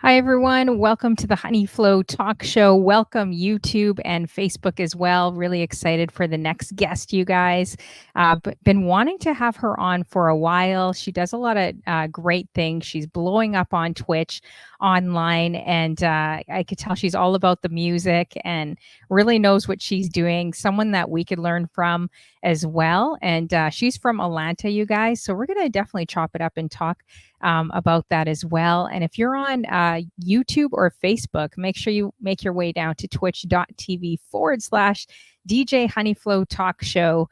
Hi, everyone. Welcome to the Honey Flow Talk Show. Welcome, YouTube and Facebook as well. Really excited for the next guest, you guys. But been wanting to have her on for a while. She does a lot of great things. She's blowing up on Twitch online, and I could tell she's all about the music and really knows what she's doing. Someone that we could learn from as well. And she's from Atlanta, you guys. So we're going to definitely chop it up and talk about that as well. And if you're on YouTube or Facebook, make sure you make your way down to twitch.tv/DJ Honeyflow Talk Show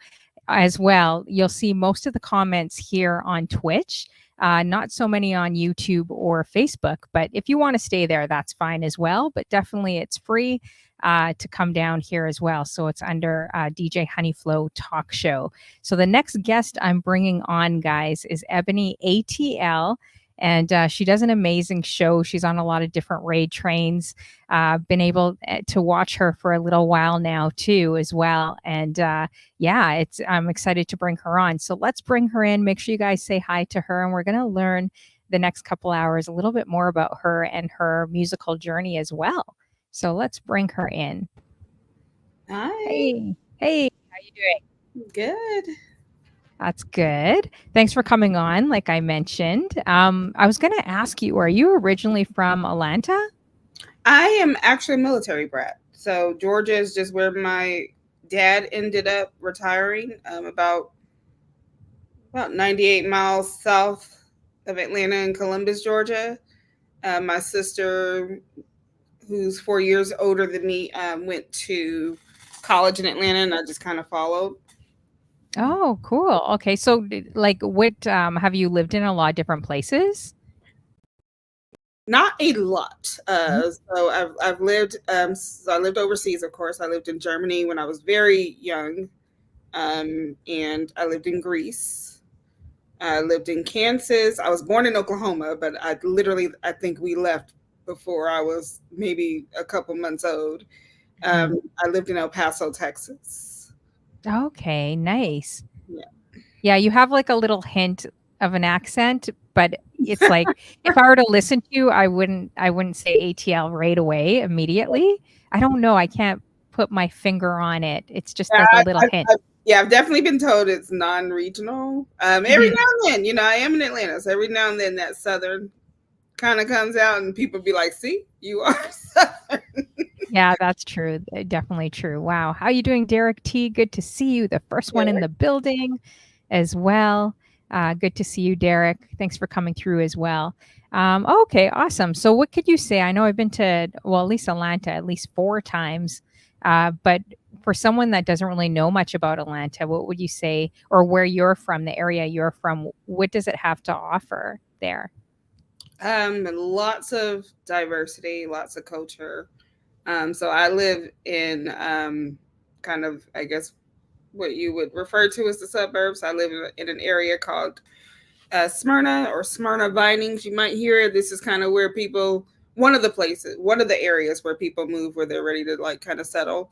as well. You'll see most of the comments here on Twitch. Not so many on YouTube or Facebook, but if you want to stay there, that's fine as well. But definitely it's free to come down here as well. So it's under DJ Honeyflow Talk Show. So the next guest I'm bringing on, guys, is Eboniatl. And she does an amazing show. She's on a lot of different raid trains. Been able to watch her for a little while now too, as well. And yeah, I'm excited to bring her on. So let's bring her in. Make sure you guys say hi to her, and we're going to learn the next couple hours a little bit more about her and her musical journey as well. So let's bring her in. Hi. Hey, how you doing? Good. That's good. Thanks for coming on, like I mentioned. I was going to ask you, are you originally from Atlanta? I am actually a military brat. So Georgia is just where my dad ended up retiring, about 98 miles south of Atlanta in Columbus, Georgia. My sister, who's 4 years older than me, went to college in Atlanta, and I just kind of followed. Oh, cool. Okay, so like, what have you lived in a lot of different places? Not a lot. Mhm. So I've lived. So I lived overseas, of course. I lived in Germany when I was very young, and I lived in Greece. I lived in Kansas. I was born in Oklahoma, but I think we left before I was maybe a couple months old. Mhm. I lived in El Paso, Texas. Okay, nice. Yeah. Yeah, you have like a little hint of an accent, but it's like if I were to listen to you, I wouldn't say ATL right away immediately. I don't know. I can't put my finger on it. It's just Yeah, like a little hint. yeah, I've definitely been told it's non-regional. Every Mhm. now and then, I am in Atlanta, so every now and then that southern kind of comes out, and people be like, "See, you are southern." Yeah, that's true. Definitely true. Wow. How you doing, Derek T? Good to see you. The first one in the building as well. Good to see you, Derek. Thanks for coming through as well. Okay, awesome. So what could you say? I know I've been to, well, at least Atlanta at least 4 times. But for someone that doesn't really know much about Atlanta, what would you say, or where you're from, the area you're from, what does it have to offer there? Lots of diversity, lots of culture. So I live in kind of, I guess, what you would refer to as the suburbs. I live in an area called Smyrna or Smyrna Vinings. You might hear it. This is kind of where people, one of the areas where people move where they're ready to like kind of settle.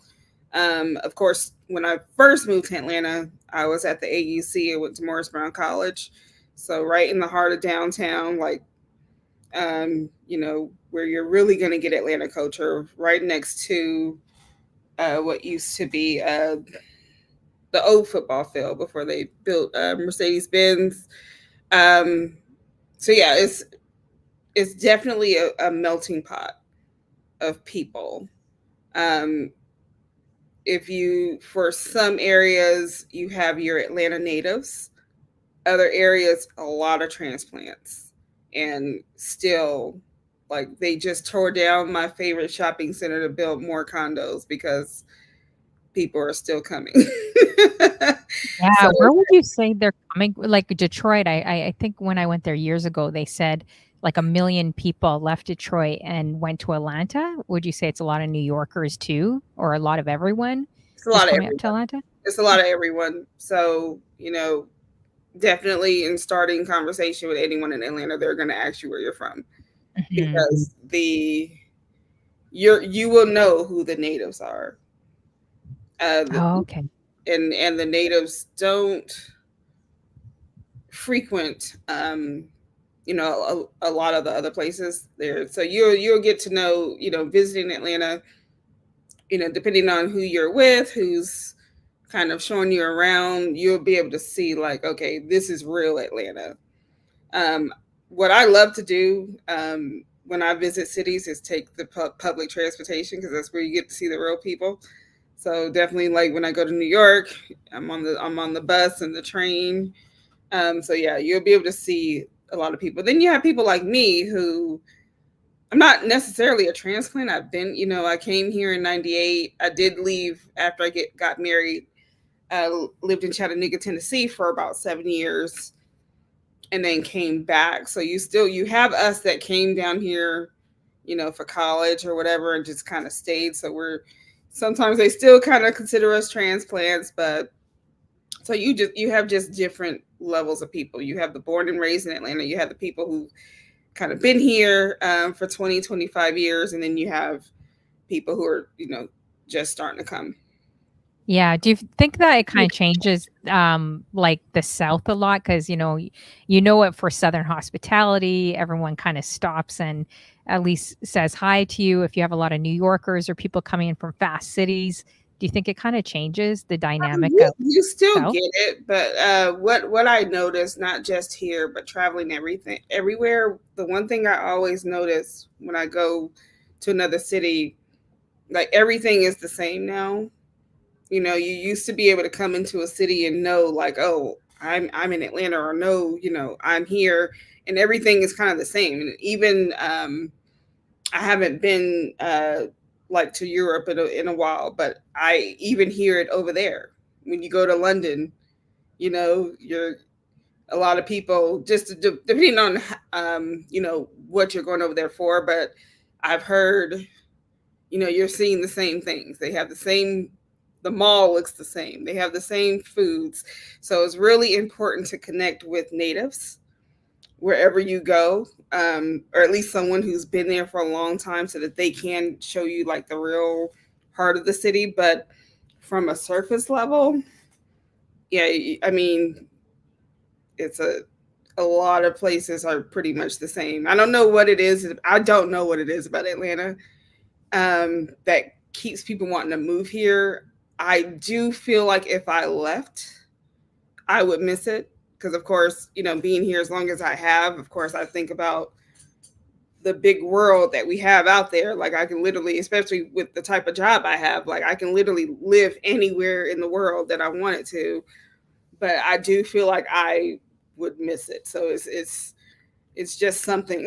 Of course, when I first moved to Atlanta, I was at the AUC. I went to Morris Brown College. So right in the heart of downtown, like where you're really going to get Atlanta culture, right next to what used to be the old football field before they built Mercedes Benz. Um, so yeah, it's definitely a melting pot of people. Um, if you for some areas you have your Atlanta natives, other areas a lot of transplants, and still like they just tore down my favorite shopping center to build more condos because people are still coming. Yeah, So where would you say they're coming like Detroit, I think when I went there years ago, they said like 1,000,000 people left Detroit and went to Atlanta. Would you say it's a lot of New Yorkers too, or a lot of everyone it's a lot just of coming up to everyone. Atlanta? It's a lot of everyone. So, definitely in starting conversation with anyone in Atlanta, they're going to ask you where you're from Mhm. because you will know who the natives are. The, Oh, okay. and the natives don't frequent a lot of the other places there. So you'll get to know, visiting Atlanta, depending on who you're with, who's kind of showing you around, you'll be able to see like, okay, this is real Atlanta. Um, what I love to do when I visit cities is take the public transportation, because that's where you get to see the real people. So definitely, like when I go to New York, I'm on the bus and the train. So yeah, you'll be able to see a lot of people. Then you have people like me who, I'm not necessarily a transplant. I came here in '98. I did leave after I got married. I lived in Chattanooga, Tennessee for about 7 years, and then came back. So you have us that came down here, for college or whatever, and just kind of stayed. So we're sometimes they still kind of consider us transplants, but so you have just different levels of people. You have the born and raised in Atlanta. You have the people who kind of been here for 20, 25 years, and then you have people who are just starting to come. Yeah. Do you think that it kind of changes like the South a lot? Because you know it for Southern hospitality, everyone kind of stops and at least says hi to you. If you have a lot of New Yorkers or people coming in from fast cities, do you think it kind of changes the dynamic You, of you still South? get it, but what I noticed, not just here, but traveling everywhere, the one thing I always notice when I go to another city, like everything is the same now. You used to be able to come into a city and know, like, oh, I'm in Atlanta, or no, I'm here, and everything is kind of the same. And even I haven't been like to Europe in a while, but I even hear it over there. When you go to London, you're a lot of people, just depending on what you're going over there for. But I've heard, you're seeing the same things. They have the same. The mall looks the same. They have the same foods. So it's really important to connect with natives wherever you go, or at least someone who's been there for a long time, so that they can show you like the real heart of the city. But from a surface level, yeah, I mean, it's a lot of places are pretty much the same. I don't know what it is. I don't know what it is about Atlanta that keeps people wanting to move here. I do feel like if I left, I would miss it, because, of course, being here as long as I have, of course, I think about the big world that we have out there. Like, I can literally, especially with the type of job I have, like I can literally live anywhere in the world that I wanted to. But I do feel like I would miss it. So it's just something.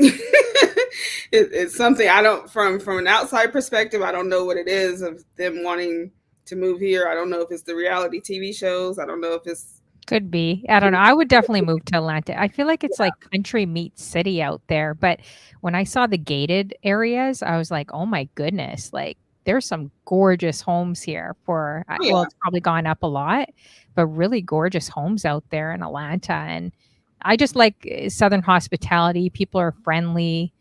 It's something I don't, from an outside perspective, I don't know what it is of them wanting to move here. I don't know if it's the reality TV shows. I don't know if it's Could be. I don't know. I would definitely move to Atlanta. I feel like it's like country meets city out there. But when I saw the gated areas, I was like, oh my goodness, like there's some gorgeous homes here for, oh well, yeah. it's probably gone up a lot, but really gorgeous homes out there in Atlanta. And I just like Southern hospitality. People are friendly,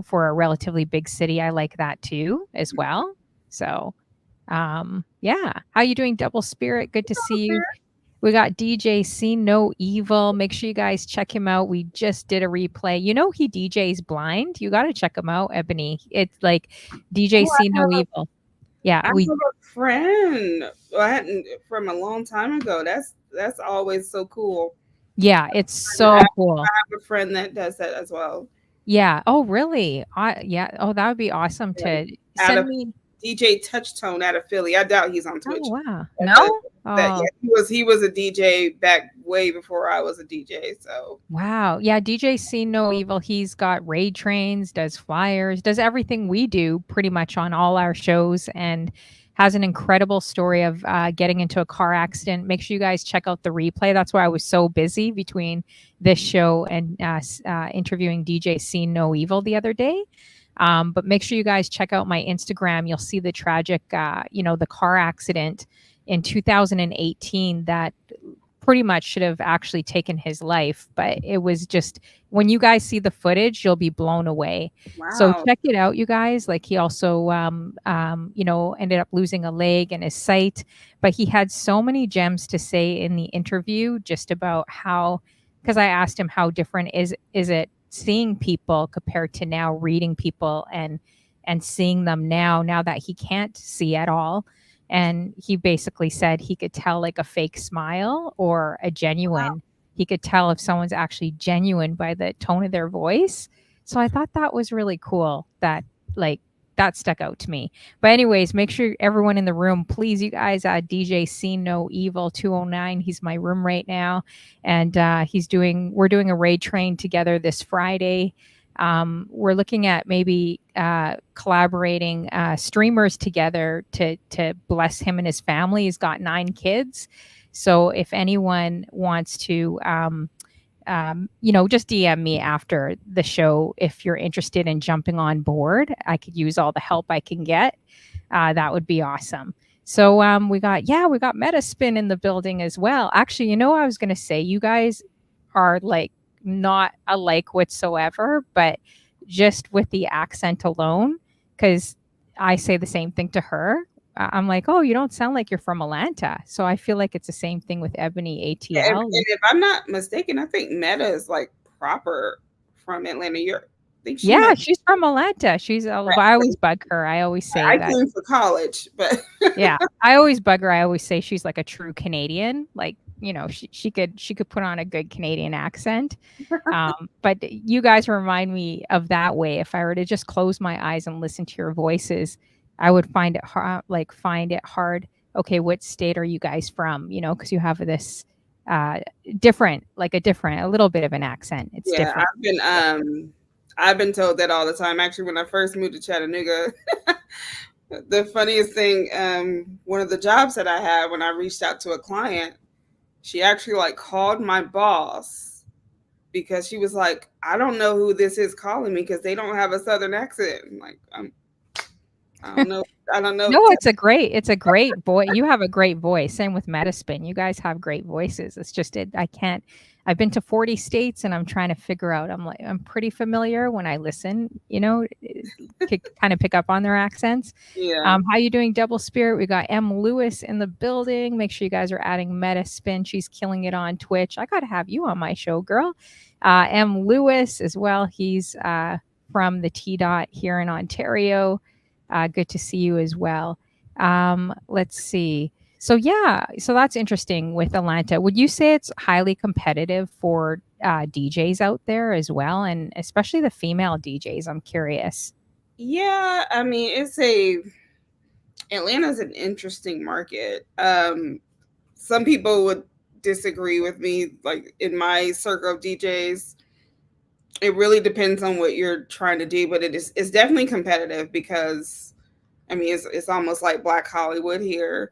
for a relatively big city. I like that too, as well. So, yeah. How you doing, Double Spirit? Good to see you. We got DJ See No Evil. Make sure you guys check him out. We just did a replay. He DJs blind. You got to check him out, Ebony. It's like DJ Oh, See No Evil. Yeah, I have we a friend. I hadn't from a long time ago. That's always so cool. yeah, it's I so cool. have a friend that does that as well. Yeah. Oh, really? Yeah. Oh, that would be awesome Yeah. to Out send of me. DJ Touchtone out of Philly. I doubt he's on Oh, Twitch. wow. But No? that Oh, yeah, he was a DJ back way before I was a DJ. So wow. Yeah, DJ See No Evil. He's got raid trains, does flyers, does everything we do pretty much on all our shows, and has an incredible story of getting into a car accident. Make sure you guys check out the replay. That's why I was so busy between this show and interviewing DJ See No Evil the other day. But make sure you guys check out my Instagram. You'll see the tragic, the car accident in 2018 that pretty much should have actually taken his life. But it was just, when you guys see the footage, you'll be blown away. So wow. check it out, you guys. Like, he also, ended up losing a leg and his sight, but he had so many gems to say in the interview just about how because I asked him how different is it seeing people compared to now reading people and seeing them now that he can't see at all. And he basically said he could tell like a fake smile or a genuine. He could tell if someone's actually genuine by the tone of their voice. So I thought that was really cool, that like that stuck out to me. But anyways, make sure everyone in the room, please, you guys, DJ See No Evil 209. He's my room right now, and we're doing a raid train together this Friday. We're looking at maybe collaborating streamers together to bless him and his family. He's got 9 kids, so if anyone wants to just DM me after the show if you're interested in jumping on board. I could use all the help I can get. That would be awesome. So we got Metaspin in the building as well. Actually, I was going to say you guys are like not alike whatsoever, but just with the accent alone, because I say the same thing to her. I'm like, oh, you don't sound like you're from Atlanta. So I feel like it's the same thing with Ebony ATL. And if I'm not mistaken, I think Meta is like proper from Atlanta. She's from Atlanta. I always bug her. I always say I came for college, but yeah, I always bug her. I always say she's like a true Canadian. Like, she could put on a good Canadian accent. But you guys remind me of that way. If I were to just close my eyes and listen to your voices, I would find it hard. Okay, what state are you guys from? Because you have this a little bit of an accent. It's different. I've been told that all the time. Actually, when I first moved to Chattanooga, the funniest thing, one of the jobs that I had, when I reached out to a client, she actually like called my boss because she was like, I don't know who this is calling me because they don't have a Southern accent. I'm like, I don't know. I don't know. No, it's a great voice. You have a great voice. Same with Metaspin. You guys have great voices. It's just I've been to 40 states and I'm trying to figure out. I'm pretty familiar when I listen, to kind of pick up on their accents. Yeah. How you doing, Double Spirit? We got M. Lewis in the building. Make sure you guys are adding Metaspin. She's killing it on Twitch. I got to have you on my show, girl. M. Lewis as well. He's from the T Dot here in Ontario. Good to see you as well. Let's see. So that's interesting with Atlanta. Would you say it's highly competitive for DJs out there as well, and especially the female DJs? I'm curious. Yeah, I mean, Atlanta's an interesting market. Some people would disagree with me. Like in my circle of DJs, it really depends on what you're trying to do, but it's definitely competitive because, I mean, it's almost like Black Hollywood here.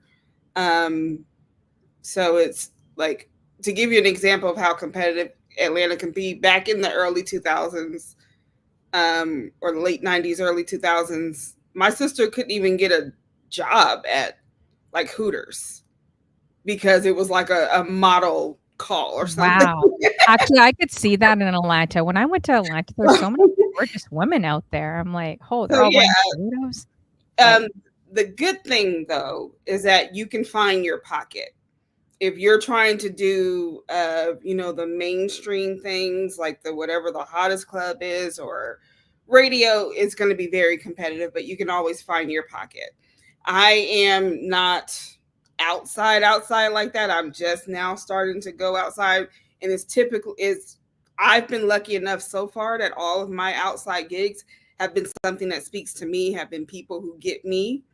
So it's like, to give you an example of how competitive Atlanta can be, back in the early 2000s, or the late 90s, early 2000s, my sister couldn't even get a job at like Hooters because it was like a model call or something. Wow. Actually, I could see that in Atlanta. When I went to Atlanta, there's so many gorgeous women out there. I'm like, they're all wearing photos. The good thing, though, is that you can find your pocket. If you're trying to do, the mainstream things like whatever the hottest club is, or radio, is going to be very competitive, but you can always find your pocket. I am not outside like that. I'm just now starting to go outside, and I've been lucky enough so far that all of my outside gigs have been something that speaks to me, have been people who get me.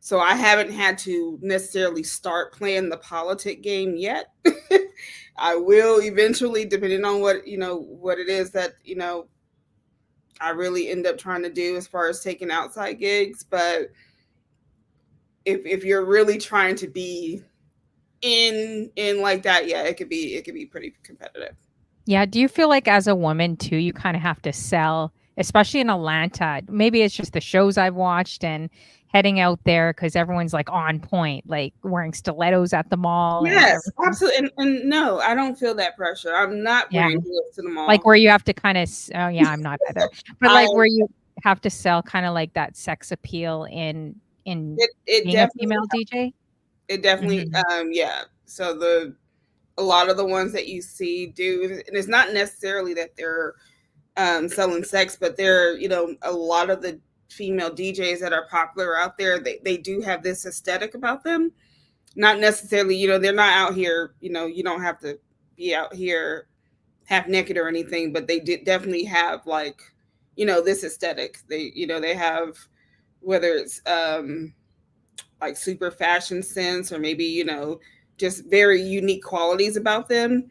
So I haven't had to necessarily start playing the politic game yet. I will eventually, depending on what it is that, I really end up trying to do as far as taking outside gigs. But if you're really trying to be in like that, yeah, it could be pretty competitive. Yeah. Do you feel like as a woman too, you kind of have to sell, especially in Atlanta? Maybe it's just the shows I've watched and heading out there because everyone's like on point, like wearing stilettos at the mall. Yes, absolutely. And no, I don't feel that pressure. I'm not wearing heels to the mall. Like where you have to kind of, I'm not either. But like where you have to sell kind of like that sex appeal in being a female DJ. It definitely, yeah. So a lot of the ones that you see do, and it's not necessarily that they're selling sex, but they're, a lot of the female DJs that are popular out there, they do have this aesthetic about them. Not necessarily, they're not out here, you don't have to be out here half naked or anything, but they did definitely have like, this aesthetic. They have, whether it's like super fashion sense, or maybe, just very unique qualities about them.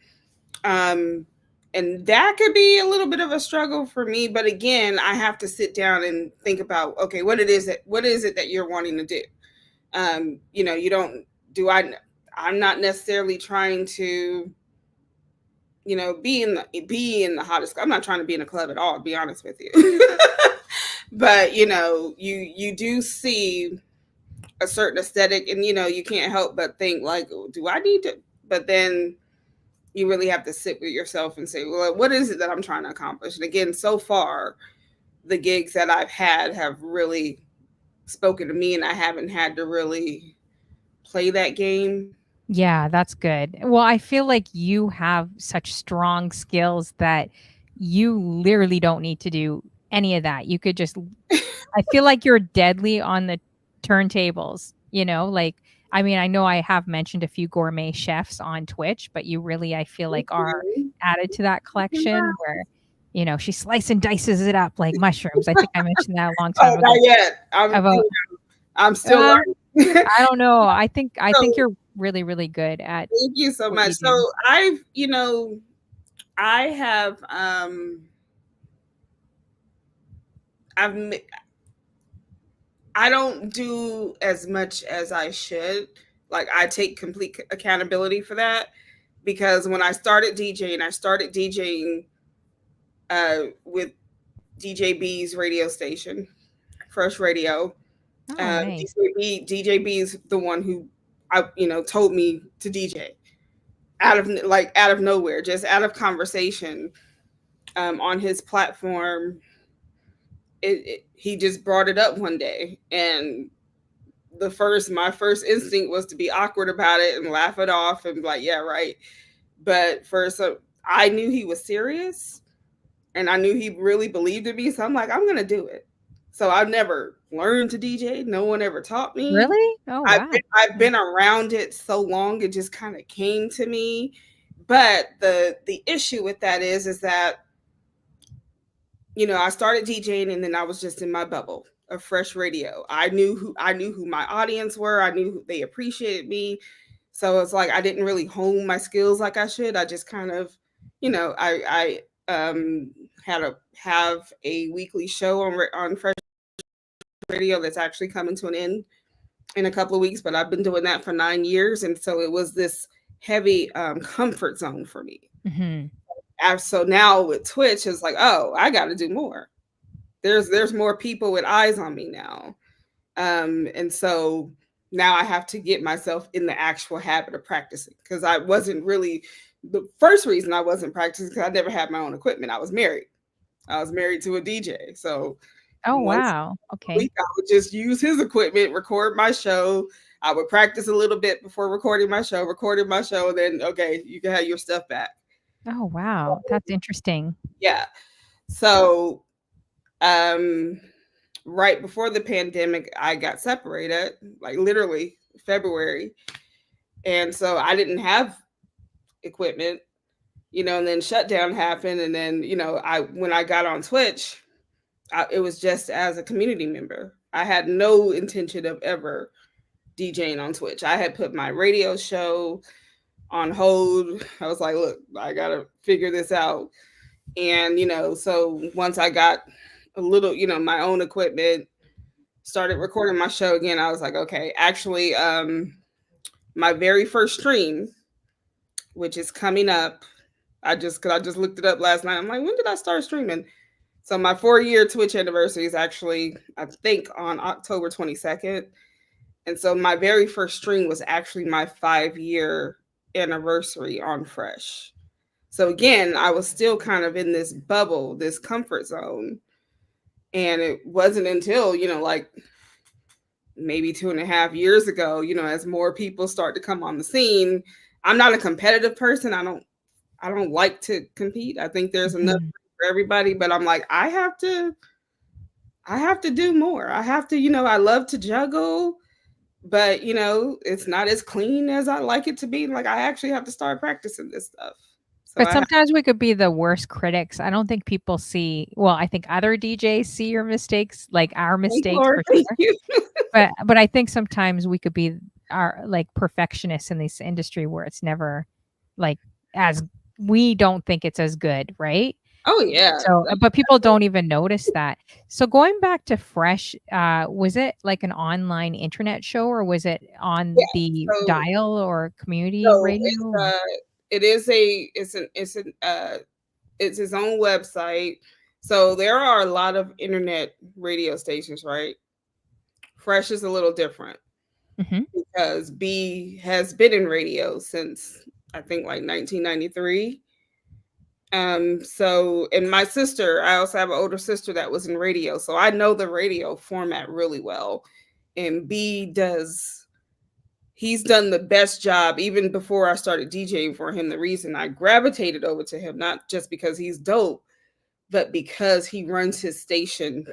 Um, and that could be a little bit of a struggle for me. But again, I have to sit down and think about, okay, what is it that you're wanting to do? You don't do I'm not necessarily trying to, be in the hottest. I'm not trying to be in a club at all, to be honest with you. But you do see a certain aesthetic, and you can't help but think like, do I need to? But then you really have to sit with yourself and say, well, what is it that I'm trying to accomplish? And again, so far, the gigs that I've had have really spoken to me, and I haven't had to really play that game. Yeah, that's good. Well, I feel like you have such strong skills that you literally don't need to do any of that. You could just, I feel like you're deadly on the turntables, like, I mean, I know I have mentioned a few gourmet chefs on Twitch, but you really, I feel like, are added to that collection where, she slices and dices it up like mushrooms. I think I mentioned that a long time ago. Not yet. I'm still learning. I don't know. I think you're really, really good at. Thank you so much. So I have I don't do as much as I should. Like, I take complete accountability for that, because when I started DJing with DJ B's radio station, Fresh Radio. Oh, nice. DJ B is the one who told me to DJ out of nowhere, just out of conversation on his platform. He just brought it up one day, and my first instinct was to be awkward about it and laugh it off and be like, yeah, right. But first, I knew he was serious, and I knew he really believed in me. So I'm like, I'm going to do it. So I've never learned to DJ. No one ever taught me. Really? Oh, wow. I've been around it so long, it just kind of came to me. But the issue with that is that, I started DJing, and then I was just in my bubble of Fresh Radio. I knew who my audience were. I knew they appreciated me. So it's like I didn't really hone my skills like I should. I just kind of, I have a weekly show on Fresh Radio that's actually coming to an end in a couple of weeks, but I've been doing that for 9 years, and so it was this heavy comfort zone for me. Mm-hmm. So now with Twitch, it's like, oh, I got to do more. There's more people with eyes on me now, and so now I have to get myself in the actual habit of practicing, because I wasn't really. The first reason I wasn't practicing because I never had my own equipment. I was married to a DJ, so. Oh, wow. Okay. I would just use his equipment, record my show. I would practice a little bit before recording my show, and then, okay, you can have your stuff back. Oh, wow. That's interesting. Yeah. So, right before the pandemic, I got separated, like literally February. And so I didn't have equipment, and then shutdown happened. And then, when I got on Twitch, it was just as a community member. I had no intention of ever DJing on Twitch. I had put my radio show on hold. I was like, look, I got to figure this out. And, so once I got a little, my own equipment, started recording my show again, I was like, okay, actually, my very first stream, which is coming up, I just looked it up last night. I'm like, when did I start streaming? So my 4-year Twitch anniversary is actually, I think, on October 22nd. And so my very first stream was actually my 5-year anniversary on Fresh. So again, I was still kind of in this bubble, this comfort zone. And it wasn't until, like maybe 2.5 years ago, as more people start to come on the scene, I'm not a competitive person. I don't like to compete. I think there's enough Mhm. for everybody, but I'm like, I have to do more. I have to, I love to juggle, but it's not as clean as I like it to be. Like I actually have to start practicing this stuff. So But I have sometimes we could be the worst critics. I don't think people see well, I think other DJs see your mistakes, like our thank mistakes Lord, for thank sure. you. But I think sometimes we could be our like perfectionists in this industry where it's never like as we don't think it's as good, right? Oh yeah. So, but people don't even notice that. So going back to Fresh, was it like an online internet show or was it Yeah. on the So dial or community so radio? Or it is a it's his own website. So there are a lot of internet radio stations, right? Fresh is a little different Mhm. because B has been in radio since I think like 1993. So and my sister, I also have an older sister that was in radio, so I know the radio format really well. And B does he's done the best job even before I started DJing for him. The reason I gravitated over to him, not just because he's dope, but because he runs his station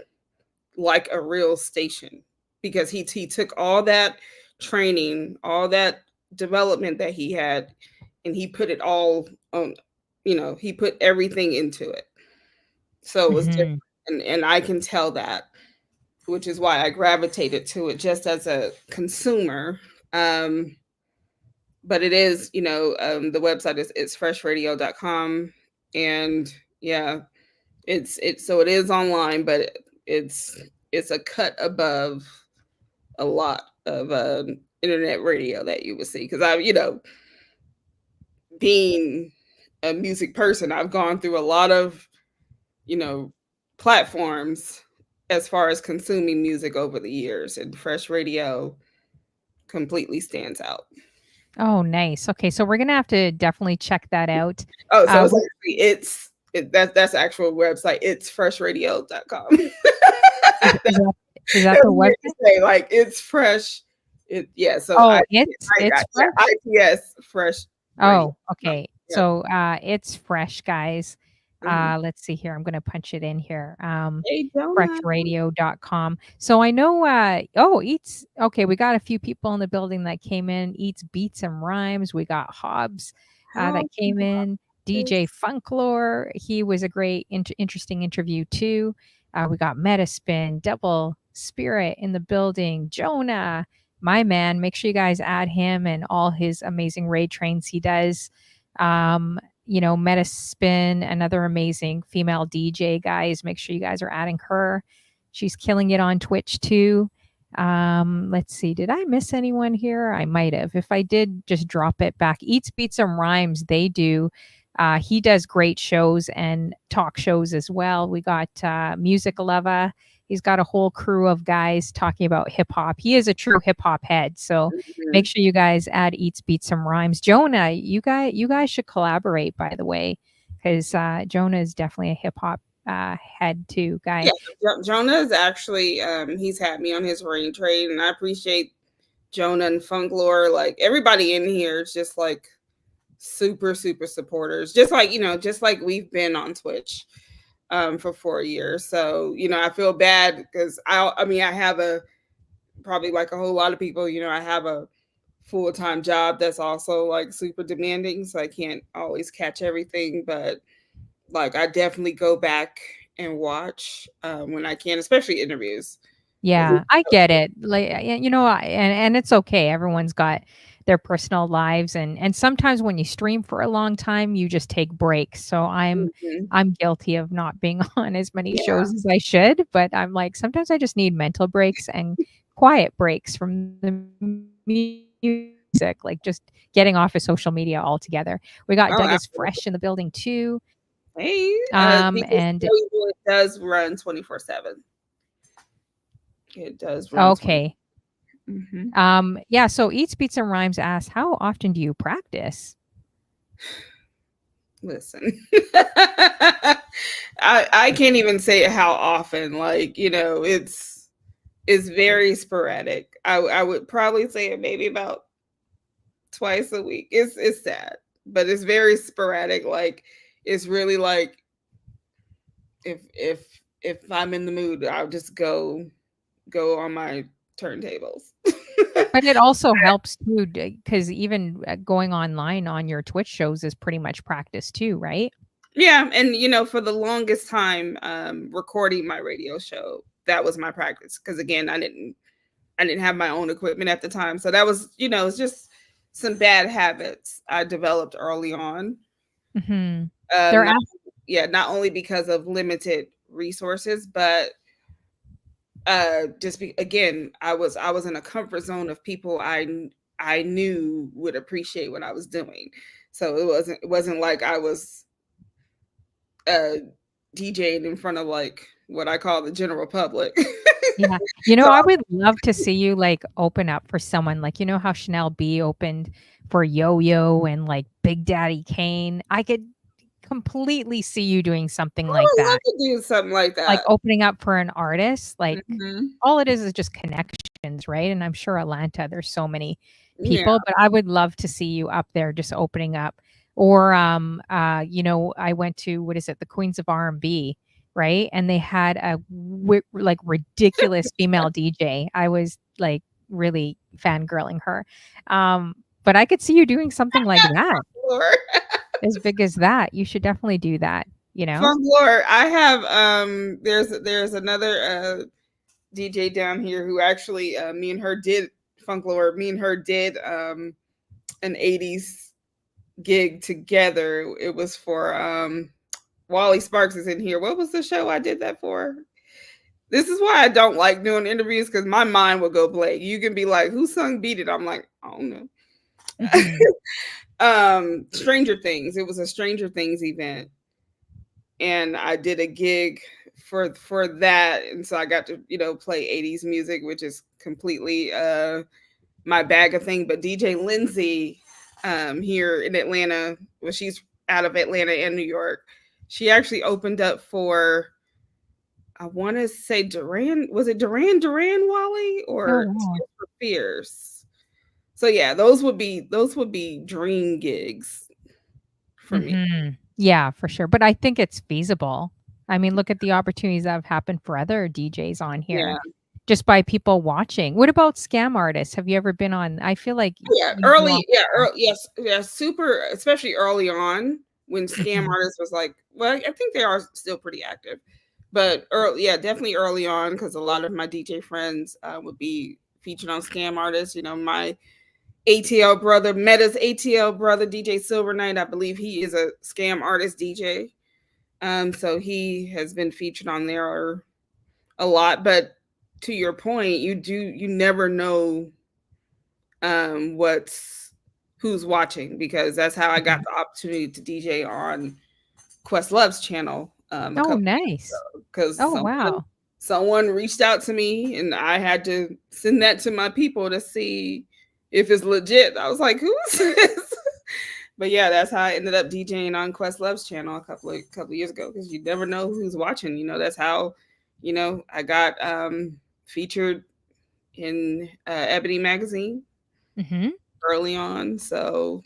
like a real station. Because he took all that training, all that development that he had, and he put it all on, he put everything into it. So it was different. Mhm. And I can tell that, which is why I gravitated to it just as a consumer. Um, but it is, the website is it's freshradio.com. And yeah, so it is online, but it's it's a cut above a lot of internet radio that you would see because being a music person, I've gone through a lot of you know platforms as far as consuming music over the years, and Fresh Radio completely stands out. Oh, nice. Okay, so we're gonna have to definitely check that out. Oh, so it's We actually that's the actual website. It's freshradio.com. is that That's the weird to website? say. Like it's fresh. It so Oh, it's fresh? ITS fresh radio. Oh, okay. Yep. So, it's fresh, guys. Mhm. Let's see here. I'm gonna punch it in here. Hey, Jonah. Freshradio.com. So I know, Eats okay, we got a few people in the building that came in. Eats Beats and Rhymes. We got Hobbs, that How came in. DJ this? Funklore, he was a great interesting interview too. We got Metaspin, Double Spirit in the building, Jonah, my man. Make sure you guys add him and all his amazing raid trains he does. Metaspin, another amazing female DJ, guys. Make sure you guys are adding her. She's killing it on Twitch too. Let's see. Did I miss anyone here? I might have. If I did, just drop it back. Eats Beats and Rhymes, they do. He does great shows and talk shows as well. We got Music Leva. He's got a whole crew of guys talking about hip hop. He is a true hip hop head. So make Mhm. sure you guys add Eats Beats some rhymes. Jonah, you guys should collaborate, by the way, because Jonah is definitely a hip hop head too Yeah, guy. Jonah is actually he's had me on his rain trade, and I appreciate Jonah and Funklore. Like everybody in here is just like super super supporters, just like we've been on Twitch for 4 years. So I feel bad because I mean I have a probably like a whole lot of people. I have a full-time job that's also like super demanding, so I can't always catch everything, but like I definitely go back and watch when I can, especially interviews. 'Cause Yeah, I get it. Like, and it's okay. Everyone's got their personal lives, and sometimes when you stream for a long time, you just take breaks. So Mhm. I'm guilty of not being on as many Yeah. shows as I should, but I'm like sometimes I just need mental breaks and quiet breaks from the music, like just getting off of social media altogether. We got Oh, Doug is absolutely. fresh in the building too. Hey, people And tell you it does run 24/7. It does run 20. okay. Mhm. Yeah, so Eats Beats and Rhymes asks, how often do you practice? Listen, I can't even say how often. Like it's very sporadic. I would probably say it maybe about twice a week. It's sad, but it's very sporadic. Like it's really like if I'm in the mood, I'll just go on my turntables. But it also helps too, because even going online on your Twitch shows is pretty much practice too, right? Yeah, and for the longest time, recording my radio show, that was my practice. Because again, I didn't have my own equipment at the time, so that was it's just some bad habits I developed early on. Mm-hmm. They're Not only because of limited resources, but again, I was in a comfort zone of people I knew would appreciate what I was doing. So it wasn't like I was DJing in front of like what I call the general public. Yeah. So I would love to see you like open up for someone like, how Chanel B opened for Yo-Yo and like Big Daddy Kane. I could completely see you doing something I like would love that. to do something like Like that. opening up for an artist, like Mhm. all it is just connections, right? And I'm sure Atlanta, there's so many Yeah. people, but I would love to see you up there just opening up. Or I went to what is it, the Queens of R&B, right? And they had a like ridiculous female DJ. I was like really fangirling her. But I could see you doing something like that. Lord. As big as that. You should definitely do that, Funk Lord. I have there's another DJ down here who actually me and her did Funk Lord. Me and her did an 80s gig together. It was for Wally Sparks is in here. What was the show I did that for? This is why I don't like doing interviews because my mind will go blank. You can be like, "Who sung Beat It?" I'm like, I don't know. Stranger Things. It was a Stranger Things event, and I did a gig for that, and so I got to play 80s music, which is completely my bag of thing. But DJ Lindsay here in Atlanta, well, she's out of Atlanta and New York. She actually opened up for, I want to say Duran. Was it Duran Wally or Tears for Fears? So yeah, those would be dream gigs for me. Yeah, for sure. But I think it's feasible. I mean, look at the opportunities that have happened for other DJs on here Yeah. just by people watching. What about scam artists? Have you ever been on? I feel like yes, super, especially early on when scam artists was like, well, I think they are still pretty active, but definitely early on because a lot of my DJ friends would be featured on scam artists. My ATL brother, Meta's ATL brother, DJ Silver Knight, I believe he is a scam artist DJ. So he has been featured on there a lot. But to your point, you never know who's watching, because that's how I got the opportunity to DJ on Questlove's channel. Nice. Because wow. someone reached out to me and I had to send that to my people to see if it's legit. I was like, who's this? But yeah, that's how I ended up DJing on Questlove's channel a couple of years ago, because you never know who's watching. That's how, I got featured in Ebony magazine early on. So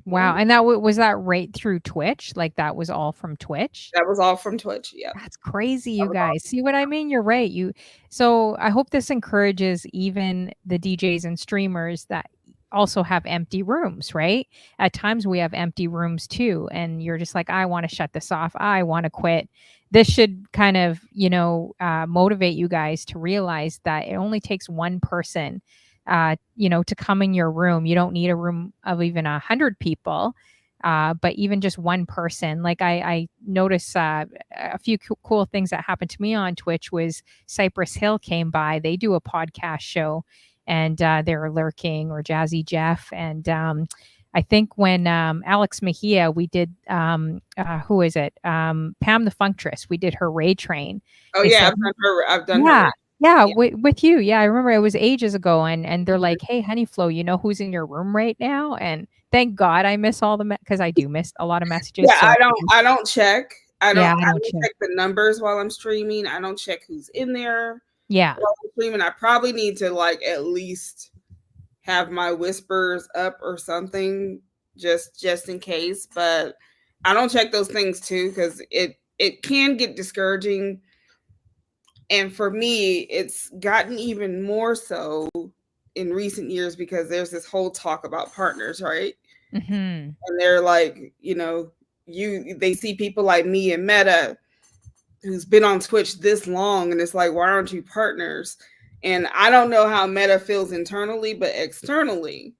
wow. And that was that right through Twitch? Like that was all from Twitch? That was all from Twitch. Yeah. That's crazy, you guys. See what I mean? You're right. So I hope this encourages even the DJs and streamers that also have empty rooms, right? At times we have empty rooms too. And you're just like, I want to shut this off. I want to quit. This should kind of, motivate you guys to realize that it only takes one person, to come in your room. You don't need a room of even 100 people. But even just one person, like I noticed a few cool things that happened to me on Twitch was Cypress Hill came by. They do a podcast show and they were lurking, or Jazzy Jeff. And I think when Alex Mejia, we did, who is it? Pam the Functress, we did her Ray Train. Oh, yeah, I've done her. Yeah, with you. Yeah, I remember it was ages ago, and they're like, "Hey, Honey Flo, you know who's in your room right now?" And thank God I miss all the because I do miss a lot of messages. Yeah, so I don't check. I don't check the numbers while I'm streaming. I don't check who's in there. Yeah, while I'm streaming. I probably need to like at least have my whispers up or something just in case, but I don't check those things too because it can get discouraging. And for me, it's gotten even more so in recent years because there's this whole talk about partners, right? Mm-hmm. And they're like, they see people like me and Meta who's been on Twitch this long, and it's like, why aren't you partners? And I don't know how Meta feels internally, but externally,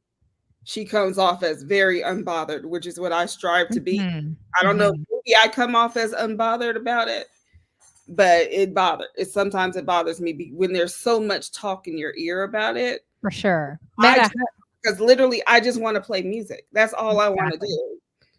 she comes off as very unbothered, which is what I strive to be. Mm-hmm. I don't know, Mm-hmm. maybe I come off as unbothered about it, but sometimes it bothers me when there's so much talk in your ear about it. For sure. I Meta, because literally I just want to play music. That's all I want to exactly. do.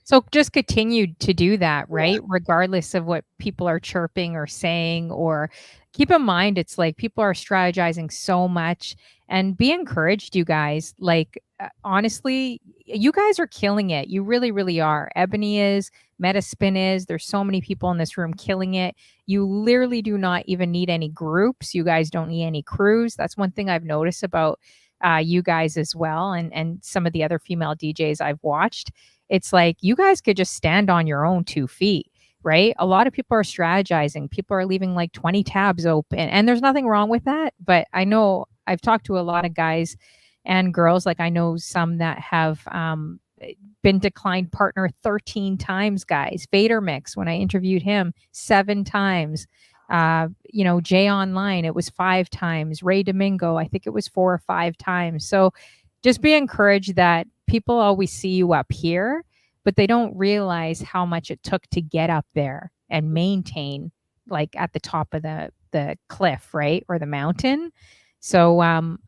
So just continue to do that, Yeah. right? Regardless of what people are chirping or saying, or keep in mind, it's like people are strategizing so much, and be encouraged, you guys. Like, honestly, you guys are killing it. You really, really are. Ebony is, Metaspin is. There's so many people in this room killing it. You literally do not even need any groups. You guys don't need any crews. That's one thing I've noticed about you guys as well, and some of the other female DJs I've watched. It's like you guys could just stand on your own 2 feet, right? A lot of people are strategizing. People are leaving like 20 tabs open, and there's nothing wrong with that. But I know I've talked to a lot of guys and girls. Like I know some that have been declined partner 13 times, guys. Vader Mix, when I interviewed him, 7 times. Jay Online, it was 5 times. Ray Domingo, I think it was 4 or 5 times. So just be encouraged that people always see you up here, but they don't realize how much it took to get up there and maintain like at the top of the cliff, right? Or the mountain. So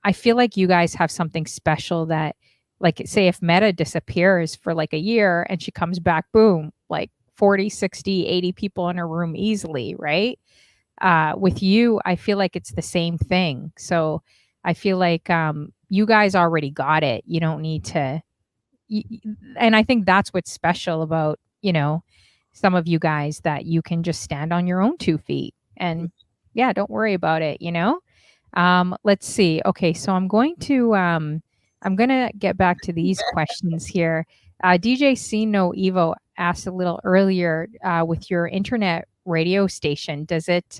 I feel like you guys have something special that, like, say if Meta disappears for like a year and she comes back, boom, like 40, 60, 80 people in her room easily, right? With you, I feel like it's the same thing. So I feel like you guys already got it. You don't need to. And I think that's what's special about, some of you guys, that you can just stand on your own 2 feet and yeah, don't worry about it. Let's see. Okay, so I'm going to get back to these questions here. DJ C No Evo asked a little earlier, with your internet radio station, does it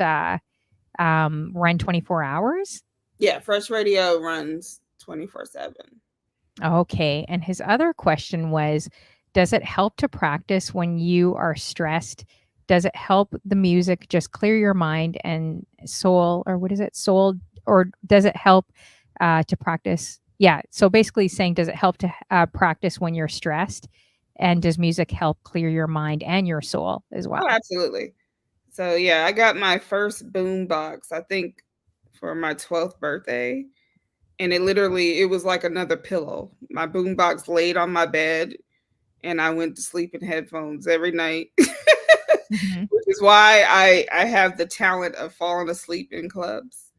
run 24 hours? Yeah, Fresh Radio runs 24/7. Okay. And his other question was, does it help to practice when you are stressed? Does it help the music just clear your mind and soul, or what is it? Soul, or does it help to practice? Yeah. So basically saying, does it help to practice when you're stressed? And does music help clear your mind and your soul as Oh, well? absolutely. So yeah, I got my first boom box, I think, for my 12th birthday. And it was like another pillow. My boom box laid on my bed and I went to sleep in headphones every night. Hmm. Which is why I have the talent of falling asleep in clubs.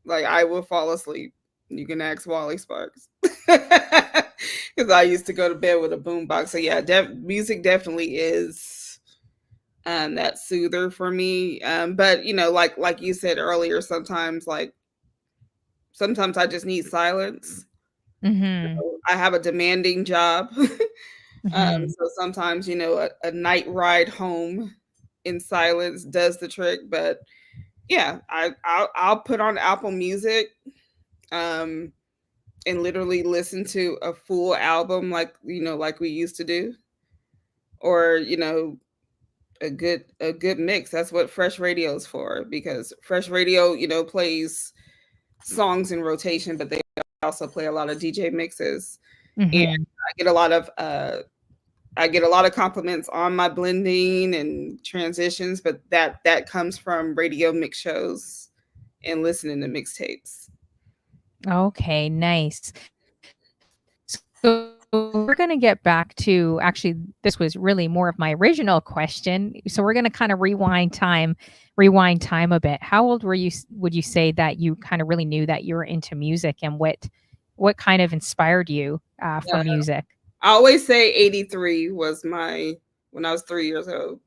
Like I will fall asleep. You can ask Wally Sparks. Because I used to go to bed with a boombox. So yeah, music definitely is that soother for me. But like you said earlier, sometimes I just need silence. Hmm. I have a demanding job. Hmm. So sometimes, a night ride home in silence does the trick. But yeah, I'll put on Apple Music, um, and literally listen to a full album like we used to do, or a good mix. That's what Fresh Radio is for, because Fresh Radio plays songs in rotation, but they also play a lot of DJ mixes, and Hmm. I get a lot of compliments on my blending and transitions, but that comes from radio mix shows and listening to mixtapes. Okay, nice. So we're going to get back to, actually, this was really more of my original question. So we're going to kind of rewind time a bit. How old were you, would you say, that you kind of really knew that you were into music, and what kind of inspired you for Uh, music? I always say 83 was when I was 3 years old.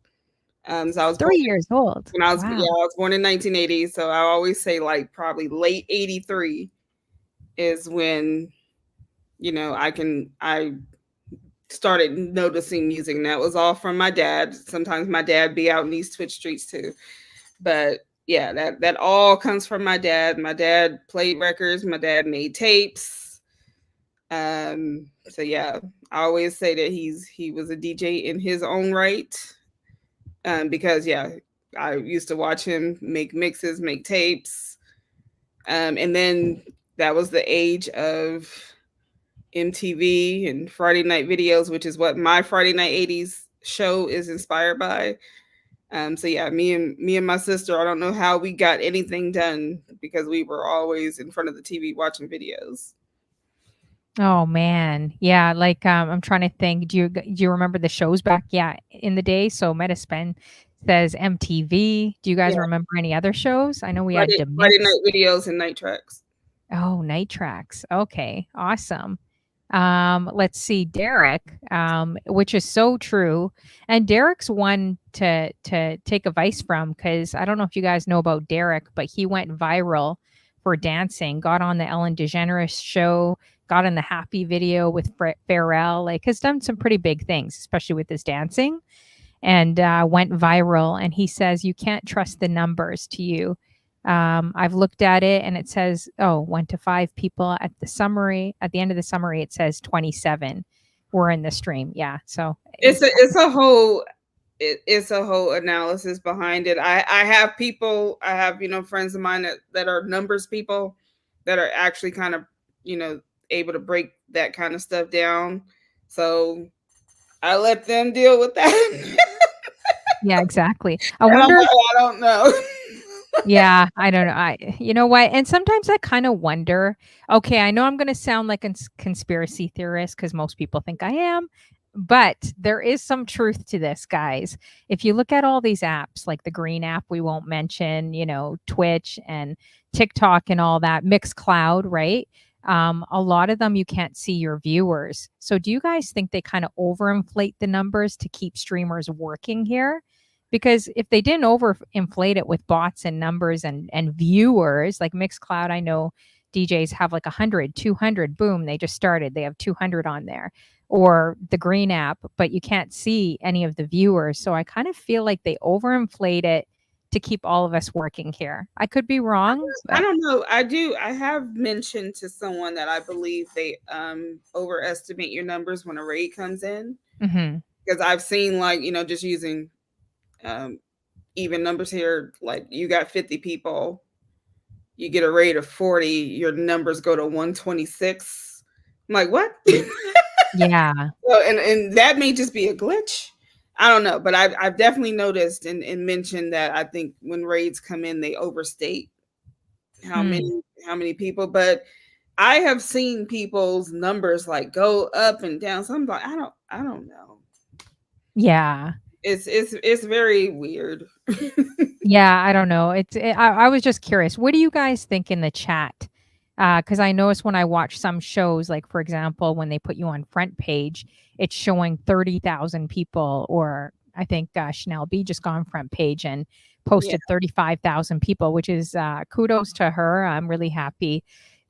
So I was born 3 years old. yeah, Wow. I was born in 1980. So I always say like probably late 83 is when I started noticing music, and that was all from my dad. Sometimes my dad be out in these Twitch streets too. But yeah, that all comes from my dad. My dad played records, my dad made tapes. So yeah, I always say that he was a DJ in his own right. Because yeah, I used to watch him make mixes, make tapes. And then that was the age of MTV and Friday Night Videos, which is what my Friday Night 80s show is inspired by. So yeah, me and my sister, I don't know how we got anything done because we were always in front of the TV watching videos. Oh man. Yeah, like I'm trying to think. Do you remember the shows back in the day? So Metaspin says MTV. Do you guys Yeah, remember any other shows? I know we had Friday Demix. Night Videos and Night Tracks. Oh, Night Tracks. Okay, awesome. Let's see, Derek, which is so true. And Derek's one to take advice from, because I don't know if you guys know about Derek, but he went viral for dancing, got on the Ellen DeGeneres show, got in the Happy video with Pharrell, like has done some pretty big things, especially with his dancing, and went viral. And he says you can't trust the numbers to you. I've looked at it and it says, oh, 1 to 5 people at the summary. At the end of the summary, it says 27 were in the stream. Yeah. So It's a whole analysis behind it. I have people, I have, friends of mine that are numbers people that are actually kind of, able to break that kind of stuff down. So I let them deal with that. yeah, exactly. I And I'm wonder. like, I don't know. Yeah, I don't know. You know what? And sometimes I kind of wonder. Okay, I know I'm going to sound like a conspiracy theorist because most people think I am, but there is some truth to this, guys. If you look at all these apps, like the green app we won't mention, Twitch and TikTok and all that, Mixcloud, right? A lot of them you can't see your viewers. So do you guys think they kind of overinflate the numbers to keep streamers working here? Because if they didn't overinflate it with bots and numbers and viewers, like Mixcloud, I know DJs have like 100, 200, boom, they just started, they have 200 on there, or the green app, but you can't see any of the viewers. So I kind of feel like they overinflate it to keep all of us working here. I could be wrong, I but don't know. I have mentioned to someone that I believe they overestimate your numbers when a raid comes in. mhm. Because I've seen, like, just using um even numbers here, like you got 50 people, you get a rate of 40, your numbers go to 126. I'm like, what? Yeah. Well, and that may just be a glitch. I don't know, but I've definitely noticed and mentioned that I think when raids come in, they overstate how Hmm. many how many people. But I have seen people's numbers like go up and down. So I'm like, I don't know. Yeah. It's very weird. Yeah, I don't know. I was just curious. What do you guys think in the chat? Because I noticed when I watch some shows, like for example, when they put you on front page, it's showing 30,000 people, or I think Chanel B just got on front page and Yeah. posted 35,000 people, which is kudos to her. I'm really happy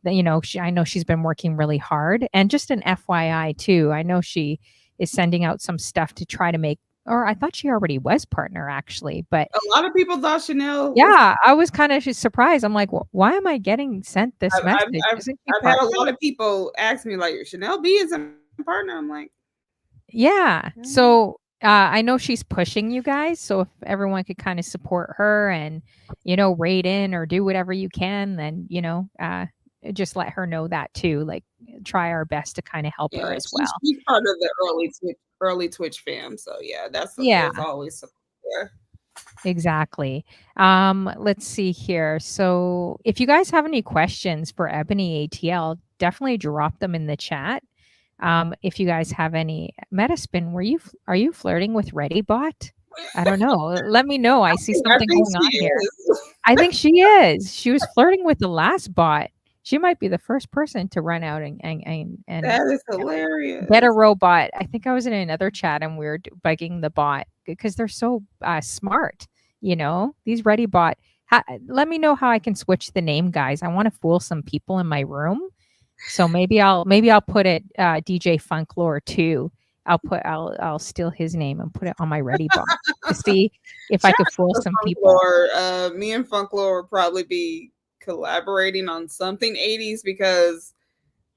that I know she's been working really hard. And just an FYI too, I know she is sending out some stuff to try to make, or I thought she already was partner actually, but A lot of people thought Chanel was. yeah, I was kind of surprised. I'm like, Why am I getting sent this I've, I've, message? I've, Isn't she I've had a partner?" lot of people ask me, like, Chanel B is a partner. I'm like, Yeah. "Mm." So I know she's pushing you guys. So if everyone could kind of support her and, rate in or do whatever you can, then, just let her know that too. Like, try our best to kind of help her Yeah, as she's well. she's part of the early Twitch fam. So yeah, Yeah. there's always support there. Exactly. Let's see here. So, if you guys have any questions for Ebony ATL, definitely drop them in the chat. If you guys have any Metaspin, are you flirting with ReadyBot? I don't know. Let me know. I see I something think going she on here. is. I think she is. She was flirting with the last bot. She might be the first person to run out and That is get a hilarious. robot. I think I was in another chat and we were bugging the bot because they're so smart. These Ready bot. Let me know how I can switch the name, guys. I want to fool some people in my room. So maybe I'll put it DJ Funklore too. I'll steal his name and put it on my ready box to see if I Shout could out fool to some people. Funklore. Me and Funklore would probably be collaborating on something 80s because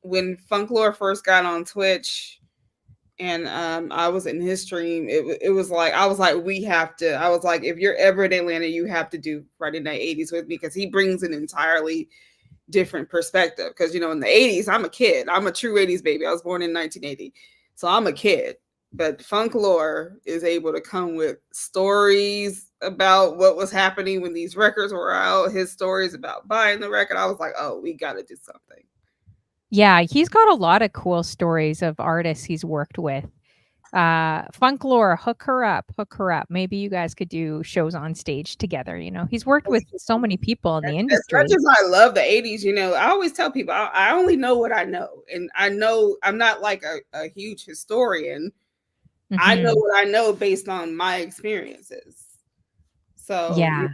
when Funklore first got on Twitch and I was in his stream, it was like I was like, we have to. I was like, if you're ever in Atlanta, you have to do Friday Night 80s with me because he brings an entirely different perspective. Because in the 80s, I'm a kid. I'm a true 80s baby. I was born in 1980, so I'm a kid. But Funklore is able to come with stories about what was happening when these records were out. His stories about buying the record. I was like, oh, we got to do something. Yeah, he's got a lot of cool stories of artists he's worked with. Funklore, hook her up. Maybe you guys could do shows on stage together. He's worked with so many people in the As much industry. as I love the 80s, I always tell people I only know what I know. And I know I'm not like a huge historian. I know Hmm. what I know based on my experiences. So, Yeah,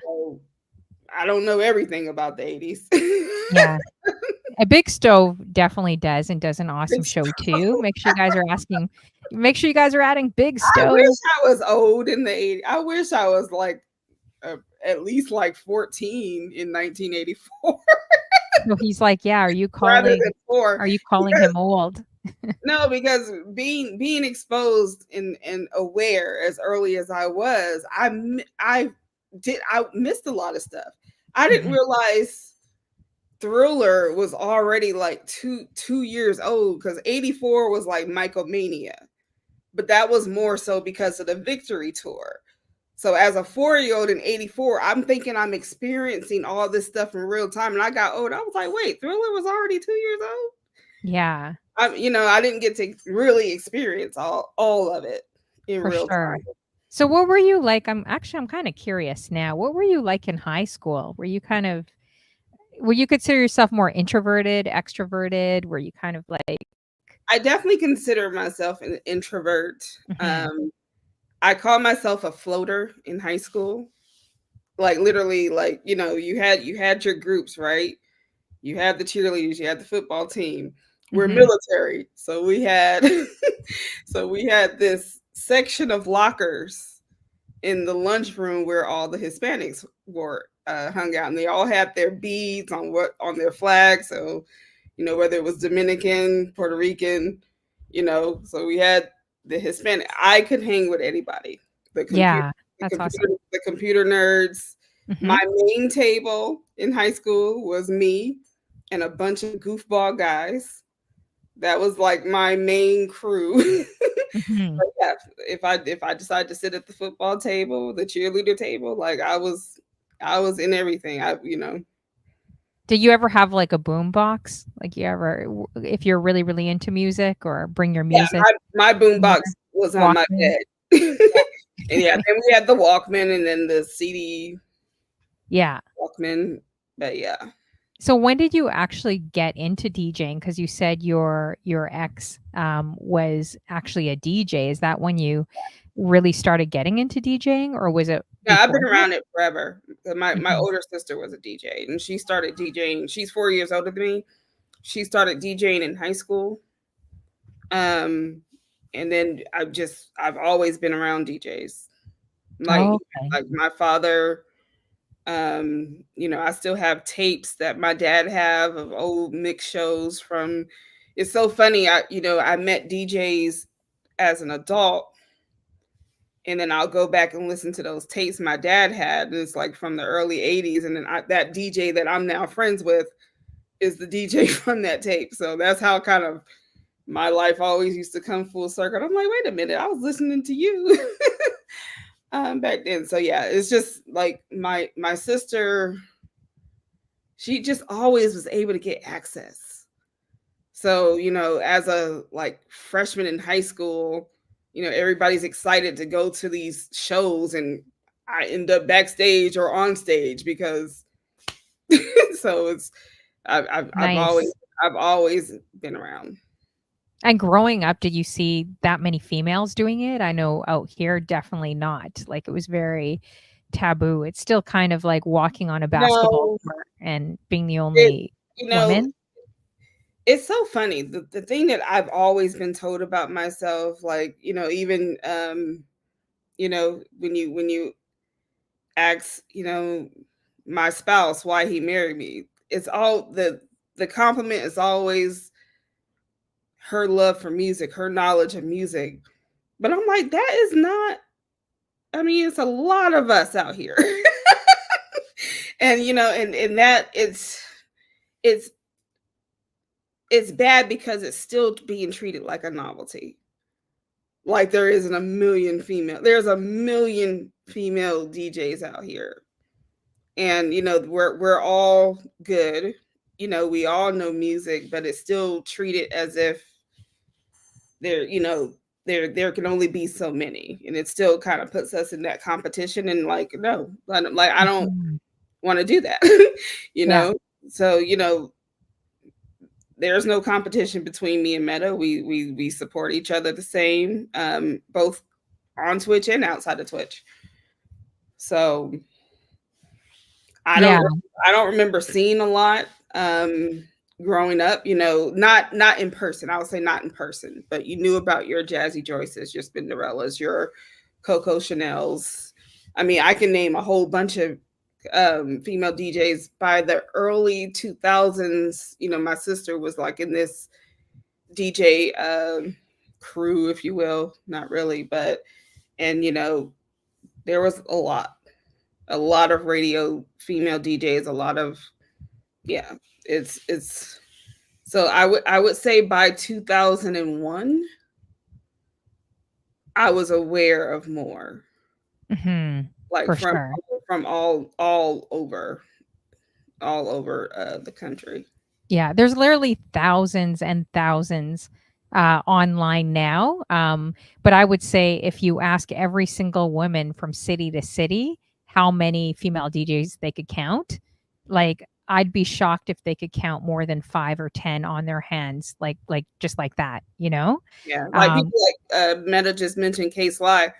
I don't know everything about the 80s. yeah. A Big Stove definitely does and does an awesome show too. Make sure you guys are adding Big I wish Stove. I was old in the 80s. I wish I was like at least like 14 in 1984 So he's like, "Yeah, are you rather calling than 4 are you calling because him old?" no, because being exposed and aware as early as I was, I missed a lot of stuff. I didn't Mhm. realize Thriller was already like two years old because 84 was like Michael Mania, but that was more so because of the Victory Tour. So as a 4-year-old in 84, I'm thinking I'm experiencing all this stuff in real time. And I got old. I was like, wait, Thriller was already 2 years old? Yeah, I didn't get to really experience all of it in for real sure. time. So what were you like? I'm kind of curious now. What were you like in high school? Will you consider yourself more introverted, extroverted? Were you kind of like, I definitely consider myself an introvert. mhm, I call myself a floater in high school. Like literally, like you had your groups, right? You had the cheerleaders, you had the football team. We're mhm, military, so we had so we had this section of lockers in the lunchroom where all the Hispanics were hung out, and they all had their beads on their flag. So whether it was Dominican, Puerto Rican, so we had the Hispanic. I could hang with anybody. The computer, yeah, the that's computer, awesome. the computer nerds. My Mhm. main table in high school was me and a bunch of goofball guys. That was like my main crew. Mhm. But yeah, if I decide to sit at the football table, the cheerleader table, like I was in everything. Did you ever have like a boom box? Like if you're really, really into music or bring your Yeah, music my boom in your box was on my Walkman? bed. And yeah, then we had the Walkman and then the CD Yeah. Walkman. But yeah. So when did you actually get into DJing? Because you said your ex was actually a DJ. Is that when you really started getting into DJing, or was it Yeah, I've before been that? around it forever. My Mhm. older sister was a DJ and she started DJing. She's 4 years older than me. She started DJing in high school. Um, and then I've always been around DJs. Like Oh, okay. like my father, I still have tapes that my dad have of old mix shows from. It's so funny. I met DJs as an adult, and then I'll go back and listen to those tapes my dad had, and it's like from the early '80s, and then that DJ that I'm now friends with is the DJ from that tape. So that's how kind of my life always used to come full circle. I'm like, wait a minute, I was listening to you back then. So yeah, it's just like my sister. She just always was able to get access. So as a like freshman in high school, everybody's excited to go to these shows, and I end up backstage or on stage because so it's I've always Nice. I've always been around. And growing up, did you see that many females doing it? I know out here, definitely not. Like, it was very taboo. It's still kind of like walking on a basketball No, court and being the it only you know woman. it's so funny. The thing that I've always been told about myself, like, even when you ask, my spouse why he married me, it's all the compliment is always her love for music, her knowledge of music. But I'm like, that is not, I mean, it's a lot of us out here. And and that it's it's bad because it's still being treated like a novelty. Like there's a million female DJs out here. And we're all good. We all know music, but it's still treated as if there there can only be so many, and it still kind of puts us in that competition. And like, no, I don't Mhm. want to do that. you Yeah. know so there's no competition between me and Meta. We support each other the same, both on Twitch and outside of Twitch. So I Yeah. don't I don't remember seeing a lot growing up, not in person. I would say not in person, but you knew about your Jazzy Joyces, your Spinderellas, your Coco Chanel's. I mean, I can name a whole bunch of female DJs by the early 2000s. My sister was like in this DJ crew, if you will, not really, but and there was a lot of radio female DJs, a lot of, yeah, it's so I would say by 2001 I was aware of more, Mhm. like For sure. from all over the country. Yeah, there's literally thousands and thousands online now. But I would say if you ask every single woman from city to city how many female DJs they could count, like I'd be shocked if they could count more than 5 or 10 on their hands, like just like that, you know? Yeah, like Um, people like Meta just mentioned K Sly.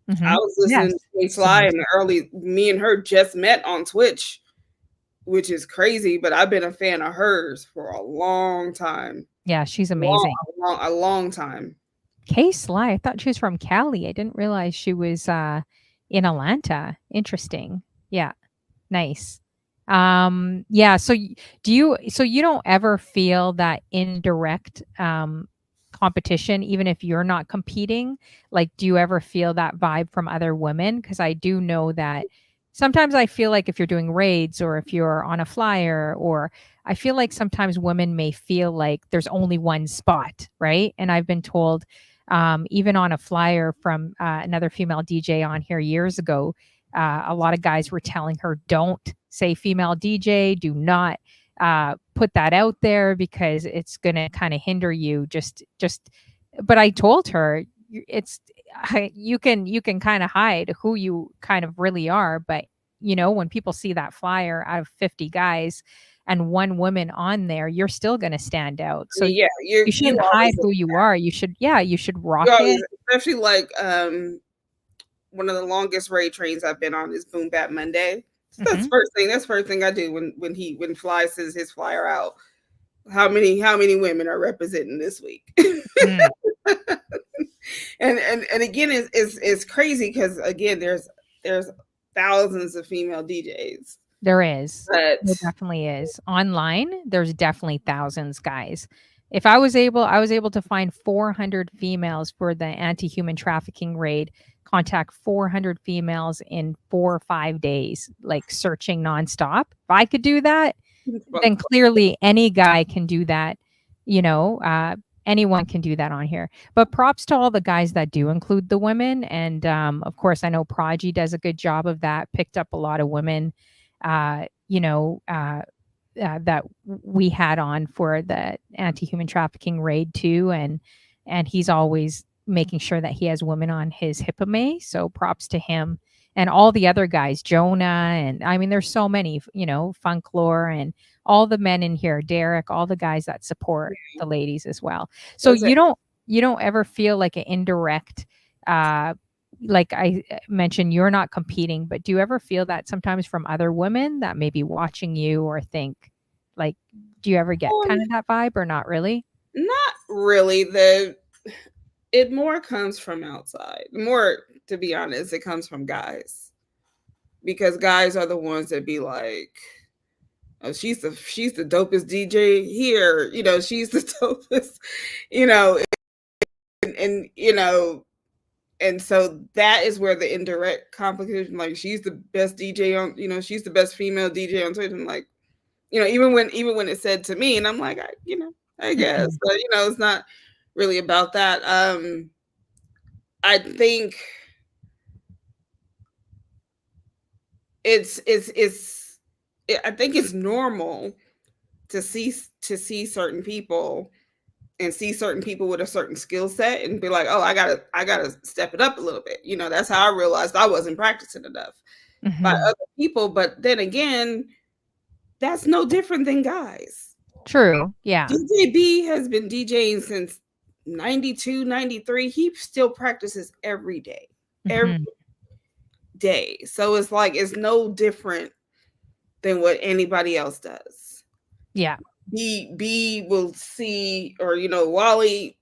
I mhm. was listening Yes, to K she's Sly in amazing. the early. Me and her just met on Twitch, which is crazy. But I've been a fan of hers for a long time, Yeah, she's long, amazing. a long time. Kay Sly, I thought she was from Cali. I didn't realize she was in Atlanta. Interesting. Yeah. Nice. Yeah, so you don't ever feel that indirect competition even if you're not competing? Like do you ever feel that vibe from other women? Because I do know that sometimes I feel like if you're doing raids or if you're on a flyer, or I feel like sometimes women may feel like there's only one spot, right? And I've been told even on a flyer from another female DJ on here years ago, a lot of guys were telling her, don't say female DJ, do not put that out there because it's going to kind of hinder you. But I told her, it's, you can kind of hide who you kind of really are. But, when people see that flyer out of 50 guys and one woman on there, you're still going to stand out. I So mean, yeah, you you shouldn't hide always who you are. You should you rock always, it. especially like one of the longest raid trains I've been on is Boom Bap Monday. Hmm. That's the first thing I do when Fly sends his flyer out. How many women are representing this week? Mm, And again, it's crazy because again, there's thousands of female DJs, there is. but There definitely is. Online, there's definitely thousands, guys. If I was able to find 400 females for the anti-human trafficking raid, contact 400 females in 4 or 5 days, like searching nonstop. If I could do that, well, then clearly any guy can do that. You know, anyone can do that on here. But props to all the guys that do include the women. And of course, I know Prodigy does a good job of that. Picked up a lot of women, uh, you know, uh, that we had on for the anti-human trafficking raid too, and he's always making sure that he has women on his hippome. So props to him and all the other guys, Jonah, and I mean, there's so many, Funklore and all the men in here, Derek, all the guys that support the ladies as well. So those are you don't ever feel like an indirect, uh, like I mentioned, you're not competing, but do you ever feel that sometimes from other women that may be watching you or think Like, do you ever get kind Um, of that vibe or not really? Not really. It more comes from outside. More, to be honest, it comes from guys, because guys are the ones that be like, "Oh, she's the dopest DJ here." She's the dopest. You know, and and so that is where the indirect complication, like, she's the best DJ on, she's the best female DJ on Twitter. And, like, even when it's said to me, and I'm like, I guess, Mhm. but it's not really about that. I think it's I think it's normal to see certain people, and see certain people with a certain skill set, and be like, oh, I gotta step it up a little bit. That's how I realized I wasn't practicing enough by Mhm. other people. But then again, that's no different than guys. True. Yeah. DJB has been DJing since 92, 93. He still practices every day. Every Mhm. day. So it's like, it's no different than what anybody else does. Yeah. B will see, or Wally,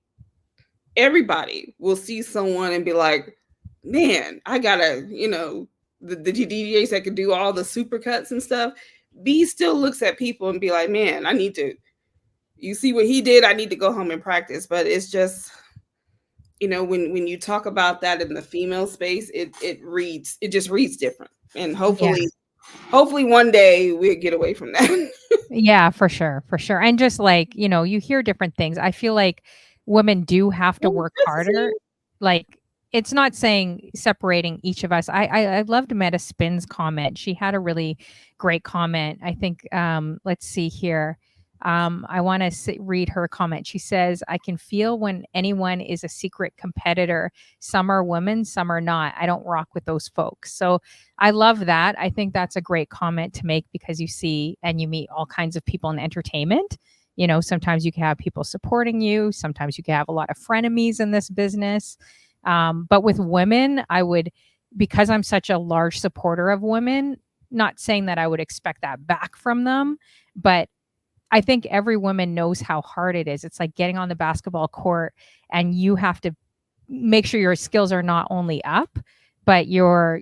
everybody will see someone and be like, man, I gotta, the DJs that can do all the super cuts and stuff. B still looks at people and be like, man, I need to, you see what he did, I need to go home and practice. But it's just, when you talk about that in the female space, it just reads different. And Yeah. hopefully one day we'll get away from that. Yeah, for sure, for sure. And just like, you hear different things. I feel like women do have to Well, work just harder. see. Like, it's not saying separating each of us. I loved Meta Spin's comment. She had a really great comment. I think let's see here. I want to read her comment. She says, "I can feel when anyone is a secret competitor. Some are women, some are not. I don't rock with those folks." So I love that. I think that's a great comment to make, because you see and you meet all kinds of people in entertainment. Sometimes you can have people supporting you, sometimes you can have a lot of frenemies in this business. But with women, because I'm such a large supporter of women, not saying that I would expect that back from them, but I think every woman knows how hard it is. It's like getting on the basketball court, and you have to make sure your skills are not only up, but you're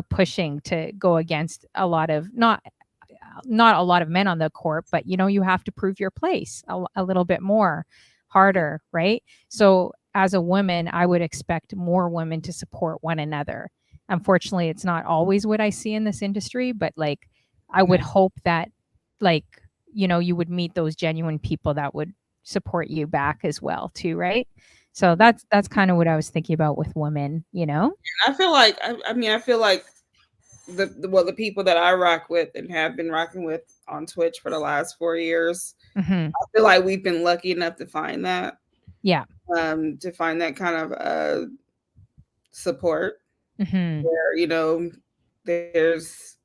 pushing to go against not a lot of men on the court, but you have to prove your place a little bit more harder, right? So as a woman, I would expect more women to support one another. Unfortunately, it's not always what I see in this industry, but like, I would Yeah. hope that, like, you would meet those genuine people that would support you back as well too, right? So that's kind of what I was thinking about with women. I feel like, I feel like the people that I rock with and have been rocking with on Twitch for the last 4 years, Mhm. I feel like we've been lucky enough to find that, Yeah. kind of support, Mhm. where there's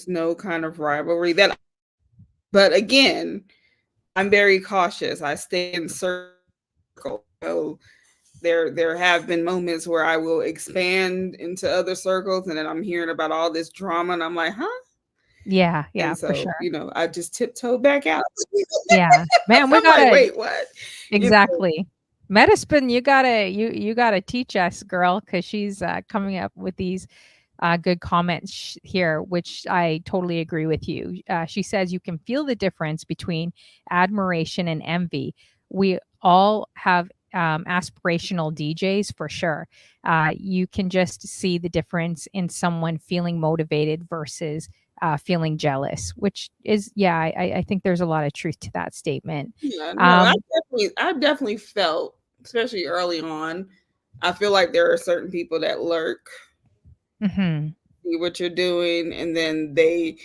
no kind of rivalry that. But again, I'm very cautious. I stay in circle. So there have been moments where I will expand into other circles, and then I'm hearing about all this drama, and I'm like, huh? Yeah, yeah, And for so, sure. I just tiptoe back out. Yeah. Man, we I'm like, gotta wait, what? You know, exactly. Metaspin, you gotta teach us, girl, because she's coming up with these good comments here, which I totally agree with you. She says you can feel the difference between admiration and envy. We all have aspirational DJs for sure. You can just see the difference in someone feeling motivated versus feeling jealous, which is, yeah, I think there's a lot of truth to that statement. yeah, no, Um, I've definitely felt, especially early on, I feel like there are certain people that lurk, mhm. see what you're doing, and then there's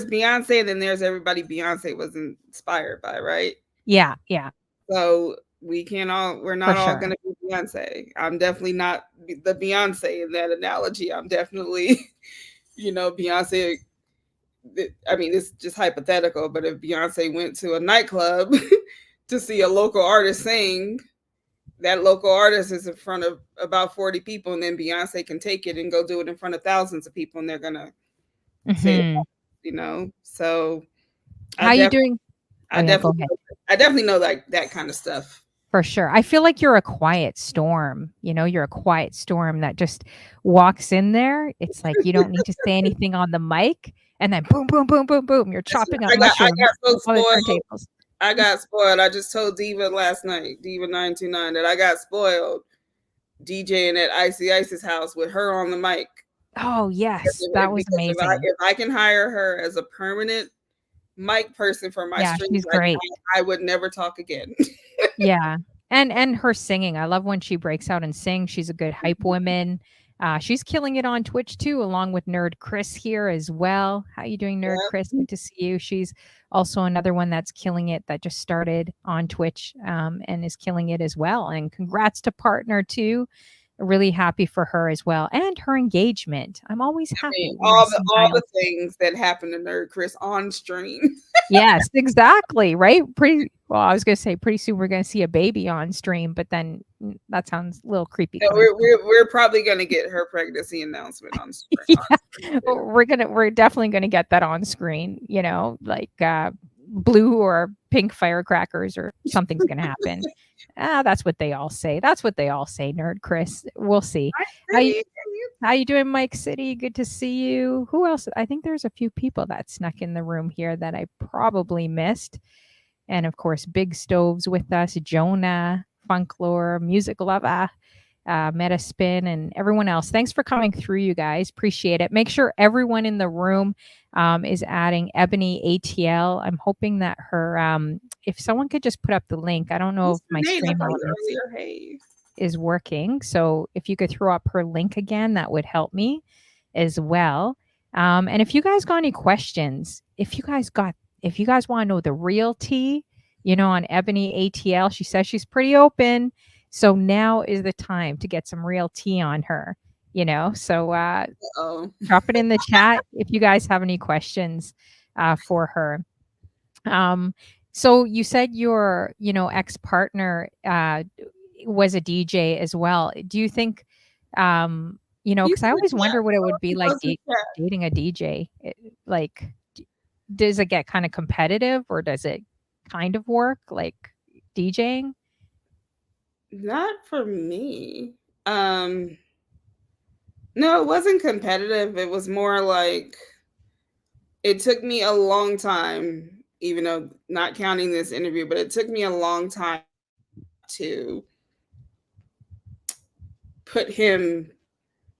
Beyonce, and then there's everybody Beyonce was inspired by, right? Yeah, yeah, So we're for not all sure. gonna be Beyonce. I'm definitely not the Beyonce in that analogy. I'm definitely, Beyonce. I mean, it's just hypothetical, but if Beyonce went to a nightclub to see a local artist sing, that local artist is in front of about 40 people, and then Beyonce can take it and go do it in front of thousands of people, and they're gonna say, Mhm. So I How you definitely, doing? Oh I yeah, go definitely, ahead. I definitely know like that kind of stuff. For sure. I feel like you're a quiet storm. You're a quiet storm that just walks in there. It's like you don't need to say anything on the mic, and then boom, boom, boom, boom, boom. You're Listen, chopping up I got mushrooms so on the spoiled. turntables. I got spoiled. I just told Diva last night, Diva929, that I got spoiled DJing at Icy Ice's house with her on the mic. Oh yes, that was Because amazing. if I can hire her as a permanent mic person for my Yeah, streams, she's great. I would never talk again. Yeah. And her singing. I love when she breaks out and sings. She's a good hype woman. She's killing it on Twitch too, along with Nerd Chris here as well. How you doing, Nerd Chris? Yeah. Good to see you. She's also another one that's killing it that just started on Twitch and is killing it as well. And congrats to partner too. Really happy for her as well. And her engagement. I'm always happy when I see All the Niall. things that happen to Nerd Chris on stream. Yes, exactly, right? Pretty well, I was gonna say pretty soon we're gonna see a baby on stream, but then that sounds a little creepy No, coming from we're probably gonna get her pregnancy announcement on stream. yeah, we're definitely gonna get that on screen, like, blue or pink firecrackers or something's gonna happen. That's what they all say. That's what they all say, Nerd Chris. We'll see. How you how you doing, Mike City? Good to see you. Who else? I think there's a few people that snuck in the room here that I probably missed. And of course, Big Stoves with us, Jonah, Funklore, Music Lover, Metaspin, and everyone else. Thanks for coming through, you guys. Appreciate it. Make sure everyone in the room is adding Eboniatl. I'm hoping that if someone could just put up the link, I don't know if my Name, I stream saw you elements earlier. Hey. is working. So if you could throw up her link again, that would help me as well. And if you guys got any questions, if you guys want to know the real tea, on Eboniatl, she says she's pretty open. So now is the time to get some real tea on her, So Oh, drop it in the chat if you guys have any questions for her. So you said your, ex partner was a DJ as well. Do you think, because I always wonder what it would be like dating a DJ. Like, does it get kind of competitive or does it kind of work like DJing? not for me. No, it wasn't competitive. It was more like it took me a long time, even though not counting this interview, but it took me a long time to put him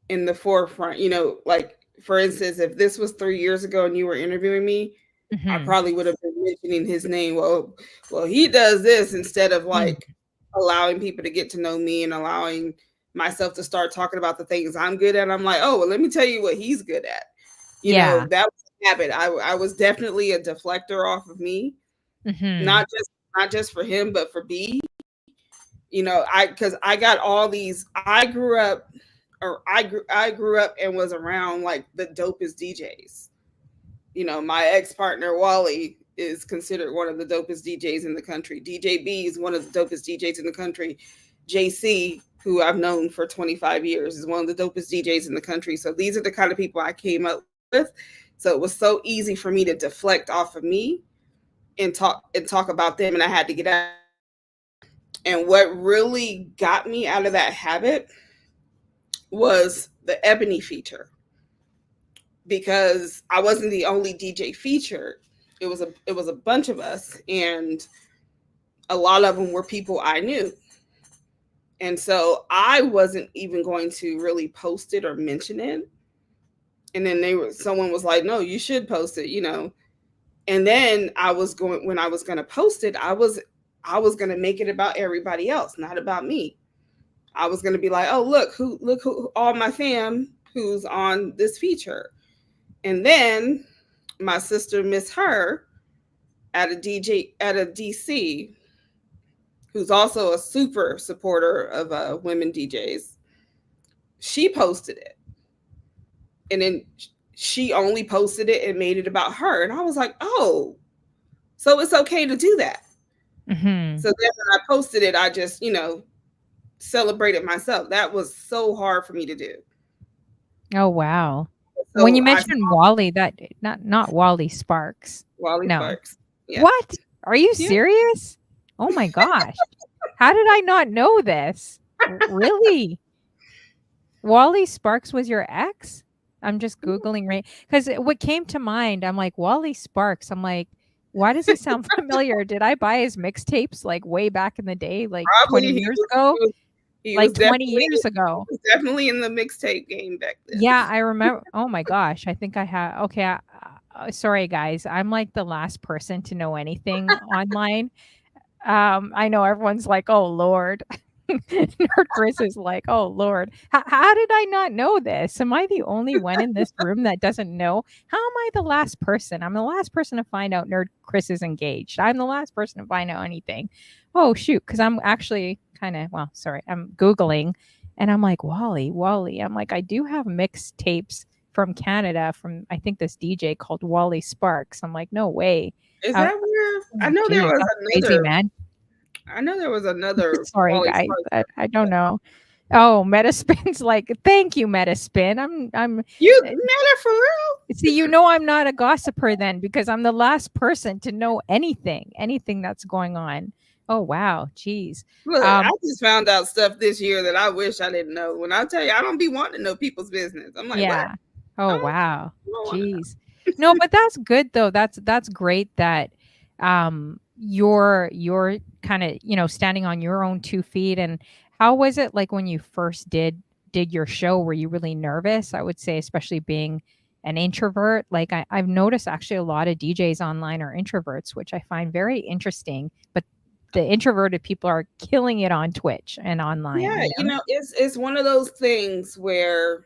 in the forefront. Like for instance, if this was 3 years ago and you were interviewing me, I Mm-hmm. probably would have been mentioning his name. Well, he does this instead of like allowing people to get to know me and allowing myself to start talking about the things I'm good at. I'm like, oh, well, let me tell you what he's good at. Yeah. That was a habit. I was definitely a deflector off of me, Mm-hmm. not just for him, but for B. Because I got all these. I grew up and was around like the dopest DJs. My ex partner Wally is considered one of the dopest DJs in the country. DJ B is one of the dopest DJs in the country. JC, who I've known for 25 years, is one of the dopest DJs in the country. So these are the kind of people I came up with. So it was so easy for me to deflect off of me and talk about them, and I had to get out. And what really got me out of that habit was the Ebony feature, because I wasn't the only DJ featured. It was a bunch of us, and a lot of them were people I knew. And so I wasn't even going to really post it or mention it. And then someone was like, "No, you should post it." And then when I was going to post it, I was going to make it about everybody else, not about me. I was going to be like, "Oh, look who all my fam who's on this feature." And then my sister Miss Her at a DC, who's also a super supporter of women DJs, she posted it, and then she only posted it and made it about her, and I was like, "Oh, so it's okay to do that." Mm-hmm. So then when I posted it, I just celebrated myself. That was so hard for me to do. Oh wow. When you So I mentioned Wally, that not Wally Sparks. Wally No. Sparks. Yeah. What? Are you Yeah. serious? Oh my gosh. How did I not know this? Really? Wally Sparks was your ex? I'm just Googling right because what came to mind, I'm like, Wally Sparks. I'm like, why does he sound familiar? Did I buy his mixtapes like way back in the day, like 20 Probably years ago? he Like was 20 definitely years ago. in the mixtape game back then. Yeah, I remember. Oh my gosh, I think I have. Okay, sorry guys, I'm like the last person to know anything online. I know everyone's like, "Oh Lord." Nerd Chris is like, "Oh Lord, how did I not know this? Am I the only one in this room that doesn't know? How am I the last person? I'm the last person to find out Nerd Chris is engaged. I'm the last person to find out anything. Oh shoot, because I'm actually kind of well, sorry, I'm googling, and I'm like, Wally. I'm like, I do have mixed tapes from Canada from I think this DJ called Wally Sparks. I'm like, no way. Is Uh, that where I oh, know there geez, was that's crazy, another man. I know there was another Sorry, Wally guys. Sparks. I don't know. Oh, Metaspin's like, thank you, Metaspin. I'm You uh, met her for real? see, you know I'm not a gossiper then because I'm the last person to know anything that's going on. Oh wow, geez. Look, I Um, just found out stuff this year that I wish I didn't know. When I tell you, I don't be wanting to know people's business. I'm like, what? yeah. Oh wow. I don't want to Jeez. No, but that's good though. That's great that you're kind of, standing on your own 2 feet. And how was it like when you first did your show? Were you really nervous? I would say, especially being an introvert. Like I've noticed actually a lot of DJs online are introverts, which I find very interesting. But the introverted people are killing it on Twitch and online, Yeah, it's one of those things where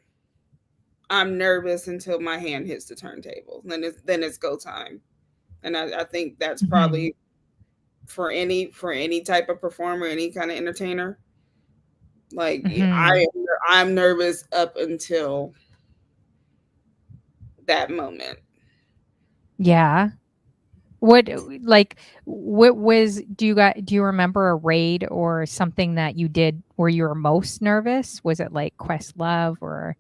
I'm nervous until my hand hits the turntable. Then it's go time. And I think that's Mhm. probably for any type of performer, any kind of entertainer. Like Mhm. I'm nervous up until that moment. Yeah. What like what was do you remember a raid or something that you did where you were most nervous? Was it like Questlove or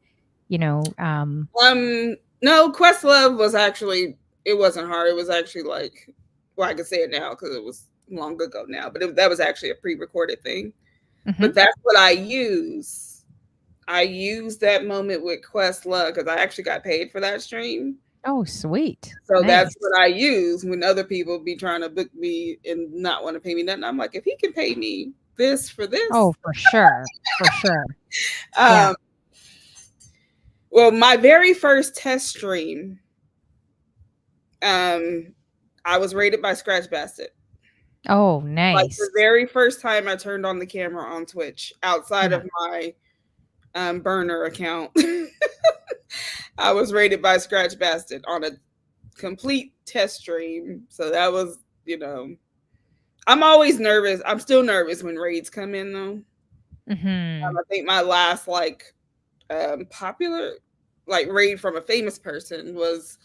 you know, um No, Questlove was actually it wasn't hard. It was actually like well, I can say it now because it was long ago now, but that was actually a pre-recorded thing. mhm. But that's what I use. I use that moment with Questlove because I actually got paid for that stream. Oh, sweet. So that's Nice. what I use when other people be trying to book me and not want to pay me nothing. I'm like, if he can pay me this for this, Oh, for sure. For sure. Yeah. um, well, my very first test stream, um, I was rated by Scratch Bastard. Oh, Like the nice. very first time I turned on the camera on Twitch outside Yeah. of my burner account, I was rated by Scratch Bastard on a complete test stream. So that was, I'm always nervous. I'm still nervous when raids come in though. Mhm. I think my last popular raid from a famous person was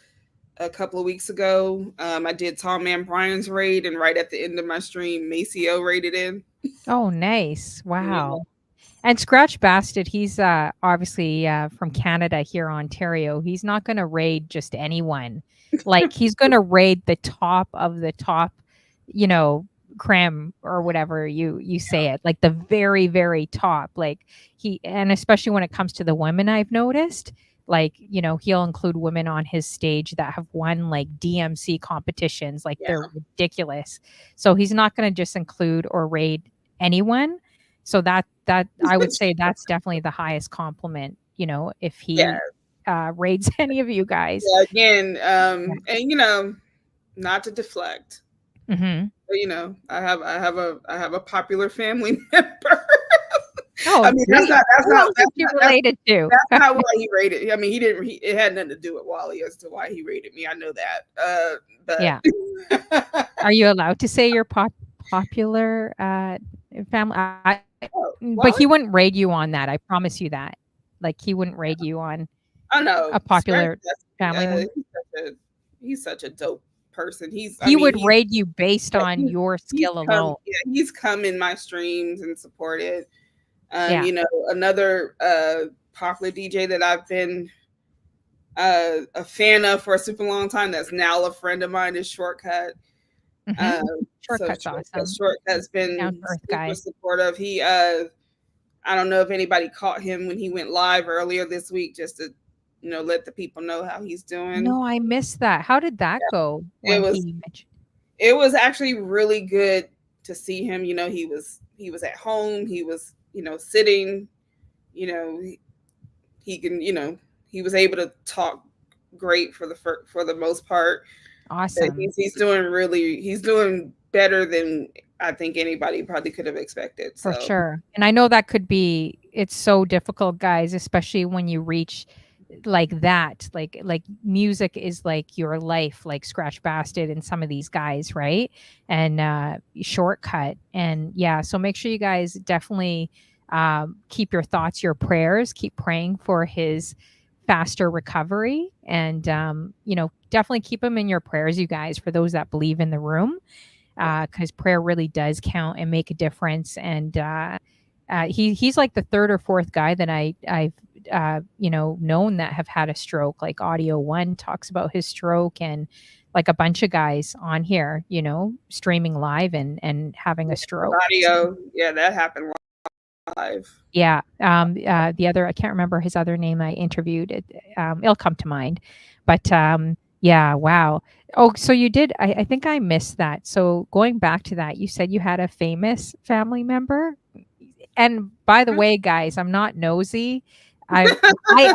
a couple of weeks ago. I did Tall Man Brian's raid, and right at the end of my stream, Maceo raided in. Oh, nice. Yeah, Wow. And Scratch Bastard, he's obviously from Canada here, Ontario. He's not going to raid just anyone. Like he's going to raid the top of the top, you know, creme or whatever you say it, like the very very top. Like he and especially when it comes to the women, I've noticed. Like he'll include women on his stage that have won like DMC competitions. Like yeah, they're ridiculous. So he's not going to just include or raid anyone, so that I would say that's definitely the highest compliment, if yeah. he raids any of you guys. Yeah, again, Yeah. and not to deflect, Mhm. but I have a popular family member. I Oh, mean, that's great. not that's Who not else is that's he not related to? that's not why he rated. I mean, he didn't. It had nothing to do with Wally as to why he rated me. I know that, Yeah. but Are you allowed to say you're popular, family? oh, But Wally. he wouldn't raid you on that, I promise you that. Like, he wouldn't raid you on I know. a popular family member. He's such a dope person. I He mean, would raid you based on he's your he's skill come alone. yeah, he's come in my streams and supported. Yeah. Another popular DJ that I've been a fan of for a super long time. That's now a friend of mine. Is Shortcut. Mm-hmm. So Shortcut's awesome. Shortcut's Down been to earth super guy. supportive. He I don't know if anybody caught him when he went live earlier this week, just to let the people know how he's doing. No, I missed that. How did that go It when was he mentioned? it was actually really good to see him. He was at home. He was sitting. You know he can he was able to talk great for the most part. But Awesome. he's doing better than I think anybody probably could have expected. For So sure. And I know that could be it's so difficult, guys, especially when you reach like that. Like music is like your life, like Scratch Bastard and some of these guys, right? And Shortcut. And yeah, so make sure you guys definitely keep your thoughts, your prayers, keep praying for his faster recovery. And definitely keep him in your prayers, you guys, for those that believe in the room, because prayer really does count and make a difference. And he's like the third or fourth guy that I've known that have had a stroke. Like Audio One talks about his stroke, and like a bunch of guys on here, streaming live and having a stroke. audio, yeah, that happened live. Yeah. The other, I can't remember his other name I interviewed. It'll come to mind. But yeah, wow. Oh, so you did. I think I missed that. So going back to that, you said you had a famous family member. And by the way, guys, I'm not nosy. I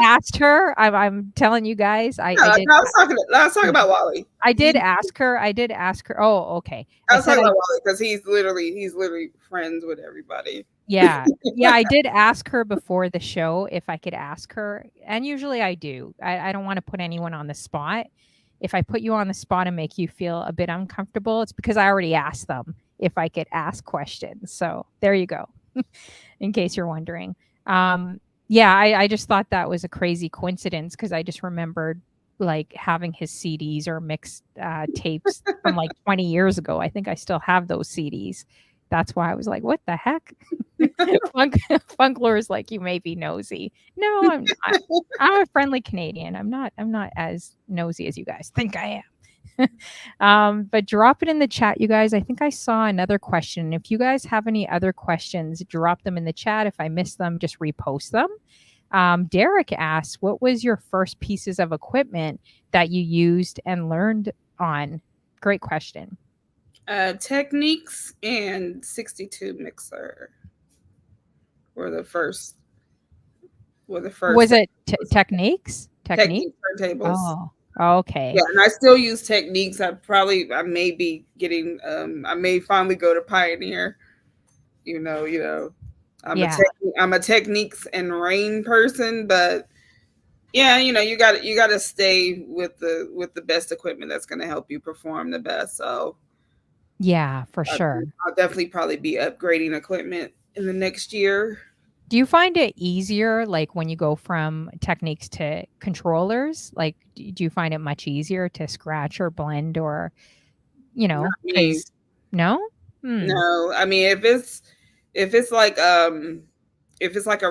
asked her. I'm telling you guys, I did. I was talking about Wally. I did ask her. I did ask her. Oh, okay. I was talking about Wally because he's literally friends with everybody. Yeah. Yeah, I did ask her before the show if I could ask her, and usually I do. I don't wanna put anyone on the spot. If I put you on the spot and make you feel a bit uncomfortable, it's because I already asked them if I could ask questions. So, there you go, in case you're wondering. Yeah, I just thought that was a crazy coincidence because I just remembered, like, having his CDs or mixed, tapes from, like, 20 years ago. I think I still have those CDs. That's why I was like, "What the heck?" Funklore is like, "You may be nosy." No, I'm not. I'm a friendly Canadian. I'm not as nosy as you guys think I am. But drop it in the chat, you guys. I think I saw another question. If you guys have any other questions, drop them in the chat. If I miss them, just repost them. Derek asks, "What was your first pieces of equipment that you used and learned on?" Great question. Techniques and 62 mixer were the first. Was it techniques? Technique turntables. Oh, okay. Yeah, and I still use Techniques. I may be getting. I may finally go to Pioneer. I'm a Techniques and Rain person, but yeah, you got to stay with the best equipment that's going to help you perform the best. So yeah, for sure. I'll definitely probably be upgrading equipment in the next year. Do you find it easier, like when you go from techniques to controllers? Like, do you find it much easier to scratch or blend, or, Not me. 'cause no? No, I mean if it's like a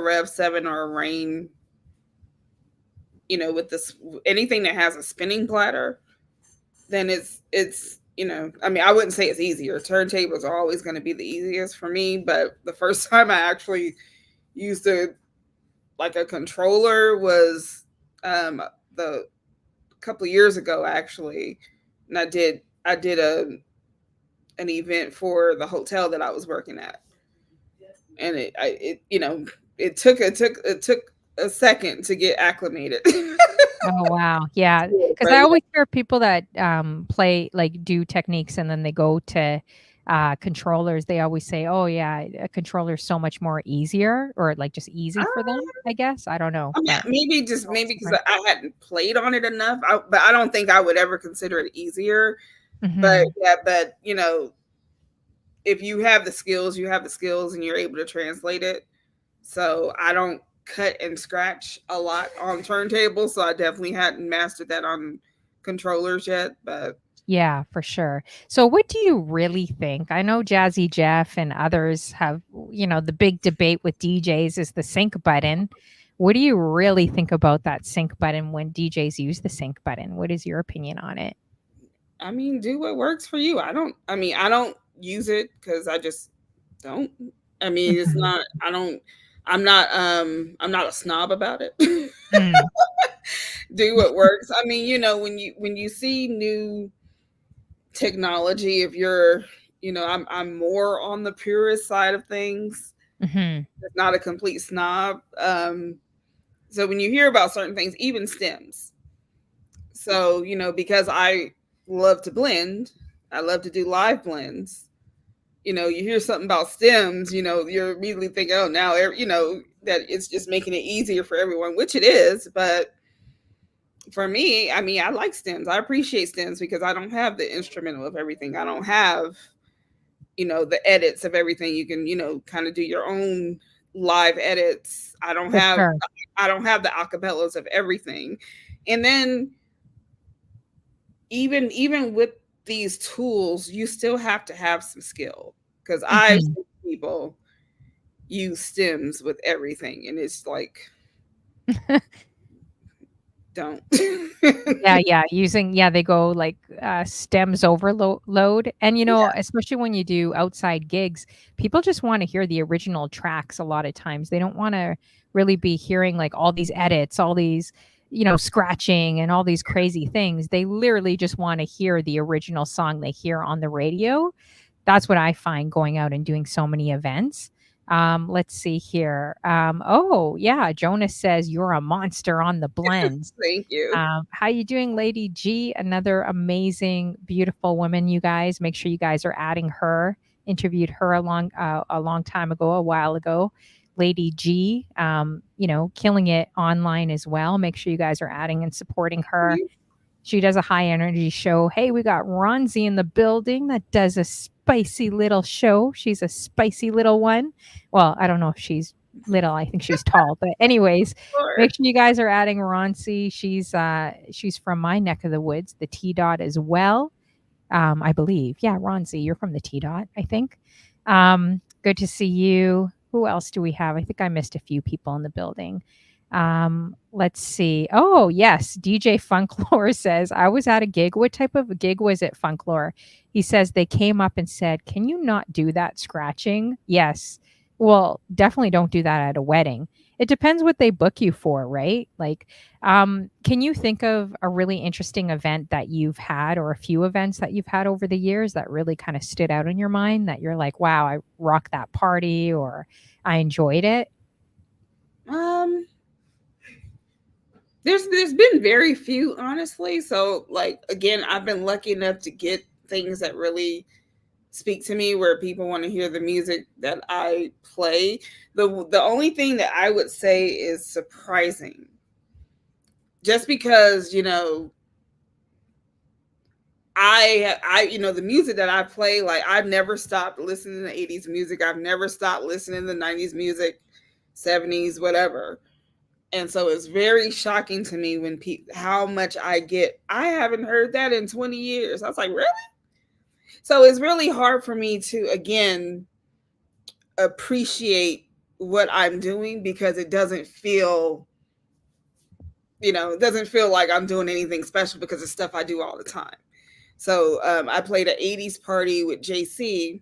Rev 7 or a Rain, with this anything that has a spinning platter, then it's I mean, I wouldn't say it's easier. Turntables are always going to be the easiest for me, but the first time I actually used a controller was the couple of years ago actually, and I did an event for the hotel that I was working at, and it took a second to get acclimated. Oh, wow. Yeah, because I always hear people that play, like, do techniques and then they go to controllers. They always say, "Oh, yeah, a controller is so much more easier," or like just easy for them, I guess. I don't know. I mean, maybe because I hadn't played on it enough, but I don't think I would ever consider it easier. But yeah, if you have the skills, you have the skills, and you're able to translate it. So I don't cut and scratch a lot on turntables, so I definitely hadn't mastered that on controllers yet. But yeah, for sure. So what do you really think? I know Jazzy Jeff and others have, the big debate with DJs is the sync button. What do you really think about that sync button when DJs use the sync button? What is your opinion on it? I mean, do what works for you. I don't use it because I just don't. I mean, it's Mhm. not, I don't, I'm not a snob about it. Mm. Do what works. I mean, when you see new technology, if you're, I'm more on the purist side of things. Mhm. It's not a complete snob. So when you hear about certain things, even stems. So, because I love to blend, I love to do live blends. You hear something about stems, you're immediately thinking, oh, now, that it's just making it easier for everyone, which it is. But for me, I mean, I like stems. I appreciate stems because I don't have the instrumental of everything. I don't have, the edits of everything. You can, kind of do your own live edits. For sure. I don't have the acapellas of everything. And then even with these tools, you still have to have some skill because I've Mhm. seen people use stems with everything, and it's like, don't. Yeah, yeah, they go like, stems overload, and, Yeah, especially when you do outside gigs, people just wanna hear the original tracks a lot of times. They don't wanna really be hearing, like, all these edits, all these, scratching and all these crazy things. They literally just wanna hear the original song they hear on the radio. That's what I find going out and doing so many events. Let's see here. Oh, yeah, Jonas says, "You're a monster on the blends." thank you. How you doing, Lady G? Another amazing, beautiful woman, you guys. Make sure you guys are adding her. Interviewed her a long time ago, a while ago. Lady G, killing it online as well. Make sure you guys are adding and supporting her. She does a high energy show. Hey, we got Ronzi in the building that does a spicy little show. She's a spicy little one. Well, I don't know if she's little. I think she's tall. But anyways, Sure. make sure you guys are adding Ronzi. She's from my neck of the woods, the T dot as well. I believe. Yeah, Ronzi, you're from the T dot, I think. Good to see you. Who else do we have? I think I missed a few people in the building. Let's see. Oh, yes. DJ Funklore says, I was at a gig. What type of a gig was it, Funklore? He says they came up and said, can you not do that scratching? Yes. Well, definitely don't do that at a wedding. It depends what they book you for, right? Like, can you think of a really interesting event that you've had or a few events that you've had over the years that really kind of stood out in your mind that you're like, wow, I rocked that party or I enjoyed it? Um, there's been very few, honestly. So, like, again, I've been lucky enough to get things that really speak to me, where people want to hear the music that I play. The only thing that I would say is surprising, just because, the music that I play, like, I've never stopped listening to 80s music. I've never stopped listening to 90s music, 70s, whatever. And so it's very shocking to me when how much I get. I haven't heard that in 20 years. I was like, really? So it's really hard for me to, again, appreciate what I'm doing because it doesn't feel like I'm doing anything special because it's stuff I do all the time. So I played an 80s party with JC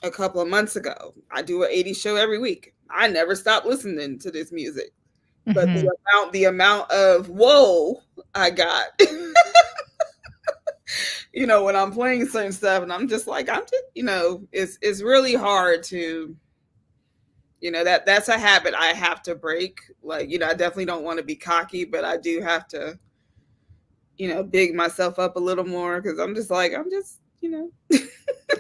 a couple of months ago. I do an 80s show every week. I never stop listening to this music. But Mhm. the amount of whoa I got, when I'm playing certain stuff, and I'm just like, it's really hard to, that's a habit I have to break. Like, I definitely don't want to be cocky, but I do have to, big myself up a little more because I'm just.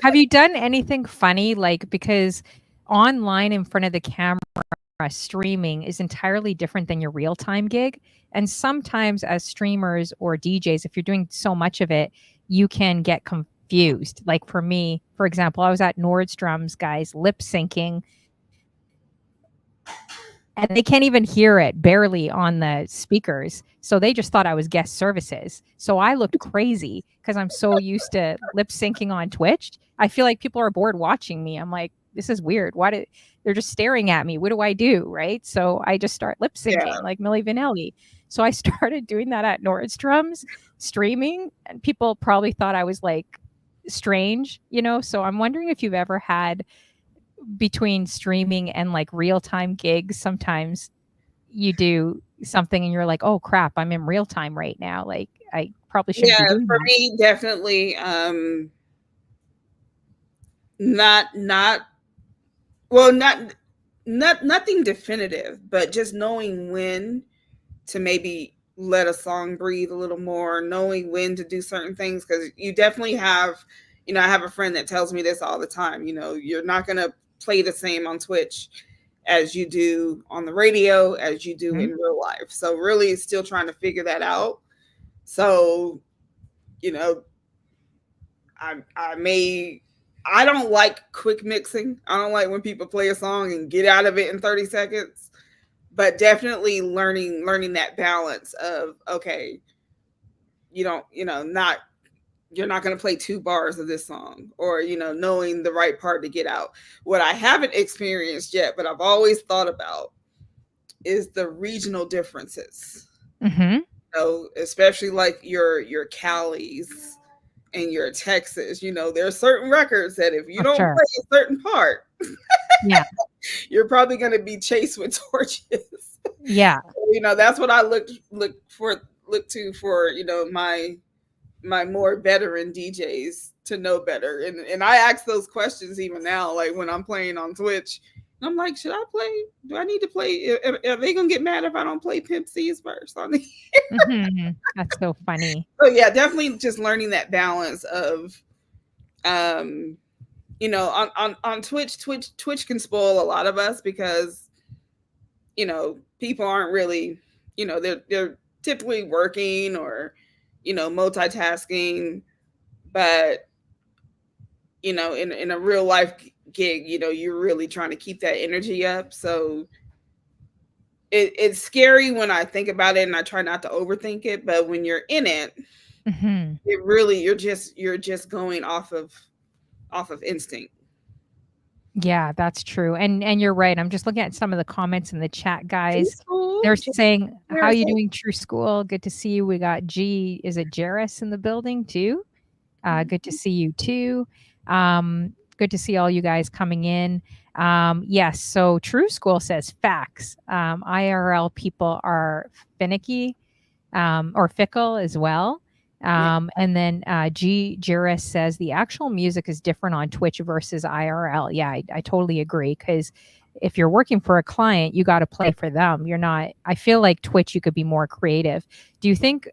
Have you done anything funny? Like, because online in front of the camera streaming is entirely different than your real time gig. And sometimes, as streamers or DJs, if you're doing so much of it, you can get confused. Like for me, for example, I was at Nordstrom's, guys, lip syncing, and they can't even hear it barely on the speakers. So they just thought I was guest services. So I looked crazy because I'm so used to lip syncing on Twitch. I feel like people are bored watching me. I'm like, this is weird. Why did they're just staring at me? What do I do? Right. So I just start lip Yeah. syncing like Milli Vanilli. So I started doing that at Nordstrom's streaming, and people probably thought I was like strange, So I'm wondering if you've ever had between streaming and like real time gigs, sometimes you do something and you're like, oh crap, I'm in real time right now. Like I probably shouldn't Yeah, be doing for that. me, definitely not well, nothing definitive, but just knowing when to maybe let a song breathe a little more, knowing when to do certain things, because you definitely have, I have a friend that tells me this all the time. You're not going to play the same on Twitch as you do on the radio, as you do Mhm. in real life. So really still trying to figure that out. So, you know, I don't like quick mixing. I don't like when people play a song and get out of it in 30 seconds. But definitely learning that balance of, okay, you don't, not you're not going to play 2 bars of this song, or knowing the right part to get out. What I haven't experienced yet, but I've always thought about, is the regional differences. Mm-hmm. Especially like your Calis and your Texas. There are certain records that if you For don't sure. play a certain part, Yeah. you're probably going to be chased with torches. Yeah. That's what I look to for my more veteran DJs to know better. And I ask those questions even now, like when I'm playing on Twitch. I'm like, should I play? Do I need to play? Are they gonna get mad if I don't play Pimp C's verse on the? Mm-hmm. That's so funny. So yeah, definitely just learning that balance of, um, on Twitch can spoil a lot of us, because people aren't really, they're typically working, or multitasking, but in a real life gig, you're really trying to keep that energy up. So it's scary when I think about it, and I try not to overthink it. But when you're in it, Mm-hmm. it really, you're just going off of instinct. Yeah, that's true. And you're right. I'm just looking at some of the comments in the chat, True guys. school. They're saying, how Where are is you it? doing, True School? Good to see you. We got is it Jairus in the building too? Good to see you too. Good to see all you guys coming in. Yes, so True School says facts. IRL people are finicky, or fickle as well. Yeah. And then Juris says the actual music is different on Twitch versus IRL. Yeah, I totally agree, because if you're working for a client, you got to play for them. You're not, I feel like Twitch, you could be more creative. Do you think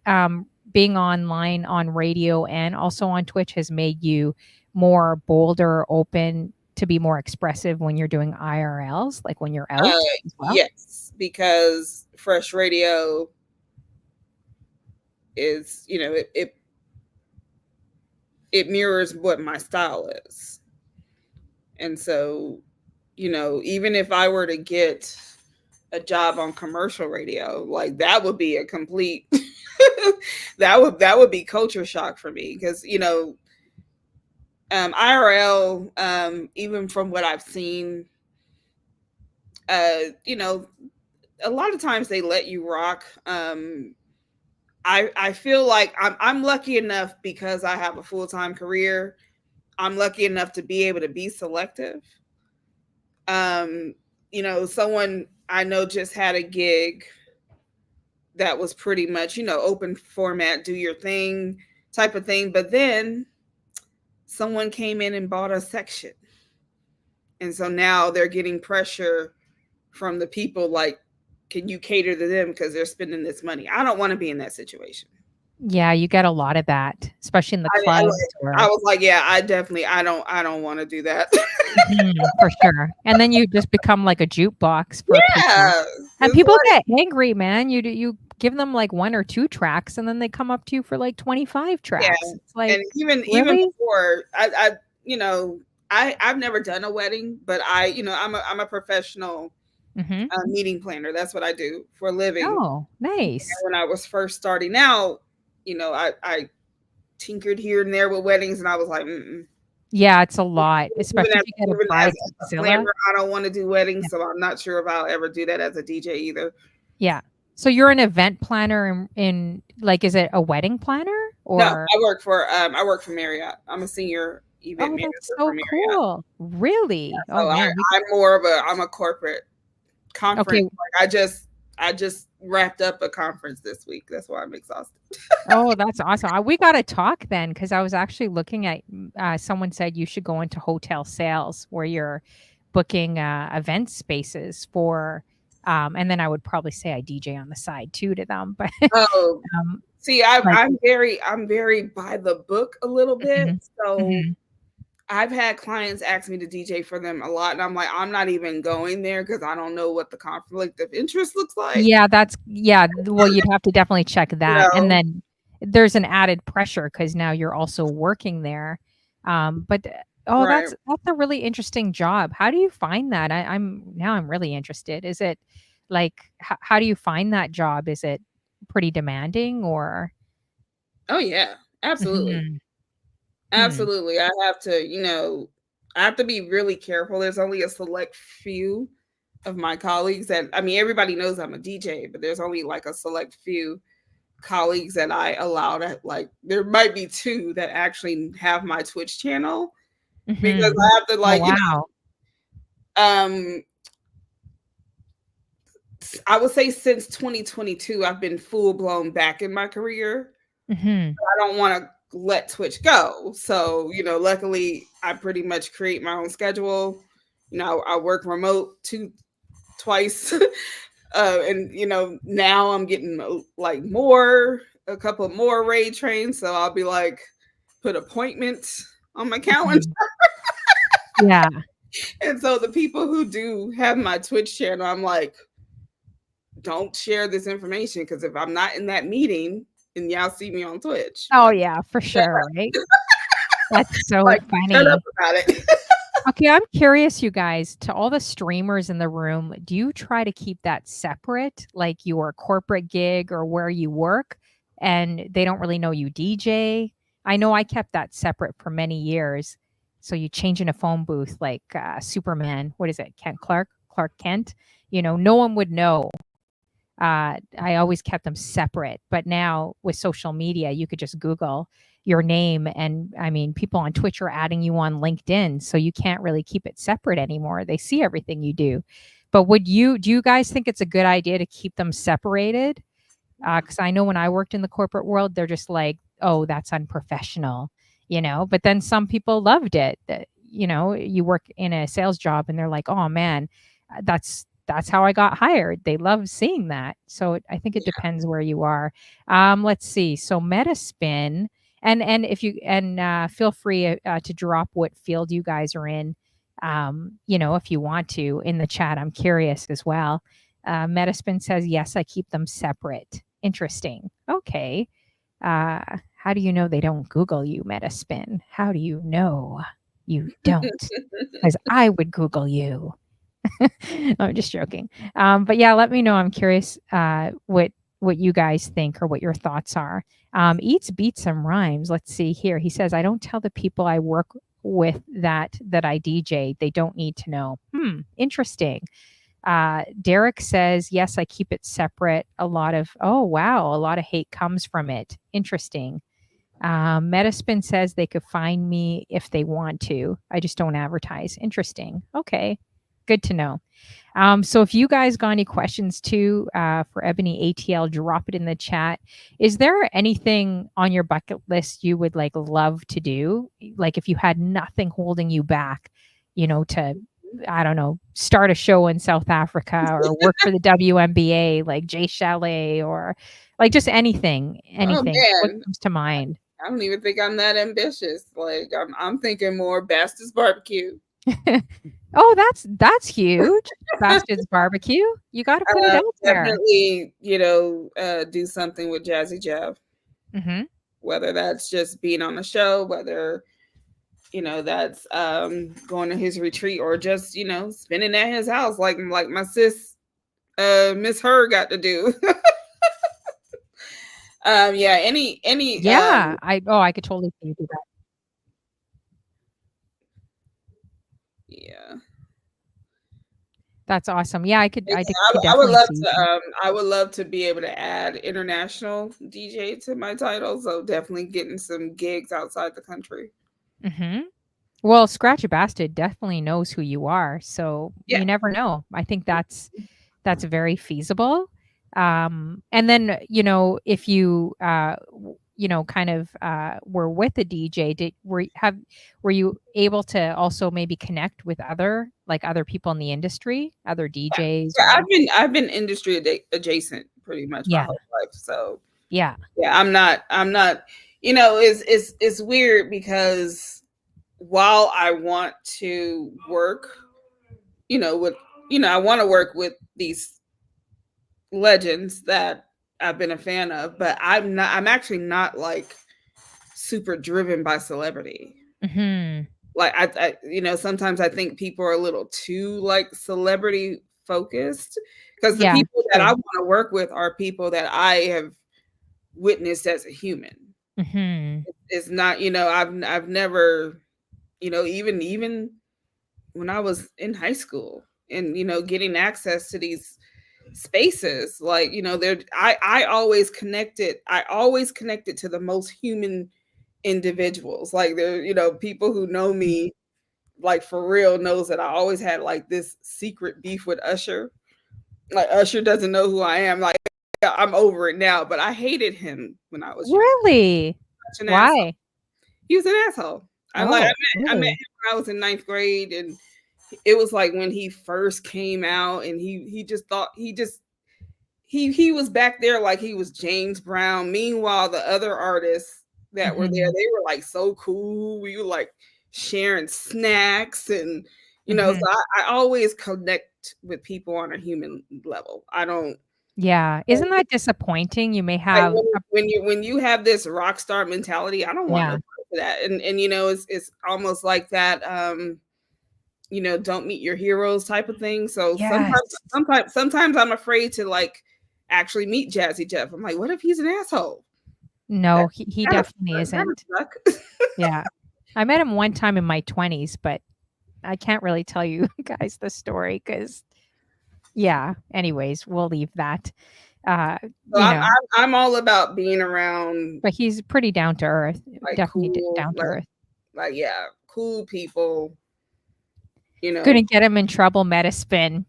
being online on radio and also on Twitch has made you more bolder, open to be more expressive when you're doing IRLs, like when you're out as well? Yes, because Fresh Radio is, it mirrors what my style is. And so, even if I were to get a job on commercial radio, like that would be a complete that would be culture shock for me, because IRL, even from what I've seen, a lot of times they let you rock. I feel like I'm lucky enough, because I have a full-time career. I'm lucky enough to be able to be selective. Someone I know just had a gig that was pretty much, open format, do your thing type of thing. But then someone came in and bought a section. And so now they're getting pressure from the people, like, can you cater to them because they're spending this money? I don't want to be in that situation. Yeah, you get a lot of that, especially in the clubs. I was like, yeah, I don't want to do that. For sure. And then you just become like a jukebox for people. Yeah. And It's people like, get angry, man. You give them like 1 or 2 tracks, and then they come up to you for like 25 yeah. tracks. It's like, And even really? before, I've never done a wedding, but I'm a professional Mhm. meeting planner. That's what I do for a living. Oh, And nice. when I was first starting out, I tinkered here and there with weddings, and I was like, mm-mm. Yeah, it's a lot, especially if you get a Even as a bridezilla. planner, I don't want to do weddings, Yeah. so I'm not sure if I'll ever do that as a DJ either. Yeah. So you're an event planner in like, is it a wedding planner No, or? I work for Marriott. I'm a senior event Oh, manager that's for so Marriott. cool. Really? Oh So man. I'm a corporate conference. Okay. Like I just wrapped up a conference this week. That's why I'm exhausted. Oh, that's awesome. We got to talk then because I was actually looking at someone said you should go into hotel sales where you're booking event spaces for and then I would probably say I DJ on the side too to them, but Oh, um see, like I'm very by the book a little bit. mhm, So mhm. I've had clients ask me to DJ for them a lot, and I'm like, I'm not even going there because I don't know what the conflict of interest looks like. Yeah, well, you'd have to definitely check You that, and know, then there's an added pressure because now you're also working there, but oh, right? that's a really interesting job. How do you find that? I'm really interested. Is it like how do you find that job? Is it pretty demanding or? Oh yeah, absolutely, Mhm, hmm, absolutely. I have to be really careful. There's only a select few of my colleagues that I mean, everybody knows I'm a DJ, but there's only like a select few colleagues that I allow to like. There might be two that actually have my Twitch channel because mhm. I have to Oh, like wow. um I would say since 2022 I've been full blown back in my career. Mhm, I don't want to let Twitch go. So, luckily I pretty much create my own schedule. I work remote twice. And now I'm getting like a couple more raid trains. So I'll be like, put appointments on my calendar. mhm. Yeah. And so the people who do have my Twitch channel, I'm like, don't share this information because if I'm not in that meeting, then y'all see me on Twitch. Oh, yeah, for sure, right? That's so Like, shut up funny. about it. Okay, I'm curious, you guys, to all the streamers in the room, do you try to keep that separate, like your corporate gig or where you work, and they don't really know you DJ? I know I kept that separate for many years. So you change in a phone booth like Superman, what is it, Clark Kent? No one would know. I always kept them separate. But now with social media, you could just Google your name. And I mean, people on Twitch are adding you on LinkedIn. So you can't really keep it separate anymore. They see everything you do. But do you guys think it's a good idea to keep them separated? Because I know when I worked in the corporate world, they're just like, oh, that's unprofessional. But then some people loved it. You work in a sales job and they're like, oh man, that's how I got hired. They love seeing that. So I think it depends where you are. Let's see. So Metaspin, and if you and feel free to drop what field you guys are in. If you want to in the chat, I'm curious as well. Metaspin says, yes, I keep them separate. Interesting. Okay. Uh, how do you know they don't Google you, Metaspin? How do you know you don't? Because I would Google you. I'm just joking. But yeah, let me know. I'm curious what you guys think or what your thoughts are. Eats beats and rhymes. Let's see here. He says, I don't tell the people I work with that I DJ. They don't need to know. Interesting. Derek says, yes, I keep it separate. Oh, wow, a lot of hate comes from it. Interesting. Metaspin says they could find me if they want to. I just don't advertise. Interesting. Okay. Good to know. So if you guys got any questions too for Ebony ATL, drop it in the chat. Is there anything on your bucket list you would like love to do? Like if you had nothing holding you back, to I don't know, start a show in South Africa or work for the WNBA, like Jay Chalet, or like just anything, Oh anything. What man, comes to mind? I don't even think I'm that ambitious. Like I'm thinking more Bastards Barbecue. Oh, that's huge. Bastards Barbecue. You got to put it out there. Definitely, do something with Jazzy Jeff. Hmm. Whether that's just being on the show, whether that's going to his retreat or just spending at his house like my sis Miss Her got to do. Yeah, any Yeah, I could totally see you do that. Yeah. That's awesome. Yeah, could I would definitely love see to. that. I would love to be able to add international DJ to my title. So definitely getting some gigs outside the country. Hmm. Well, Scratch a Bastard definitely knows who you are, so Yeah, you never know. I think that's very feasible. And then, if you kind of were with a DJ, were you able to also maybe connect with other people in the industry, other DJs yeah. or I've been industry adjacent pretty much my yeah, whole life. So yeah. yeah, I'm not. It's weird because while I want to work, with I want to work with these legends that I've been a fan of, but I'm actually not like super driven by celebrity. Mhm. Like sometimes I think people are a little too like celebrity focused because the Yeah, people that I true. want to work with are people that I have witnessed as a human. Mhm. It's not, I've never, even when I was in high school and getting access to these spaces, like there I always connected to the most human individuals. Like there, people who know me like for real knows that I always had like this secret beef with Usher. Like Usher doesn't know who I am. Like I'm over it now, but I hated him when I was younger. Really? Such an asshole. Why? He was an asshole. Oh, I met really? him when I was in ninth grade, and it was like when he first came out, and he just thought he was back there like he was James Brown. Meanwhile, the other artists that were there, Mhm. they were like so cool. We were like sharing snacks, and so Mhm. I always connect with people on a human level. I don't Yeah. Isn't that disappointing? You may like have a when you have this rock star mentality. I don't want no yeah. part of that. And it's almost like that. Don't meet your heroes type of thing. So Yes. sometimes I'm afraid to like actually meet Jazzy Jeff. I'm like, what if he's an asshole? That No, he that definitely that would isn't. suck. Yeah. I met him one time in my 20s, but I can't really tell you guys the story because yeah, anyways, we'll leave that. Uh, So you know, I'm all about being around but he's pretty down to earth, like definitely cool, down to earth. like yeah, cool people. You know, Couldn't get him in trouble, Metaspin.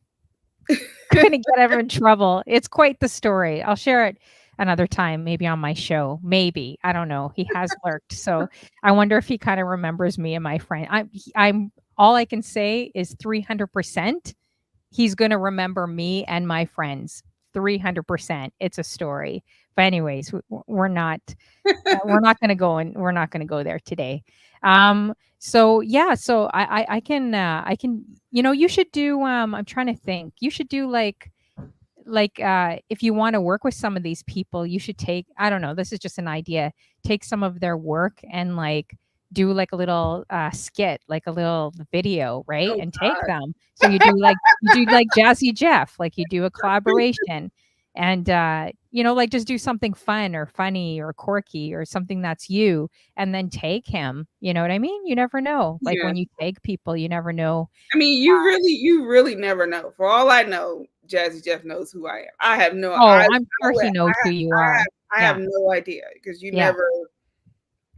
Couldn't get him in trouble. It's quite the story. I'll share it another time, maybe on my show. Maybe. I don't know. He has lurked. So I wonder if he kind of remembers me and my friend. I'm all I can say is 300% he's going to remember me and my friends. 300%. It's a story. But anyways, we're not going to go and we're not going to go there today. So yeah, so I can you should do I'm trying to think. You should do if you want to work with some of these people, you should take I don't know, this is just an idea. Take some of their work and do like a little skit, like a little video, right? oh And take God, them. So you do like Jazzy Jeff, like you do a collaboration and like just do something fun or funny or quirky or something that's you and then take him. You know what I mean? You never know. Like yeah. when you take people, you never know. I mean, you really never know. For all I know, Jazzy Jeff knows who I am. I have no, Oh, I'm sure he knows who you are. I have Yeah. no idea because Yeah.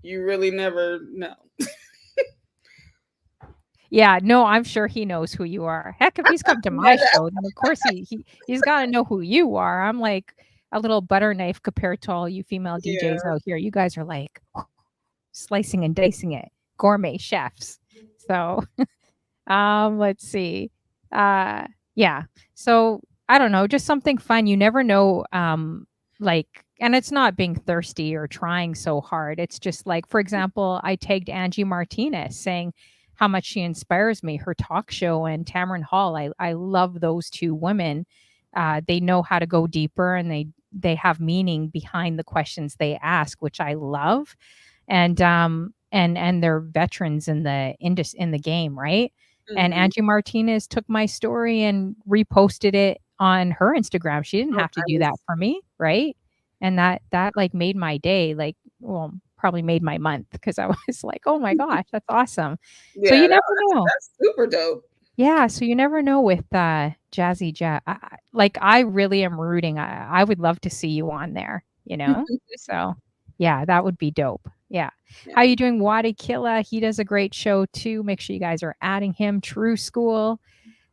you really never know. Yeah, no, I'm sure he knows who you are. Heck, if he's come to my show, then of course he's gotta know who you are. I'm like a little butter knife compared to all you female Yeah. DJs out here. You guys are like slicing and dicing it, gourmet chefs. So, let's see. Uh, yeah. So I don't know, just something fun. You never know. And it's not being thirsty or trying so hard. It's just like, for example, I tagged Angie Martinez saying how much she inspires me. Her talk show and Tamron Hall. I love those two women. They know how to go deeper and they have meaning behind the questions they ask, which I love. And they're veterans in the game, right? And Mhm. Angie Martinez took my story and reposted it on her Instagram. She didn't Oh, have to do that for me, right? And that like made my day. Like, well, probably made my month because I was like, oh my gosh, that's awesome. So Yeah, you never know. that's super dope. Yeah, so you never know with Jazzy Jazz. Like I really am rooting. I would love to see you on there, you know? So yeah, that would be dope. Yeah. Yeah. How you doing, Wadi Killa? He does a great show too. Make sure you guys are adding him. True School,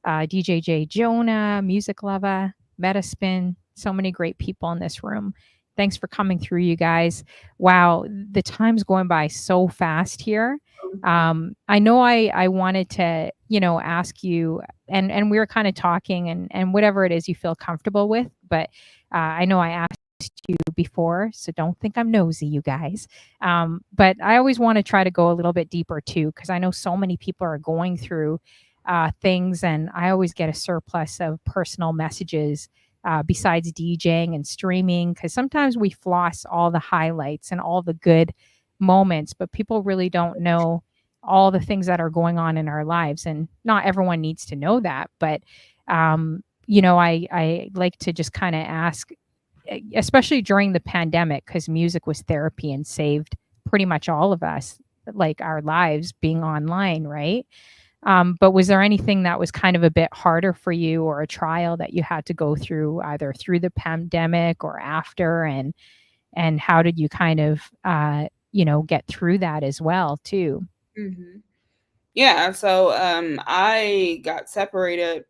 DJJ Jonah, Music Lover, Metaspin. So many great people in this room. Thanks for coming through, you guys. Wow, the time's going by so fast here. I know I wanted to, ask you, and we were kind of talking, and whatever it is you feel comfortable with, but I know I asked you before, so don't think I'm nosy, you guys. But I always want to try to go a little bit deeper too, because I know so many people are going through things, and I always get a surplus of personal messages besides DJing and streaming, because sometimes we floss all the highlights and all the good moments, but people really don't know all the things that are going on in our lives, and not everyone needs to know that. But I like to just kind of ask, especially during the pandemic, because music was therapy and saved pretty much all of us, like our lives being online, right? But was there anything that was kind of a bit harder for you, or a trial that you had to go through either through the pandemic or after, and how did you kind of get through that as well too? Mm-hmm. Yeah, so I got separated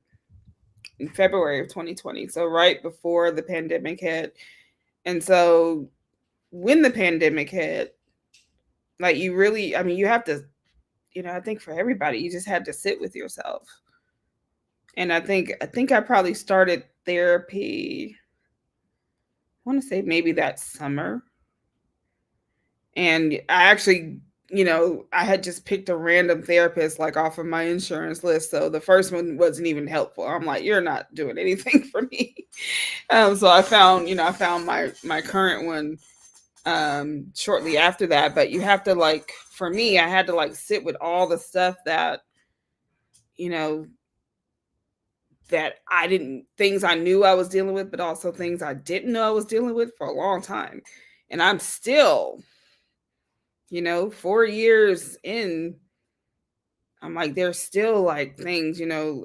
in February of 2020, so right before the pandemic hit. And so when the pandemic hit, like you really, I mean, you have to, I think for everybody, you just had to sit with yourself. And I think I probably started therapy, I want to say maybe that summer. And I actually, I had just picked a random therapist like off of my insurance list. So the first one wasn't even helpful. I'm like, you're not doing anything for me. So I found my current one shortly after that. But you have to, like, for me, I had to like sit with all the stuff that, you know, that I didn't, things I knew I was dealing with, but also things I didn't know I was dealing with for a long time. And I'm still, 4 years in, I'm like, there's still like things,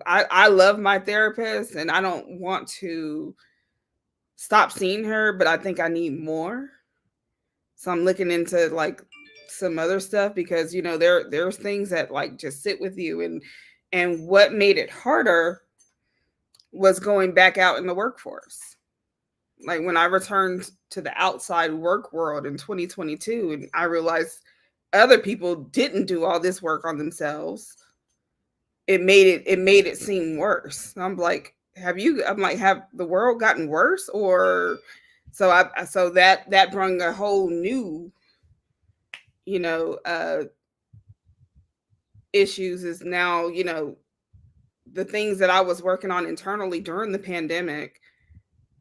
I love my therapist and I don't want to stop seeing her, but I think I need more. So I'm looking into like some other stuff because, there's things that like just sit with you. And what made it harder was going back out in the workforce. Like when I returned to the outside work world in 2022, and I realized other people didn't do all this work on themselves, it made it seem worse. I'm like, have the world gotten worse? Or so that brought a whole new, you know, uh issues. Is now, the things that I was working on internally during the pandemic,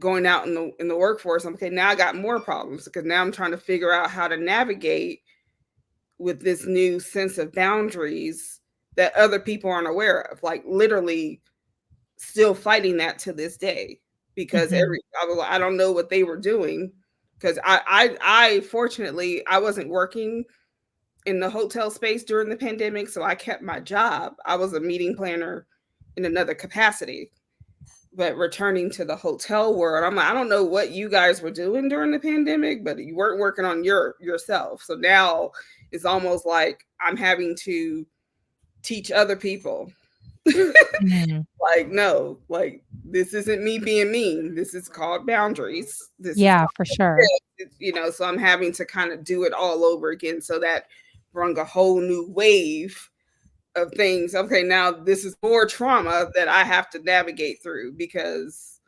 going out in the workforce. Okay, now I got more problems because now I'm trying to figure out how to navigate with this new sense of boundaries that other people aren't aware of. Like literally still fighting that to this day because Mhm. I don't know what they were doing because I fortunately I wasn't working in the hotel space during the pandemic, so I kept my job. I was a meeting planner in another capacity. But returning to the hotel world, I'm like, I don't know what you guys were doing during the pandemic, but you weren't working on yourself. So now it's almost like I'm having to teach other people. Mhm. Like, no, like this isn't me being mean. This is called boundaries. This is Yeah, called for sure. so I'm having to kind of do it all over again. So that brought a whole new wave of things. Okay, now this is more trauma that I have to navigate through because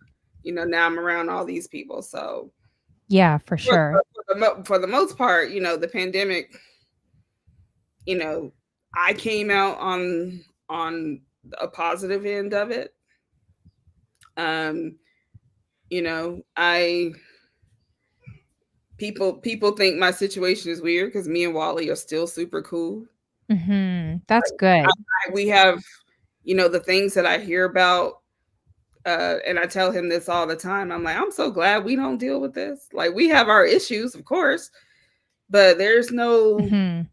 now I'm around all these people. So Yeah, for for, sure. for the most part, the pandemic, you know, I came out on a positive end of it. Um, I people think my situation is weird because me and Wally are still super cool. That's good. We have, the things that I hear about, and I tell him this all the time. I'm like, I'm so glad we don't deal with this. Like, we have our issues, of course, But there's no, Mhm.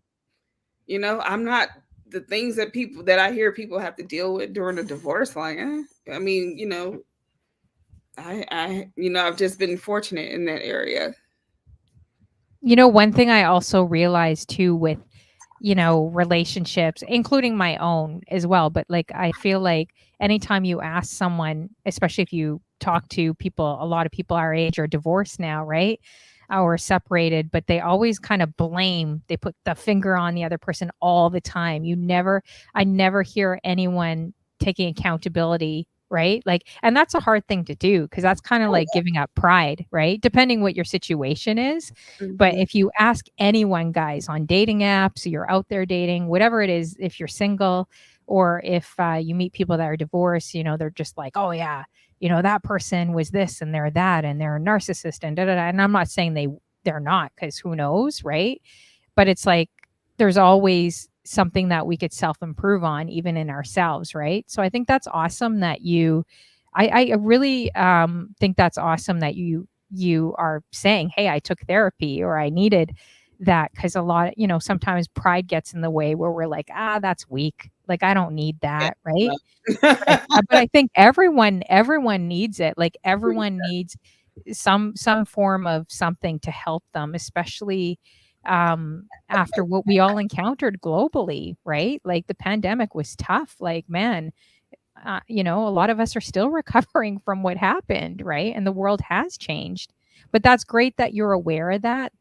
I'm not the things that I hear people have to deal with during a divorce. Like, I mean, I've just been fortunate in that area. One thing I also realized too with, relationships, including my own as well, but like I feel like anytime you ask someone, especially if you talk to people, a lot of people our age are divorced now, right? Or separated, but they always kind of they put the finger on the other person all the time. I never hear anyone taking accountability, right? Like, and that's a hard thing to do because that's kind of Oh like giving up pride, right? Depending what your situation is. yeah. But if you ask anyone, guys, on dating apps, you're out there dating, whatever it is, if you're single or if you meet people that are divorced, they're just like, oh, yeah, that person was this and they're that and they're a narcissist and da da da. And I'm not saying they're not, because who knows, right? But it's like there's always something that we could self improve on, even in ourselves, right? So I think that's awesome that I really think that's awesome that you are saying, hey, I took therapy or I needed that, because a lot, sometimes pride gets in the way where we're like, that's weak. Like, I don't need that, right? But I think everyone needs it. Like, everyone needs some form of something to help them, especially after what we all encountered globally, right? Like, the pandemic was tough. Like, man, a lot of us are still recovering from what happened, right? And the world has changed. But that's great that you're aware of that.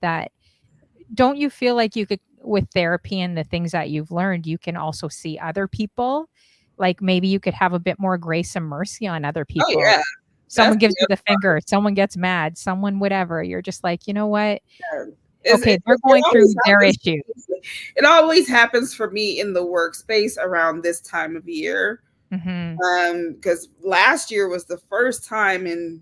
Don't you feel like you could, with therapy and the things that you've learned, you can also see other people? Like, maybe you could have a bit more grace and mercy on other Oh people. yeah. That's Someone gives you the finger, someone gets mad, someone whatever. You're just like, you know what? Okay, they're it going through always their happens. issue. It always happens for me in the workspace around this time of year. Mhm. Because last year was the first time in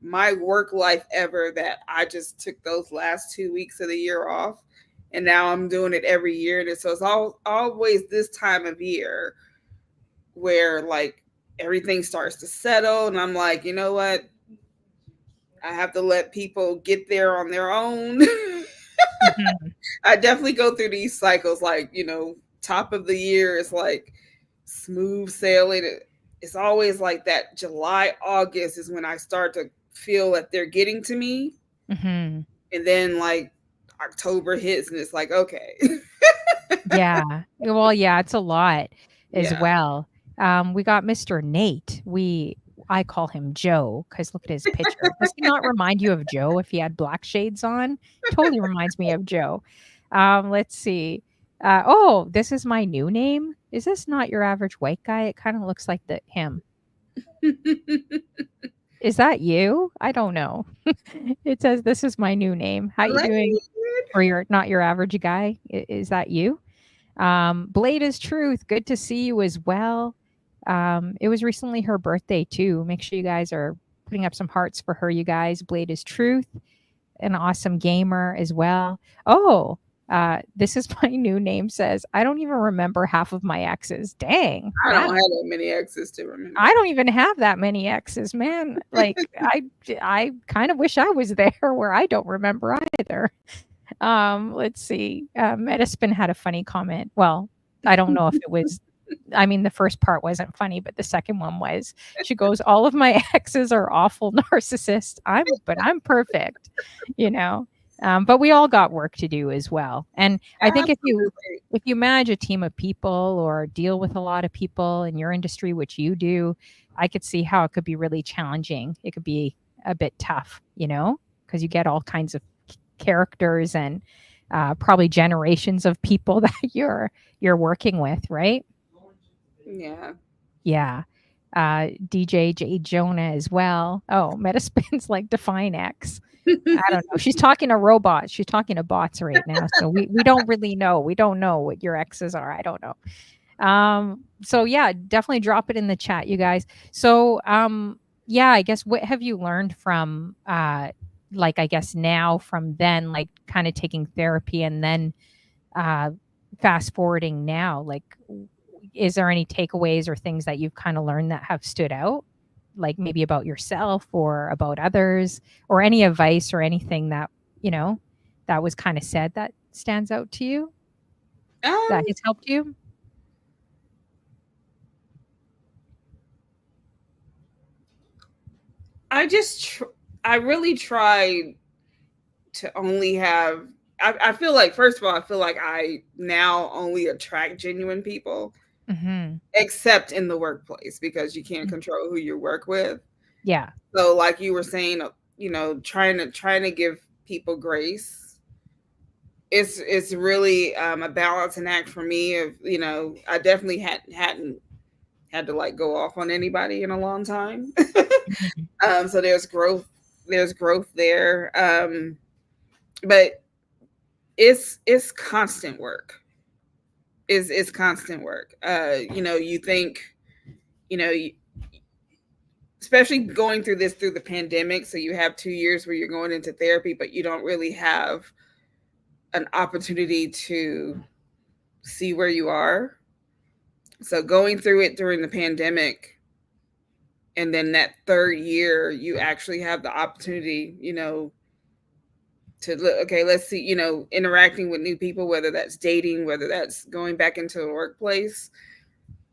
my work life ever that I just took those last 2 weeks of the year off, and now I'm doing it every year. And so it's always this time of year where like everything starts to settle, and I'm like, you know what? I have to let people get there on their own. Mhm. I definitely go through these cycles. Like, top of the year is like smooth sailing. It's always like that July, August is when I start to feel that they're getting to me. Mhm. And then like October hits and it's like, okay. Yeah. Well, yeah, it's a lot as Yeah. well. We got Mr. Nate. I call him Joe because look at his picture. Does he not remind you of Joe if he had black shades on? Totally reminds me of Joe. Let's see. Oh, this is my new name. Is this not your average white guy? It kind of looks like him. Is that you? I don't know. It says this is my new name. How you doing? Or you're not your average guy? Is that you? Blade is Truth. Good to see you as well. It was recently her birthday too. Make sure you guys are putting up some hearts for her, you guys. Blade is Truth, an awesome gamer as well. Oh, this is my new name says, I don't even remember half of my exes. Dang. I Wow. don't have that many exes to remember. I don't even have that many exes, man. Like, I kind of wish I was there where I don't remember either. Let's see. Metaspin had a funny comment. Well, I don't know if it was, I mean, the first part wasn't funny, but the second one was. She goes, all of my exes are awful narcissists. But I'm perfect, you know. But we all got work to do as well. And I think Absolutely. if you manage a team of people or deal with a lot of people in your industry, which you do, I could see how it could be really challenging. It could be a bit tough, because you get all kinds of characters and probably generations of people that you're working with, right? Yeah. Yeah. DJ J Jonah as well. Oh, Metaspin's like define X. I don't know. She's talking to robots. She's talking to bots right now. So we don't really know. We don't know what your X's are. I don't know. So yeah, definitely drop it in the chat, you guys. So yeah, I guess what have you learned from like I guess now from then, like kind of taking therapy and then uh fast forwarding now, like is there any takeaways or things that you've kind of learned that have stood out? Like maybe about yourself or about others or any advice or anything that, you know, that was kind of said that stands out to you that Um, has helped you? I just, I really tried to only have. I feel like, first of all, I feel like I now only attract genuine people, Mhm. except in the workplace, because you can't control who you work with. Yeah. So, like you were saying, trying to give people grace. It's really a balancing act for me. Of I definitely hadn't had to like go off on anybody in a long time. Mhm. So there's growth. There's growth there. But it's constant work. Is constant work. You think, you know, especially going through the pandemic. So you have 2 years where you're going into therapy, but you don't really have an opportunity to see where you are. So going through it during the pandemic, and then that third year, you actually have the opportunity, to look, okay, let's see, interacting with new people, whether that's dating, whether that's going back into the workplace.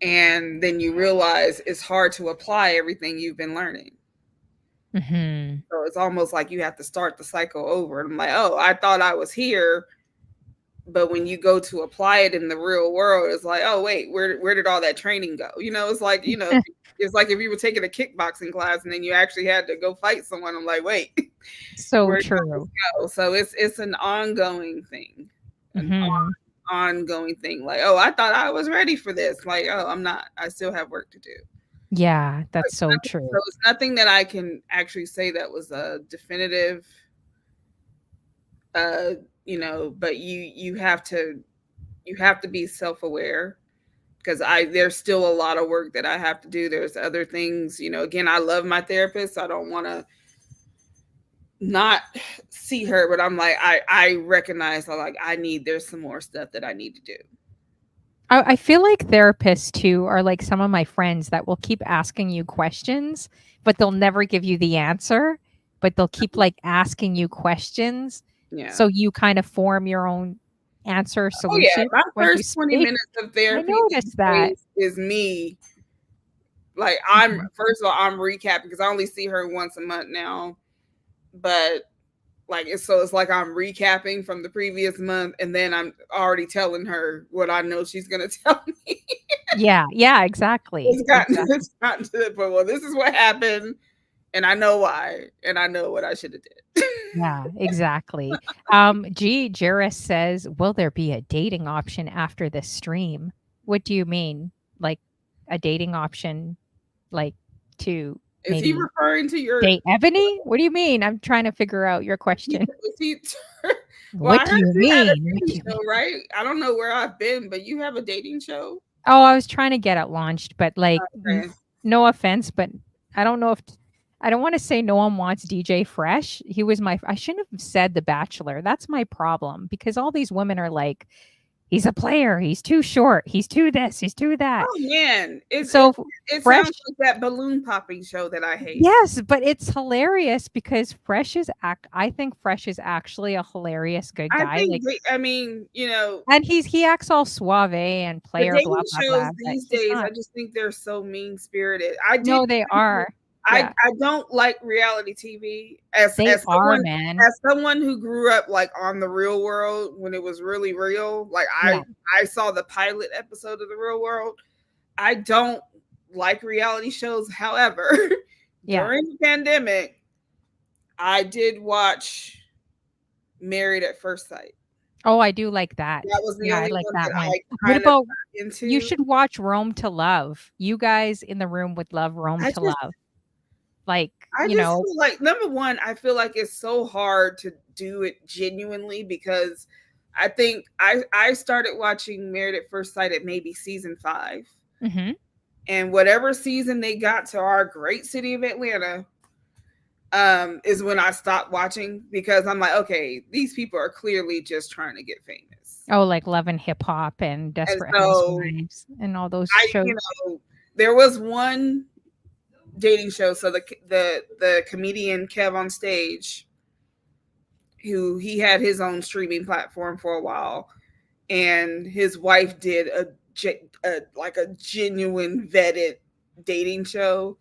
And then you realize it's hard to apply everything you've been learning. Mhm. So it's almost like you have to start the cycle over. And I'm like, oh, I thought I was here. But when you go to apply it in the real world, it's like, oh, wait, where did all that training go? It's like, it's like if you were taking a kickboxing class and then you actually had to go fight someone. I'm like, wait, So where did this true. go? So it's an ongoing thing, an Mhm. ongoing thing. Like, oh, I thought I was ready for this. Like, oh, I'm not. I still have work to do. Yeah, that's so So true. it's nothing that I can actually say that was a definitive, uh, but you have to be self-aware, because I there's still a lot of work that I have to do. There's other things, again, I love my therapist. So I don't want to not see her, but I'm like, I recognize that, like, there's some more stuff that I need to do. I feel like therapists too are like some of my friends that will keep asking you questions, but they'll never give you the answer, but they'll keep like asking you questions. Yeah. So you kind of form your own answer Oh yeah. solution My when you first 20 speak. minutes of I therapy these noticed that. days is me. Like, I'm Mhm. first of all, I'm recapping because I only see her once a month now. But like, it's like I'm recapping from the previous month, and then I'm already telling her what I know she's gonna tell me. Yeah, yeah, exactly. It's gotten Exactly. it's gotten to the point. Well, this is what happened, and I know why, and I know what I should have did. Yeah, exactly. G. Jairus says, "Will there be a dating option after this stream?" What do you mean? Like a dating option, like to Is he maybe referring to your? date Ebony? What do you mean? I'm trying to figure out your question. Is he? Well, What I do heard you you had a mean? What dating do you show, mean? right? I don't know where I've been, but you have a dating show. Oh, I was trying to get it launched, but like, Okay. no offense, but I don't know if I don't want to say no one wants DJ Fresh. He was I shouldn't have said The Bachelor. That's my problem because all these women are like, he's a player. He's too short. He's too this. He's too that. Oh man, So it Fresh, sounds like that balloon popping show that I hate. yes, but it's hilarious because I think Fresh is actually a hilarious good I guy. think Like, I mean, and he acts all suave and the player, blah dating blah shows blah. But these he's days, I not. just think they're so mean spirited. No, they are. Yeah, I don't like reality TV as they as are, someone man. as someone who grew up like on the Real World when it was really real. Like, Yeah, I saw the pilot episode of the Real World. I don't like reality shows. However, yeah. during the pandemic, I did watch Married at First Sight. Oh, I do like that. That was the Yeah, I only like one that that one. I What kind of about got you into. should watch Rome to Love. You guys in the room would love Rome I to just Love. Like, I just feel like, number one, I feel like it's so hard to do it genuinely, because I think I started watching Married at First Sight at maybe season 5, mhm. and whatever season they got to our great city of Atlanta, is when I stopped watching, because I'm like, okay, these people are clearly just trying to get famous, Oh, like Love and Hip Hop and and Desperate so Housewives and all those I, shows. there was one dating show. So the comedian Kev on Stage, who he had his own streaming platform for a while, and his wife did like a genuine vetted dating show.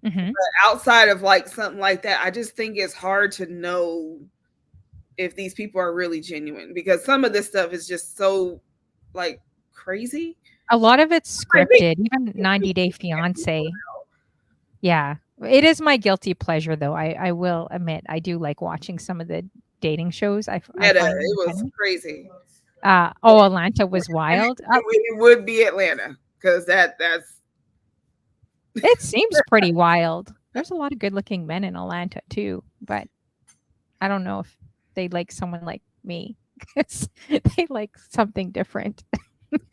Mm-hmm. But outside of like something like that, I just think it's hard to know if these people are really genuine, because some of this stuff is just so like crazy. A lot of it's I think scripted, even 90 Day Fiance. Yeah. It is my guilty pleasure, though. I will admit, I do like watching some of the dating shows. I Meta, find it them was funny. crazy. Atlanta was And wild. it would be Atlanta, because that's It seems pretty wild. There's a lot of good-looking men in Atlanta too, but I don't know if they like someone like me, 'cause they like something different.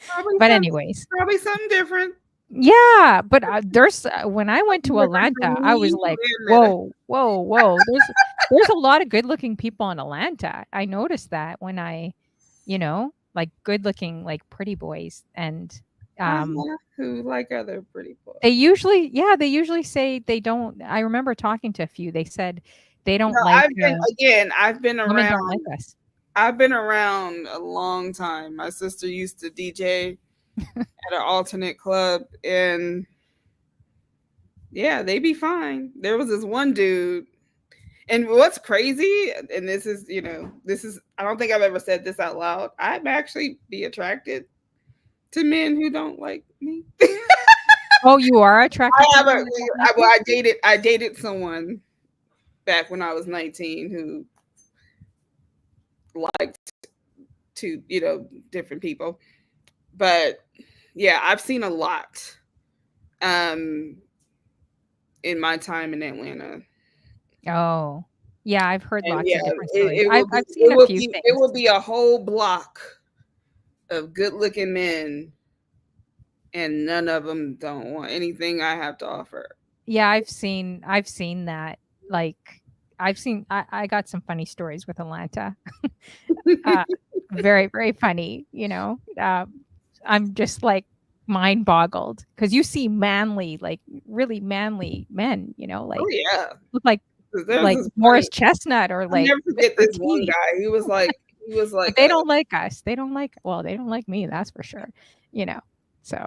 probably But some, anyways, probably something different. yeah, but, there's when I went to Different Atlanta, from I was me like, and Meta. "Whoa, whoa, whoa." There's a lot of good-looking people in Atlanta. I noticed that when like good-looking, like pretty boys, and Who like other pretty boys. they usually say they don't. I remember talking to a few. They said they No, don't like, I've been women around. don't like us. I've been around a long time. My sister used to DJ at an alternate club, and yeah, they be fine. There was this one dude, and what's crazy, and this is, I don't think I've ever said this out loud. I'm actually be attracted to men who don't like me. Oh, you are attracted to men that don't like you? I dated someone back when I was 19 who liked to, different people. But yeah, I've seen a lot um in my time in Atlanta. Oh, yeah, I've heard And lots yeah, of different stories. it will I've be I've seen a few it things. will be a whole block of good-looking men, and none of them don't want anything I have to offer. Yeah, I've seen that. Like, I got some funny stories with Atlanta. Uh, very, very funny, I'm just, like, mind boggled because you see manly, like, really manly men, Oh like, yeah. look like 'Cause there's this Morris point. Chestnut or, I'll like, never forget Mr. this one T. guy. He was But like they a don't like us. They don't like me, that's for sure, you know? So,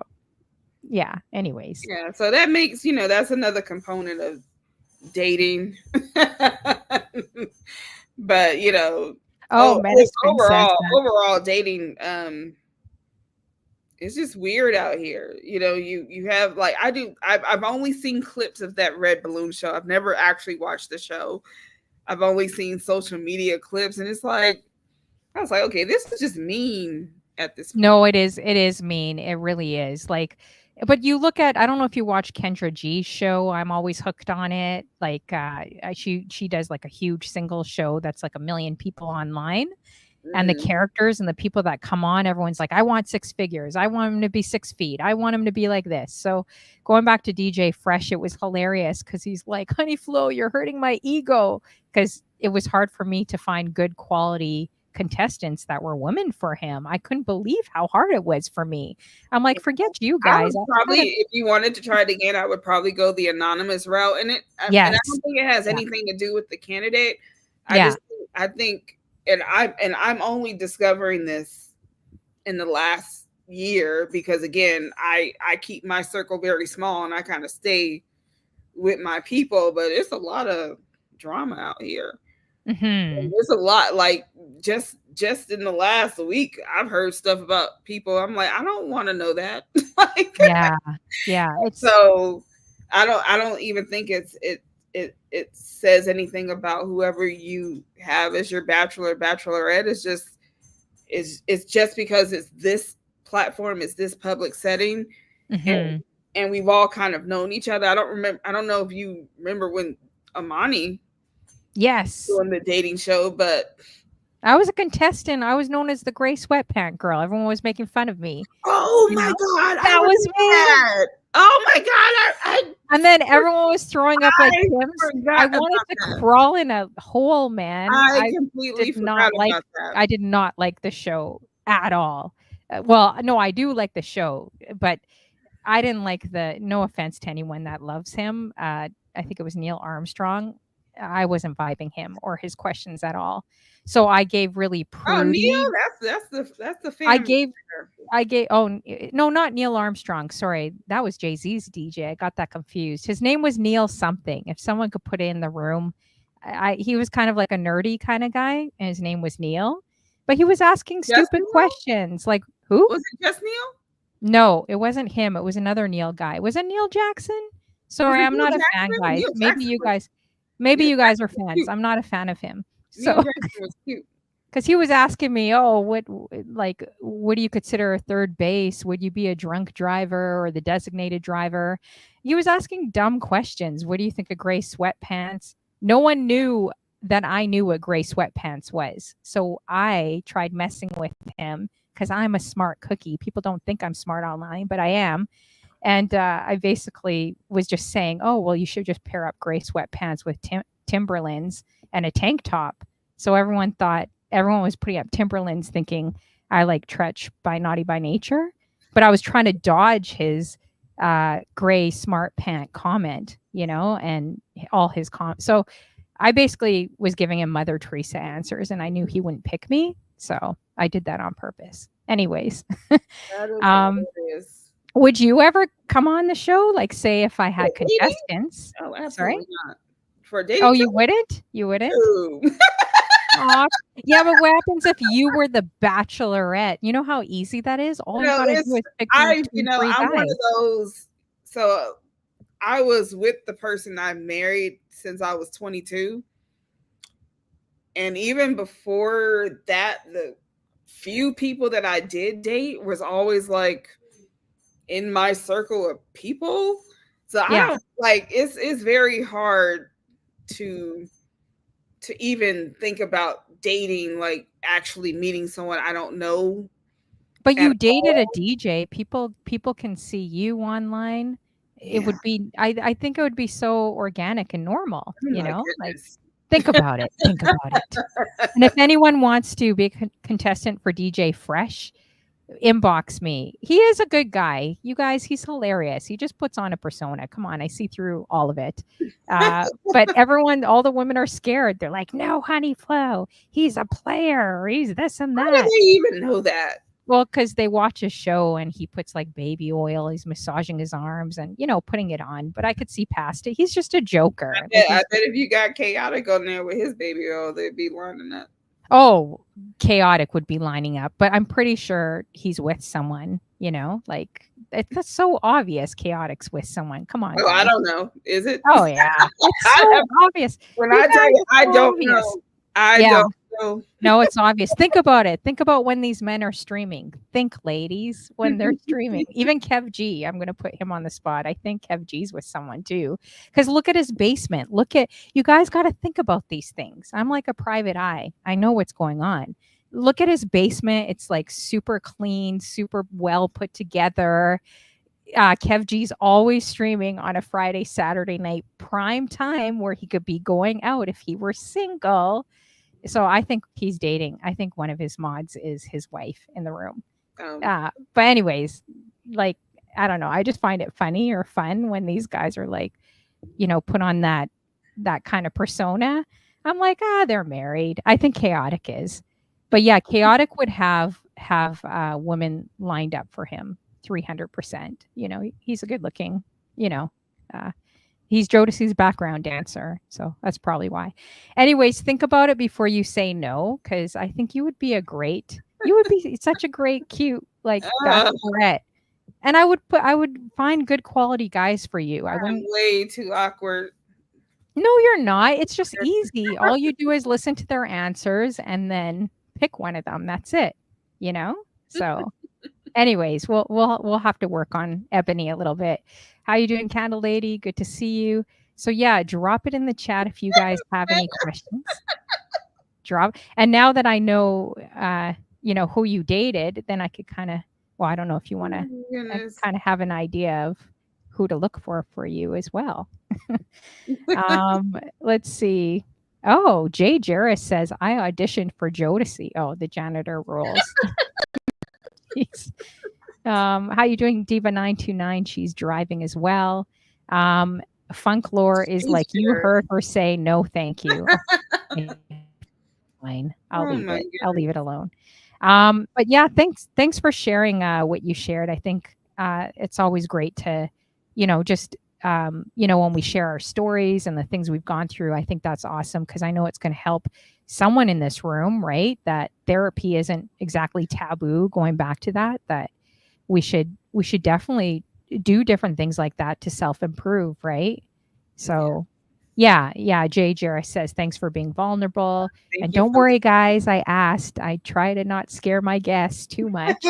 yeah, anyways. yeah, so that makes, that's another component of dating. But, Oh, Menace Princess. overall dating, it's just weird out here. You have like I've only seen clips of that Red Balloon show. I've never actually watched the show. I've only seen social media clips, and it's like I was like, okay, this is just mean at this point. No, it is mean, it really is, like, but you look at, I don't know if you watch Kendra G's show, I'm always hooked on it, like, she does, like, a huge single show that's, like, 1,000,000 people online, and the Mhm. characters and the people that come on, everyone's like, "I want 6 figures. I want him to be 6 feet. I want him to be like this." So, going back to DJ Fresh, it was hilarious because he's like, "Honey Flo, you're hurting my ego," because it was hard for me to find good quality contestants that were women for him. I couldn't believe how hard it was for me. I'm like, "Forget you I guys. would probably, if you wanted to try it again, I would probably go the anonymous route, and I Yes. don't think it has Yeah. anything to do with the candidate. Yeah. I think, and I'm only discovering this in the last year, because again, I keep my circle very small, and I kind of stay with my people, but it's a lot of drama out here. Mhm. There's a lot, like just in the last week, I've heard stuff about people. I'm like, I don't want to know that. Like, Yeah. Yeah. It's so I don't even think it says anything about whoever you have as your bachelorette. It's just because it's this platform, it's this public setting, and Mhm. and we've all kind of known each other. I don't know if you remember when Amani Yes. doing the dating show, but I was a contestant. I was known as the gray sweatpant girl. Everyone was making fun of me, oh you my know? god, I That was remember me. that. Oh my god, And then everyone was throwing up like I Tim's. I forgot wanted about to that. crawl in a hole, man. I completely forgot about that. I did not like the show at all. Well, no, I do like the show, but I didn't like no offense to anyone that loves him. I think it was Neil Armstrong. I wasn't vibing him or his questions at all. So I gave really Oh, prudy. Neil, that's the I family. gave no, not Neil Armstrong. Sorry, that was Jay-Z's DJ. I got that confused. His name was Neil something. If someone could put it in the room, he was kind of like a nerdy kind of guy, and his name was Neil. But he was asking Just stupid Neil? questions like who? Was it just Neil? No, it wasn't him. It was another Neil guy. Was it Neil Jackson? Was Sorry, it I'm Neil not a fan, Jackson? guys. Maybe Neil you guys are Jackson was fans. cute. I'm not a fan of him. Neil So Jackson was cute. because he was asking me, "Oh, what do you consider a third base? Would you be a drunk driver or the designated driver?" He was asking dumb questions. What do you think of gray sweatpants? No one knew that I knew what gray sweatpants was. So I tried messing with him because I'm a smart cookie. People don't think I'm smart online, but I am. And I basically was just saying, "Oh, well, you should just pair up gray sweatpants with Timberlands and a tank top." So everyone was putting up Timberlands, thinking I like Tretch by Naughty by Nature, but I was trying to dodge his gray smart pant comment, and all his So I basically was giving him Mother Teresa answers, and I knew he wouldn't pick me, so I did that on purpose. Anyways, That is um, hilarious. would you ever come on the show? Like, say if I had For dating? contestants. Oh, Sorry? absolutely not. For a dating Oh, show? you wouldn't? You wouldn't? Ooh. Aw. Yeah, but what happens if you were the bachelorette? You know how easy that is? All you gotta do is pick through 2, 3 I'm one guys. of those. So I was with the person I married since I was 22. And even before that, the few people that I did date was always like in my circle of people. So I Yeah. don't like it's very hard to even think about dating, like actually meeting someone I don't know But at you dated a all. DJ. People can see you online. It Yeah. would be I think it would be so organic and normal, Oh my Like, goodness. think about it. Think about it. And if anyone wants to be a contestant for DJ Fresh, inbox me. He is a good guy. You guys, he's hilarious. He just puts on a persona. Come on, I see through all of it. But all the women are scared. They're like, no, honey Flo, he's a player. He's this and How did that. they even know that? Well, because they watch his show and he puts like baby oil. He's massaging his arms and putting it on. But I could see past it. He's just a joker. I bet if you got chaotic on there with his baby oil, they'd be lining up. Oh, chaotic would be lining up, but I'm pretty sure he's with someone, like that's so obvious. Chaotic's with someone. Come on, Oh, I guys. don't know. Is it? Oh yeah, it's so obvious. When You I tell guys you, are I so don't obvious. know. I Yeah. don't know. No, it's obvious. Think about it. Think about when these men are streaming. Think, ladies, when they're streaming. Even Kev G, I'm going to put him on the spot. I think Kev G's with someone too. Because look at his basement. You guys got to think about these things. I'm like a private eye. I know what's going on. Look at his basement. It's like super clean, super well put together. Kev G's always streaming on a Friday, Saturday night prime time where he could be going out if he were single. So I think he's dating. I think one of his mods is his wife in the room. But anyways, like, I don't know. I just find it funny or fun when these guys are like, put on that kind of persona. I'm like, they're married. I think Chaotic is. But yeah, Chaotic would have women lined up for him 300%. He's a good looking, he's Jodeci's background dancer. So that's probably why. Anyways, think about it before you say no, because I think you would be such a great, cute, like bachelorette. And I would find good quality guys for you. I I'm wouldn't. way too awkward. No, you're not. It's just easy. All you do is listen to their answers and then pick one of them. That's it. So anyways, we'll have to work on Ebony a little bit. How you doing, Candle Lady? Good to see you. So yeah, drop it in the chat if you guys have any questions. And now that I know who you dated, then I could kind of, I don't know if you want to kind of have an idea of who to look for you as well. Let's see. Oh, Jay Jarris says I auditioned for Jodeci. Oh, the janitor rules. How you doing, Diva929? She's driving as well. Funk Lore is She's like, you sure. heard her say, no, thank you. Okay, fine. I'll Oh leave my it. I'll leave goodness. it alone. But yeah, thanks for sharing what you shared. I think it's always great to, just when we share our stories and the things we've gone through. I think that's awesome because I know it's going to help someone in this room, right? That therapy isn't exactly taboo. Going back to that we should definitely do different things like that to self improve, right? Yeah. So yeah, Jay Jarrah says, thanks for being vulnerable. Thank And you don't for worry, guys. I asked. I try to not scare my guests too much.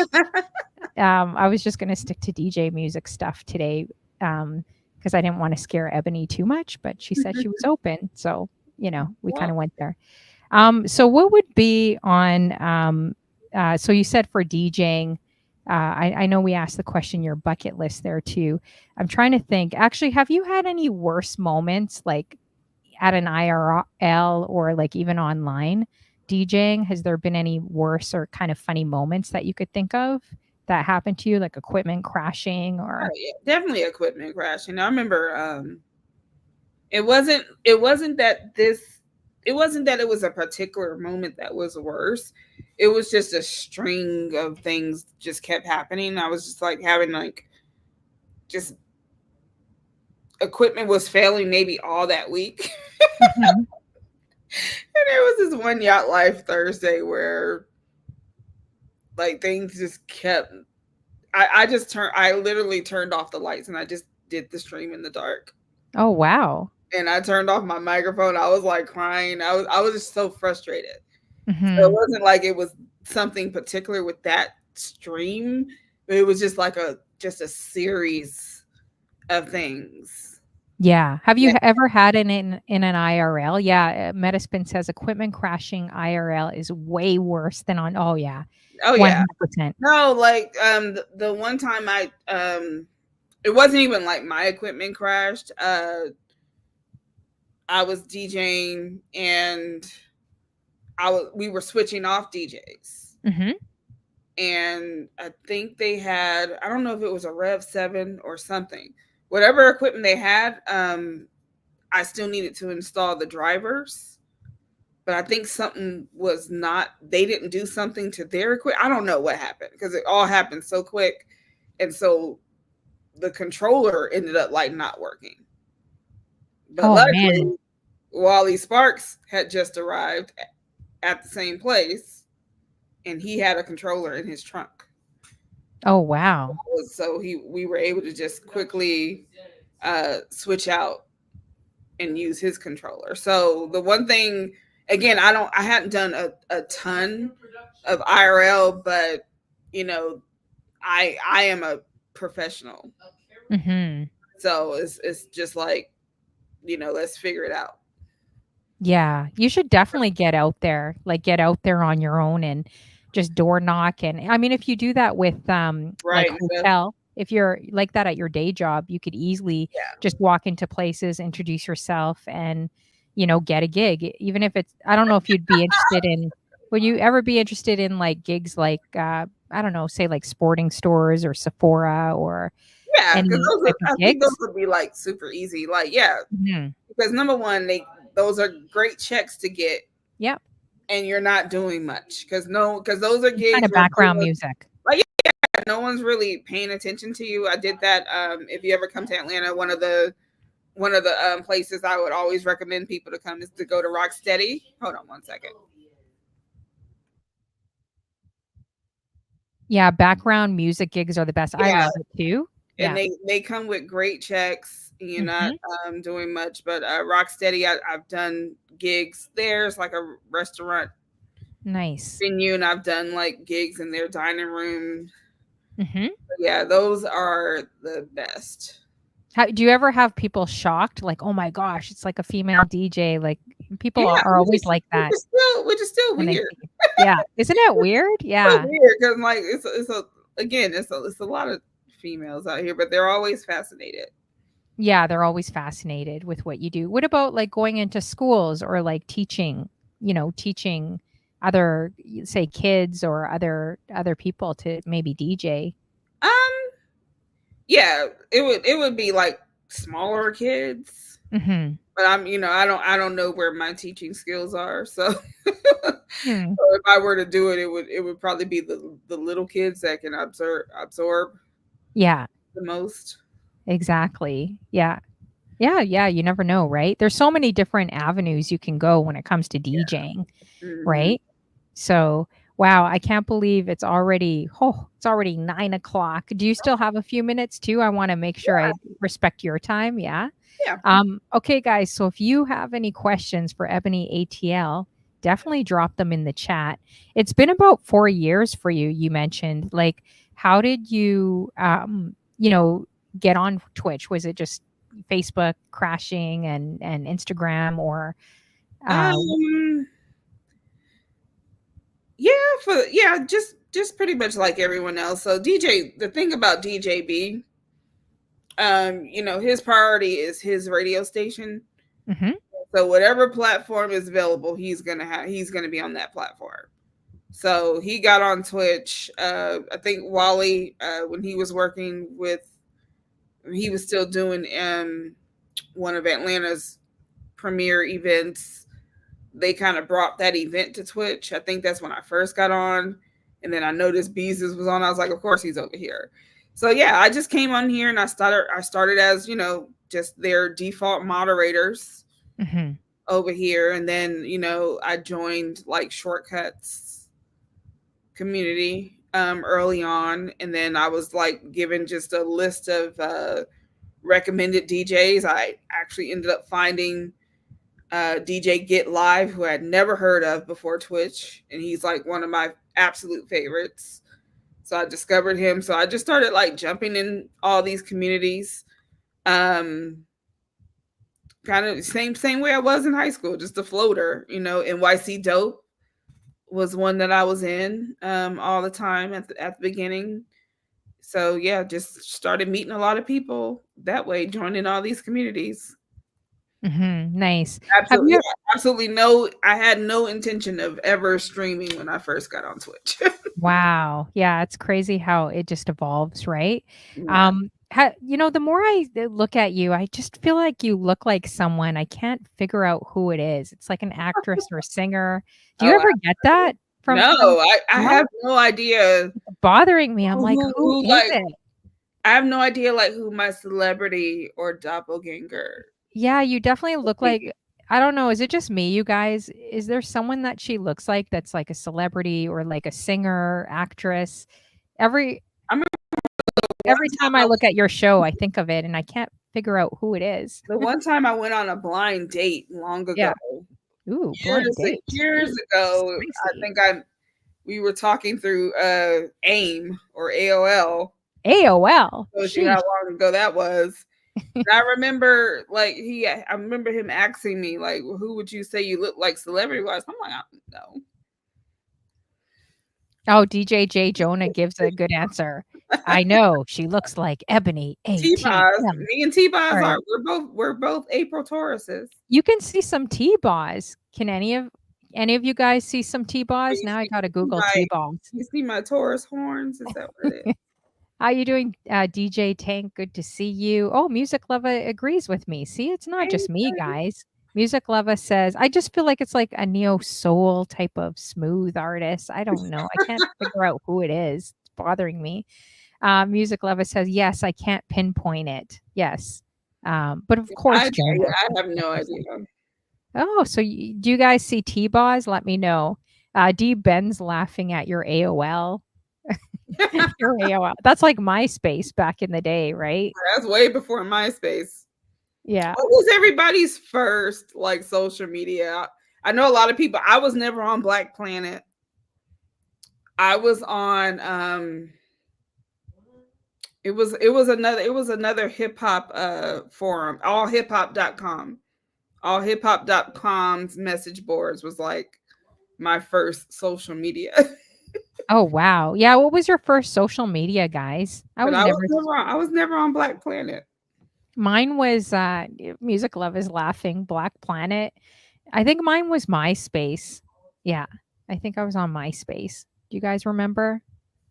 I was just going to stick to DJ music stuff today because I didn't want to scare Ebony too much, but she said she was open. So, we kind well, of went there. So, what would be on, so you said for DJing, I know we asked the question, your bucket list there too. I'm trying to think. Actually, have you had any worse moments like at an IRL or like even online DJing? Has there been any worse or kind of funny moments that you could think of that happened to you, like equipment crashing oh, or? yeah, definitely equipment crashing. I remember it wasn't that it was a particular moment that was worse. It was just a string of things just kept happening. I was just like having like just equipment was failing maybe all that week. Mhm. And there was this one Yacht Life Thursday where like things just kept I literally turned off the lights and I just did the stream in the dark. Oh, wow. And I turned off my microphone. I was like crying. I was just so frustrated. So it Hmm. wasn't like it was something particular with that stream. But it was just like a series of things. Yeah. Have Yeah. you ever had it in an IRL? Yeah. Metaspin says equipment crashing IRL is way worse than on. Oh yeah, Oh yeah. 100%. No, like the one time it wasn't even like my equipment crashed. I was DJing and we were switching off DJs. Hmm. And I think they had, I don't know if it was a Rev 7 or something. Whatever equipment they had, I still needed to install the drivers. But I think something was not, they didn't do something to their equipment. I don't know what happened because it all happened so quick. And so the controller ended up like not working. But Oh man. luckily, Wally Sparks had just arrived at the same place and he had a controller in his trunk. Oh wow. So we were able to just quickly switch out and use his controller. So the one thing, again, I hadn't done a ton of IRL, but you know, I am a professional, Hmm. so it's just like, let's figure it out. Yeah, you should definitely get out there on your own and just door knock. And I mean, if you do that with like Right. hotel, if you're like that at your day job, you could easily Yeah. just walk into places, introduce yourself and get a gig. Even if it's, I don't know if you'd be interested in, would you ever be interested in like gigs like I don't know, say like sporting stores or Sephora or Yeah, because any type I of think those gigs? would be like super easy. Like, yeah, Mhm. because number one, those are great checks to get, Yep. and you're not doing much because those are Kind gigs of where background music. no one's really paying attention to you. I did that. If you ever come to Atlanta, one of the places I would always recommend people to come is to go to Rocksteady. Hold on one second. Yeah, background music gigs are the best. I Yeah, love it too. and Yeah. they come with great checks. You're not Mhm. doing much, but Rocksteady, I've done gigs there. It's like a restaurant Nice. venue, and I've done like gigs in their dining room. Mhm. Yeah, those are the best. How do you ever have people shocked like, "Oh my gosh, it's like a female DJ." Like people Yeah, are always like that which is still when they weird. see you. Yeah. Isn't it weird? So Yeah. weird because like it's a lot of females out here, but they're always fascinated. Yeah, they're always fascinated with what you do. What about like going into schools or like teaching other say kids or other people to maybe DJ? Um, yeah, it would be like smaller kids. Mhm. But I don't know where my teaching skills are. So, Hmm. so if I were to do it, it would probably be the little kids that can absorb Yeah, the most. exactly. Yeah. Yeah, yeah, you never know, right? There's so many different avenues you can go when it comes to DJing, Hmm. right? So, wow, I can't believe it's already 9 o'clock. Do you still have a few minutes too? I want to make sure I respect your time. Yeah. Yeah. Okay, guys. So if you have any questions for Ebony ATL, definitely drop them in the chat. It's been about 4 years for you. You mentioned like, how did you get on Twitch? Was it just Facebook crashing and Instagram or uh, Um. Yeah. Just pretty much like everyone else. So DJ, the thing about DJB, his priority is his radio station. mhm, So whatever platform is available, he's gonna be on that platform. So he got on Twitch. I think Wally, when he was working with, he was still doing one of Atlanta's premier events. They kind of brought that event to Twitch. I think that's when I first got on, and then I noticed Beezus was on. I was like, of course he's over here. So yeah, I just came on here and I started as just their default moderators mhm, over here, and then I joined like Shortcuts community early on, and then I was like given just a list of recommended DJs. I actually ended up finding DJ Get Live, who I had never heard of before Twitch, and he's like one of my absolute favorites. So I discovered him. So I just started like jumping in all these communities. Um, Kind of same way I was in high school, just a floater. NYC Dope was one that I was in all the time at the beginning. So yeah, just started meeting a lot of people that way, joining all these communities. mhm. Nice. Have Absolutely, you yeah, absolutely no. I had no intention of ever streaming when I first got on Twitch. Wow. Yeah, it's crazy how it just evolves, right? Yeah. The more I look at you, I just feel like you look like someone. I can't figure out who it is. It's like an actress or a singer. Do you Oh ever get that no, from I no? have no idea Bothering me. I'm who, like, who, who who is like. it? I have no idea like who my celebrity or doppelganger Yeah, you definitely would look like be. I don't know, is it just me, you guys? Is there someone that she looks like that's like a celebrity or like a singer, actress? Every I remember every one time time I look at your show, I think of it and I can't figure out who it is. the one time I went on a blind date long ago, Yeah. Ooh, blind years date. years Ooh, ago. I spicy. think we were talking through AIM or AOL. AOL. Shows you how Sheesh. long ago that was. And I remember I remember him asking me like, well, "Who would you say you look like celebrity wise?" I'm like, "I don't know." Oh, DJ Jonah gives a good answer. I know. She looks like Ebony T-Boz, ATL. me and T-Boz All are right. we're both April Tauruses. You can see some T-Boz. Can any of you guys see some Oh, T-Boz? You Now I see, gotta you see Google my T-Boz. you see my Taurus horns? Is that what it is? How you doing, DJ Tank? Good to see you. Oh, Music Lova agrees with me. See, it's not Hey, just me, buddy. guys. Music Lova says, I just feel like it's like a neo soul type of smooth artist. I don't know. I can't figure out who it is. It's bothering me. Music Lova says, yes, I can't pinpoint it. Yes. But of course, Jonah. I have no idea. Oh, so do you guys see T-Boz? Let me know. D Ben's laughing at your AOL. Your AOL. That's like MySpace back in the day, right? That's way before MySpace. Yeah. What was everybody's first like social media? I know a lot of people. I was never on Black Planet. I was on it was another hip hop forum, allhiphop.com. Allhiphop.com's message boards was like my first social media. Oh, wow. Yeah, what was your first social media, guys? I But was never I was never on Black Planet. mine was, Music Love is laughing, Black Planet. I think mine was MySpace. Yeah, I think I was on MySpace. Do you guys remember?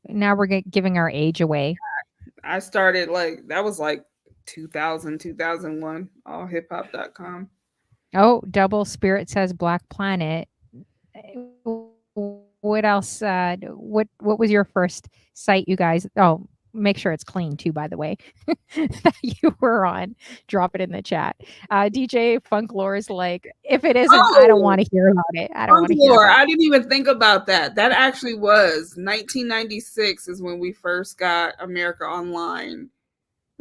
Now we're giving our age away. I started like that was like 2000, 2001, allhiphop.com. Oh, Double Spirit says Black Planet. What else? What was your first site you guys? Oh, make sure it's clean too, by the way, that you were on. Drop it in the chat. DJ Funklore is like, if it isn't, I don't Oh, want to hear about it. I don't want to hear Convo. about I didn't even think about that. That actually was 1996 is when we first got America Online. it.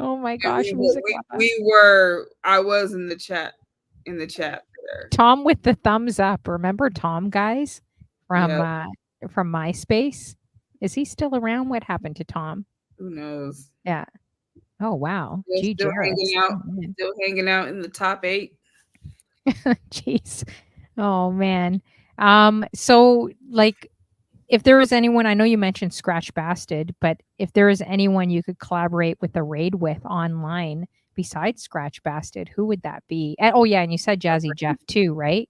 Oh my And gosh, music lover. I was in the chat there. Tom with the thumbs up. Remember Tom, guys, Yeah, from MySpace? Is he still around? What happened to Tom? who knows? Yeah. Oh wow. They're G still hanging Jarrett's. out, Oh, man. still hanging out in the top 8. Jeez. Oh man. So like if there was anyone, I know you mentioned Scratch Bastard, but if there is anyone you could collaborate with a raid with online besides Scratch Bastard, who would that be? And, oh yeah, and you said Jazzy Jeff too, right?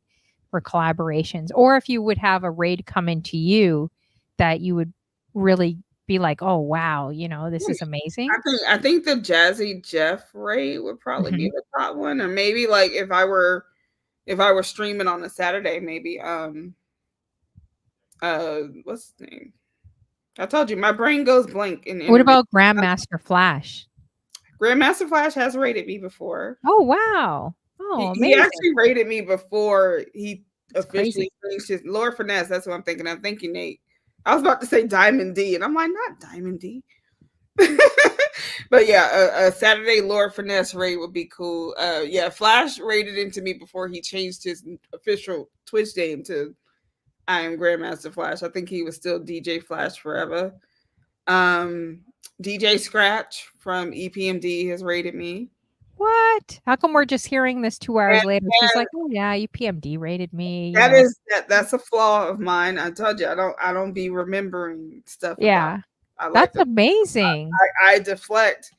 For collaborations. Or if you would have a raid come into you that you would really be like, "Oh wow, this is amazing." I think the Jazzy Jeff raid would probably be Mhm. the top one, or maybe like if I were streaming on a Saturday, maybe what's his name? I told you my brain goes blank in What interviews. about Grandmaster Flash? Grandmaster Flash has rated me before. Oh wow. Oh, He amazing. actually rated me before he That's crazy. officially changed his Lord Finesse. That's what I'm thinking. I'm thinking Nate. I was about to say Diamond D, and I'm like, not Diamond D. But yeah, a Saturday Lord Finesse raid would be cool. Yeah, Flash raided into me before he changed his official Twitch name to I am Grandmaster Flash. I think he was still DJ Flash forever. Um, DJ Scratch from EPMD has rated me. What? How come we're just hearing this 2 hours And, later? She's and like, "Oh, yeah, UPMD rated me," that's a flaw of mine. I told you I don't be remembering stuff about. Yeah. I like That's to amazing. I deflect.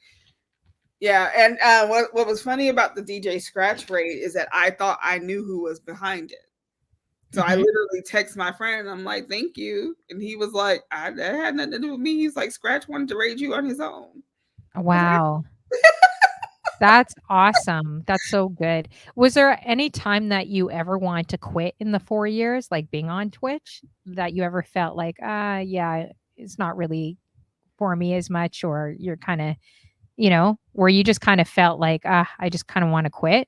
Yeah, and what was funny about the DJ Scratch raid is that I thought I knew who was behind it. So I Mhm. literally text my friend. I'm like, "Thank you," and he was like, "That had nothing to do with me." He's like, "Scratch wanted to raid you on his own." I was like, Wow. That's awesome. That's so good. Was there any time that you ever wanted to quit in the 4 years, like, being on Twitch, that you ever felt like, yeah, it's not really for me as much," or you're kinda, where you just kinda felt like, I just kinda wanna quit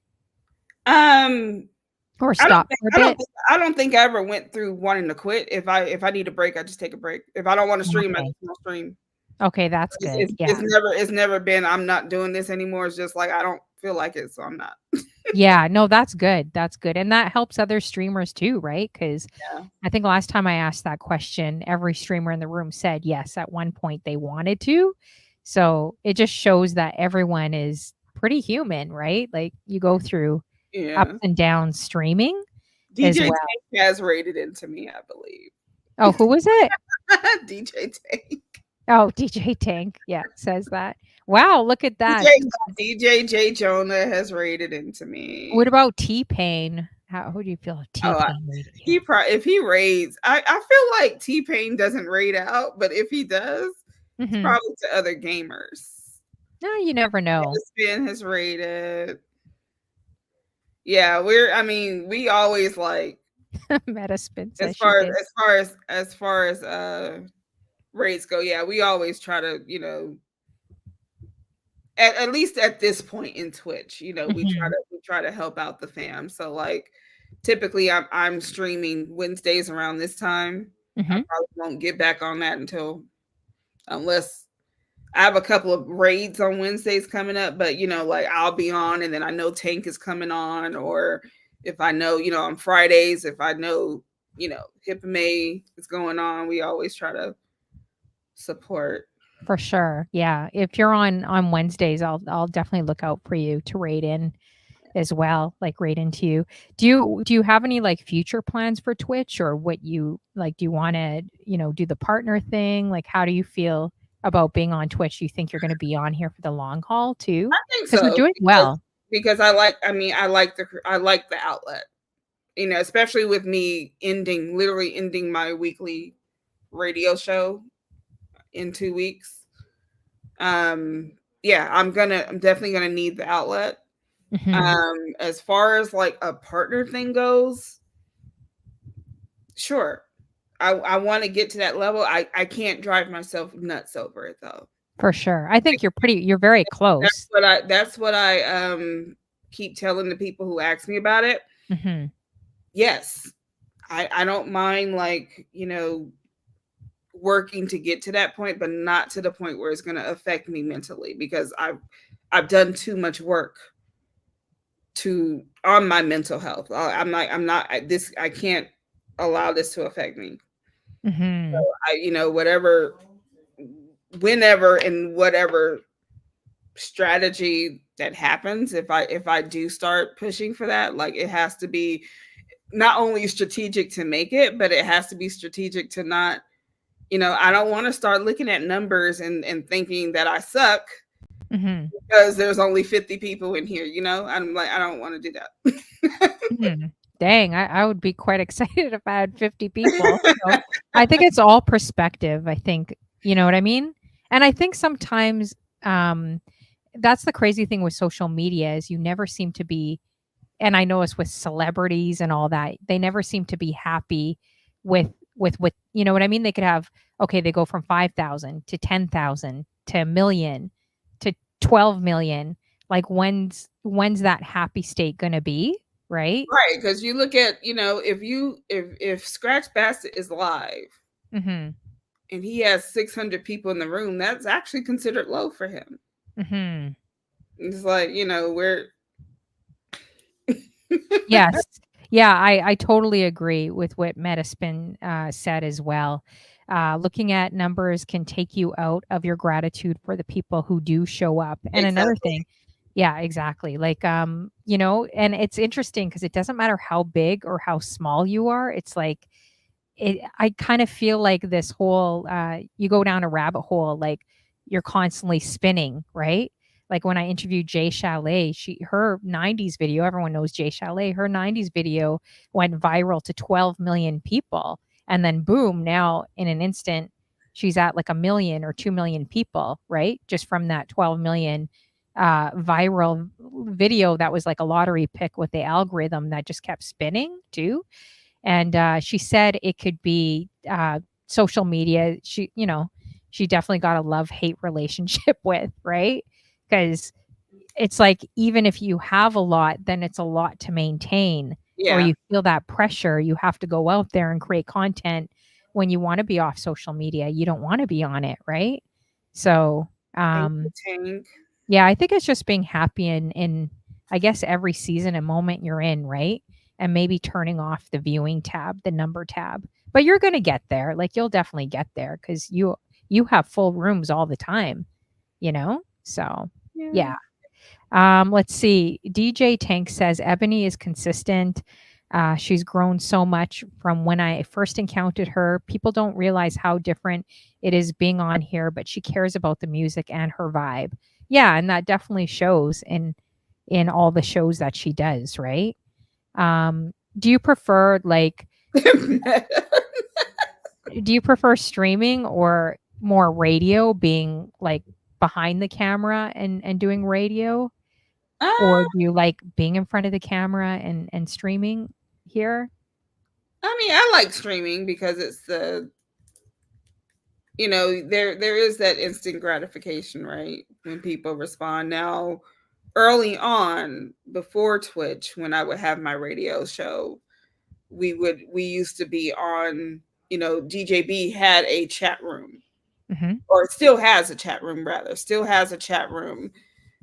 um, or I don't stop think for a I don't bit? think I don't think I ever went through wanting to quit. If I need a break, I just take a break. If I don't want to stream, I Okay. just don't stream. Okay, that's It's, good. it's, Yeah. it's never been I'm not doing this anymore. It's just like I don't feel like it, so I'm not. Yeah, no, that's good. That's good. And that helps other streamers too, right? Because Yeah, I think last time I asked that question, every streamer in the room said yes, at one point they wanted to. So it just shows that everyone is pretty human, right? Like you go through ups yeah. and downs streaming as DJ well. Tank has rated into me, I believe. Oh, who was it? DJ Tank. Oh, DJ Tank. Yeah, says that. Wow, look at that. DJ DJ J Jonah has rated into What me. about T-Pain? Who do you feel Oh, T-Pain rated you? if he raids, I feel like T Pain doesn't raid out, but if he does, it's Mhm. probably to other gamers. No, you never know. Spin has rated. Yeah, we always like Metaspin as says she far as did. raids go, yeah, we always try to, at least at this point in Twitch, Mhm. we try to help out the fam. So like typically I'm streaming Wednesdays around this time. I Mhm. probably won't get back on that unless I have a couple of raids on Wednesdays coming up, but like I'll be on and then I know Tank is coming on, or if I know, on Fridays, if I know, Hippame is going on, we always try to support. For sure. Yeah. If you're on Wednesdays, I'll definitely look out for you to rate in as well, like rate into you. Do you have any like future plans for Twitch or what you like do you want to, do the partner thing? Like how do you feel about being on Twitch? Do you think you're going to be on here for the long haul too? I think Cuz you're so doing well. because I like the outlet. Especially with me literally ending my weekly radio show in 2 weeks. Um yeah, I'm definitely gonna need the outlet. Mhm. As far as like a partner thing goes, sure. I want to get to that level. I can't drive myself nuts over it though. For sure. I think you're very That's close. what I keep telling the people who ask me about it. Mhm. Yes, I don't mind, like, working to get to that point, but not to the point where it's going to affect me mentally, because I've done too much work to on my mental health. I'm not this I can't allow this to affect me. Mhm. Whatever, whenever, and whatever strategy that happens, if I do start pushing for that, like, it has to be not only strategic to make it, but it has to be strategic to not, I don't want to start looking at numbers and thinking that I suck Mhm. because there's only 50 people in here. I'm like, I don't want to do that. Mhm. Dang, I would be quite excited if I had 50 people. So, I think it's all perspective, I think, you know what I mean? And I think sometimes, um, that's the crazy thing with social media is you never seem to be, and I know it's with celebrities and all that, they never seem to be happy with you know what I mean? They could have, okay, they go from 5,000 to 10,000 to a million to 12 million. Like when's that happy state gonna be, right? Right, because you look at, if Scratch Bassett is live Mhm. and he has 600 people in the room, that's actually considered low for him. Mhm. It's like, we're Yes. Yeah, I totally agree with what Metaspin said as well. Looking at numbers can take you out of your gratitude for the people who do show up. And another exactly. thing, yeah, exactly. Like, and it's interesting because it doesn't matter how big or how small you are. It's like I kind of feel like this whole you go down a rabbit hole, like you're constantly spinning, right? Like when I interviewed Jay Chalet, her 90s video, everyone knows Jay Chalet, her 90s video went viral to 12 million people. And then boom, now in an instant, she's at like a million or 2 million people, right? Just from that 12 million viral video that was like a lottery pick with the algorithm that just kept spinning too. And she said it could be social media. She definitely got a love hate relationship with, right? Because it's like even if you have a lot, then it's a lot to maintain, or Yeah. you feel that pressure. You have to go out there and create content when you want to be off social media. You don't want to be on it, right? So, Thank you, Tank. yeah, I think it's just being happy in I guess every season and moment you're in, right? And maybe turning off the viewing tab, the number tab. But you're going to get there. Like you'll definitely get there cuz you have full rooms all the time, you know? So, Yeah. yeah. Let's see. DJ Tank says Ebony is consistent. She's grown so much from when I first encountered her. People don't realize how different it is being on here, but she cares about the music and her vibe. Yeah, and that definitely shows in all the shows that she does, right? Do you prefer do you prefer streaming or more radio, being like behind the camera and doing radio? Or uh, do you like being in front of the camera and streaming here? I mean, I like streaming because it's there is that instant gratification, right? When people respond. Now, early on, before Twitch, when I would have my radio show, we used to be on, DJB had a chat room, Mhm. or still has a chat room, rather, still has a chat room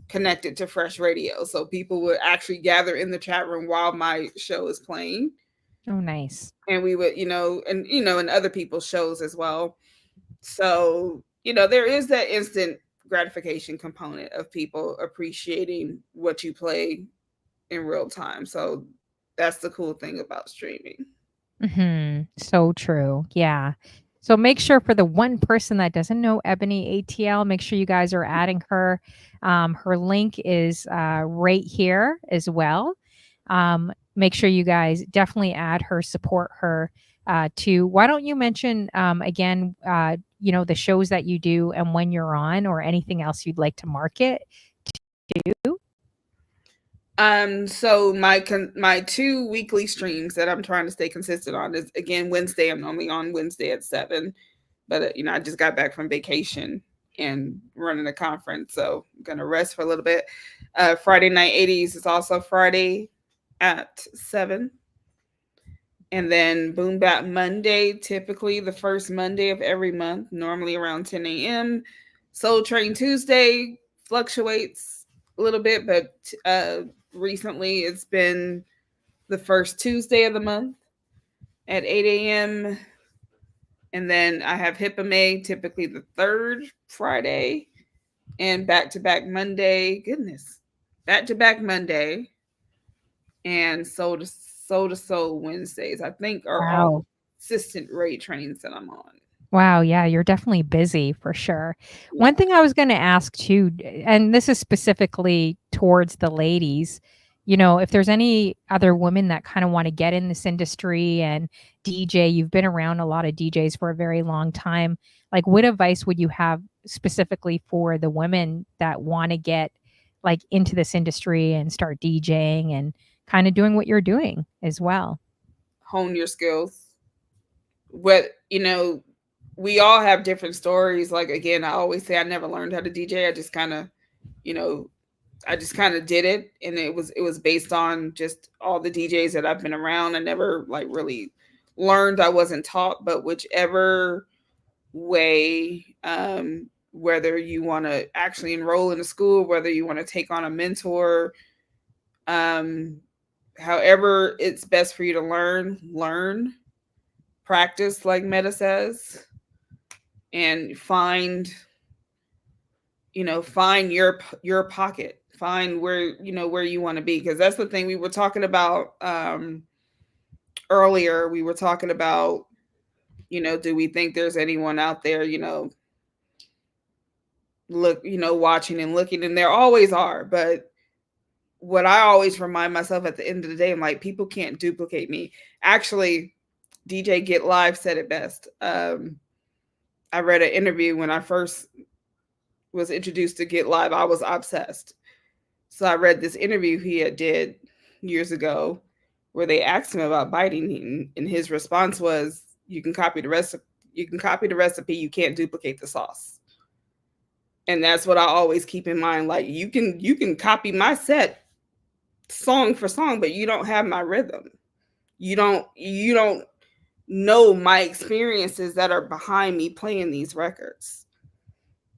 connected to Fresh Radio. So people would actually gather in the chat room while my show is playing. Oh, nice. And we would, and other people's shows as well. So, there is that instant gratification component of people appreciating what you play in real time. So that's the cool thing about streaming. Mhm. So true. Yeah. So make sure for the one person that doesn't know Ebony ATL, make sure you guys are adding her. Her link is right here as well. Make sure you guys definitely add her, support her. too. Why don't you mention again, the shows that you do and when you're on, or anything else you'd like to market to? So my 2 weekly streams that I'm trying to stay consistent on is, again, Wednesday. I'm only on Wednesday at 7, but I just got back from vacation and running a conference, so I'm gonna rest for a little bit. Friday Night 80s is also Friday at 7. And then Boom Bap Monday, typically the first Monday of every month, normally around 10 a.m. Soul Train Tuesday fluctuates a little bit, but recently it's been the first Tuesday of the month at 8 a.m. And then I have Hippa May, typically the third Friday, and Back to Back Monday. Goodness. Back to Back Monday and Soul to Soul Wednesdays, I think, are all Wow. consistent rate trains that I'm on. Wow, yeah, you're definitely busy for sure. One Yeah. thing I was going to ask too, and this is specifically towards the ladies, if there's any other women that kind of want to get in this industry and DJ, you've been around a lot of DJs for a very long time. Like, what advice would you have specifically for the women that want to get like into this industry and start DJing and kind of doing what you're doing as well? Hone your skills. What, we all have different stories. Like, again, I always say I never learned how to DJ. I just kind of, did it, and it was based on just all the DJs that I've been around. I never like really learned. I wasn't taught, but whichever way, whether you want to actually enroll in a school, whether you want to take on a mentor, um, however it's best for you to learn, practice, like Meta says, and find your pocket, find where you want to be, because that's the thing we were talking about earlier. We were talking about, do we think there's anyone out there, watching and looking, and there always are. But what I always remind myself at the end of the day, I'm like, people can't duplicate me. Actually, DJ Get Live said it best. I read an interview when I first was introduced to Get Live. I was obsessed. So I read this interview he had did years ago where they asked him about biting, and his response was, you can copy the recipe, you can't duplicate the sauce. And that's what I always keep in mind. Like, you can copy my set song for song, but you don't have my rhythm. You don't know my experiences that are behind me playing these records.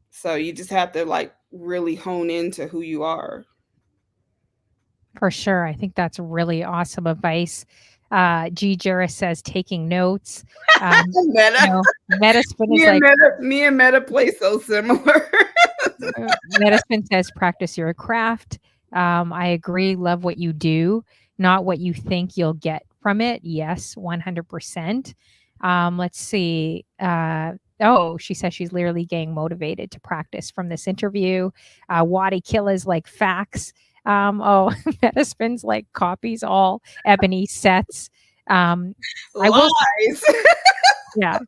So you just have to like really hone into who you are. For sure. I think that's really awesome advice. G. Jarris says taking notes. Meta. Metaspin is like, Me and Meta play so similar. Metaspin says practice your craft. I agree. Love what you do, not what you think you'll get from it. Yes, 100%. Let's see. She says she's literally getting motivated to practice from this interview. Wadi Killer's like facts. Metaspin's like copies all Ebony sets. Lies. Yeah.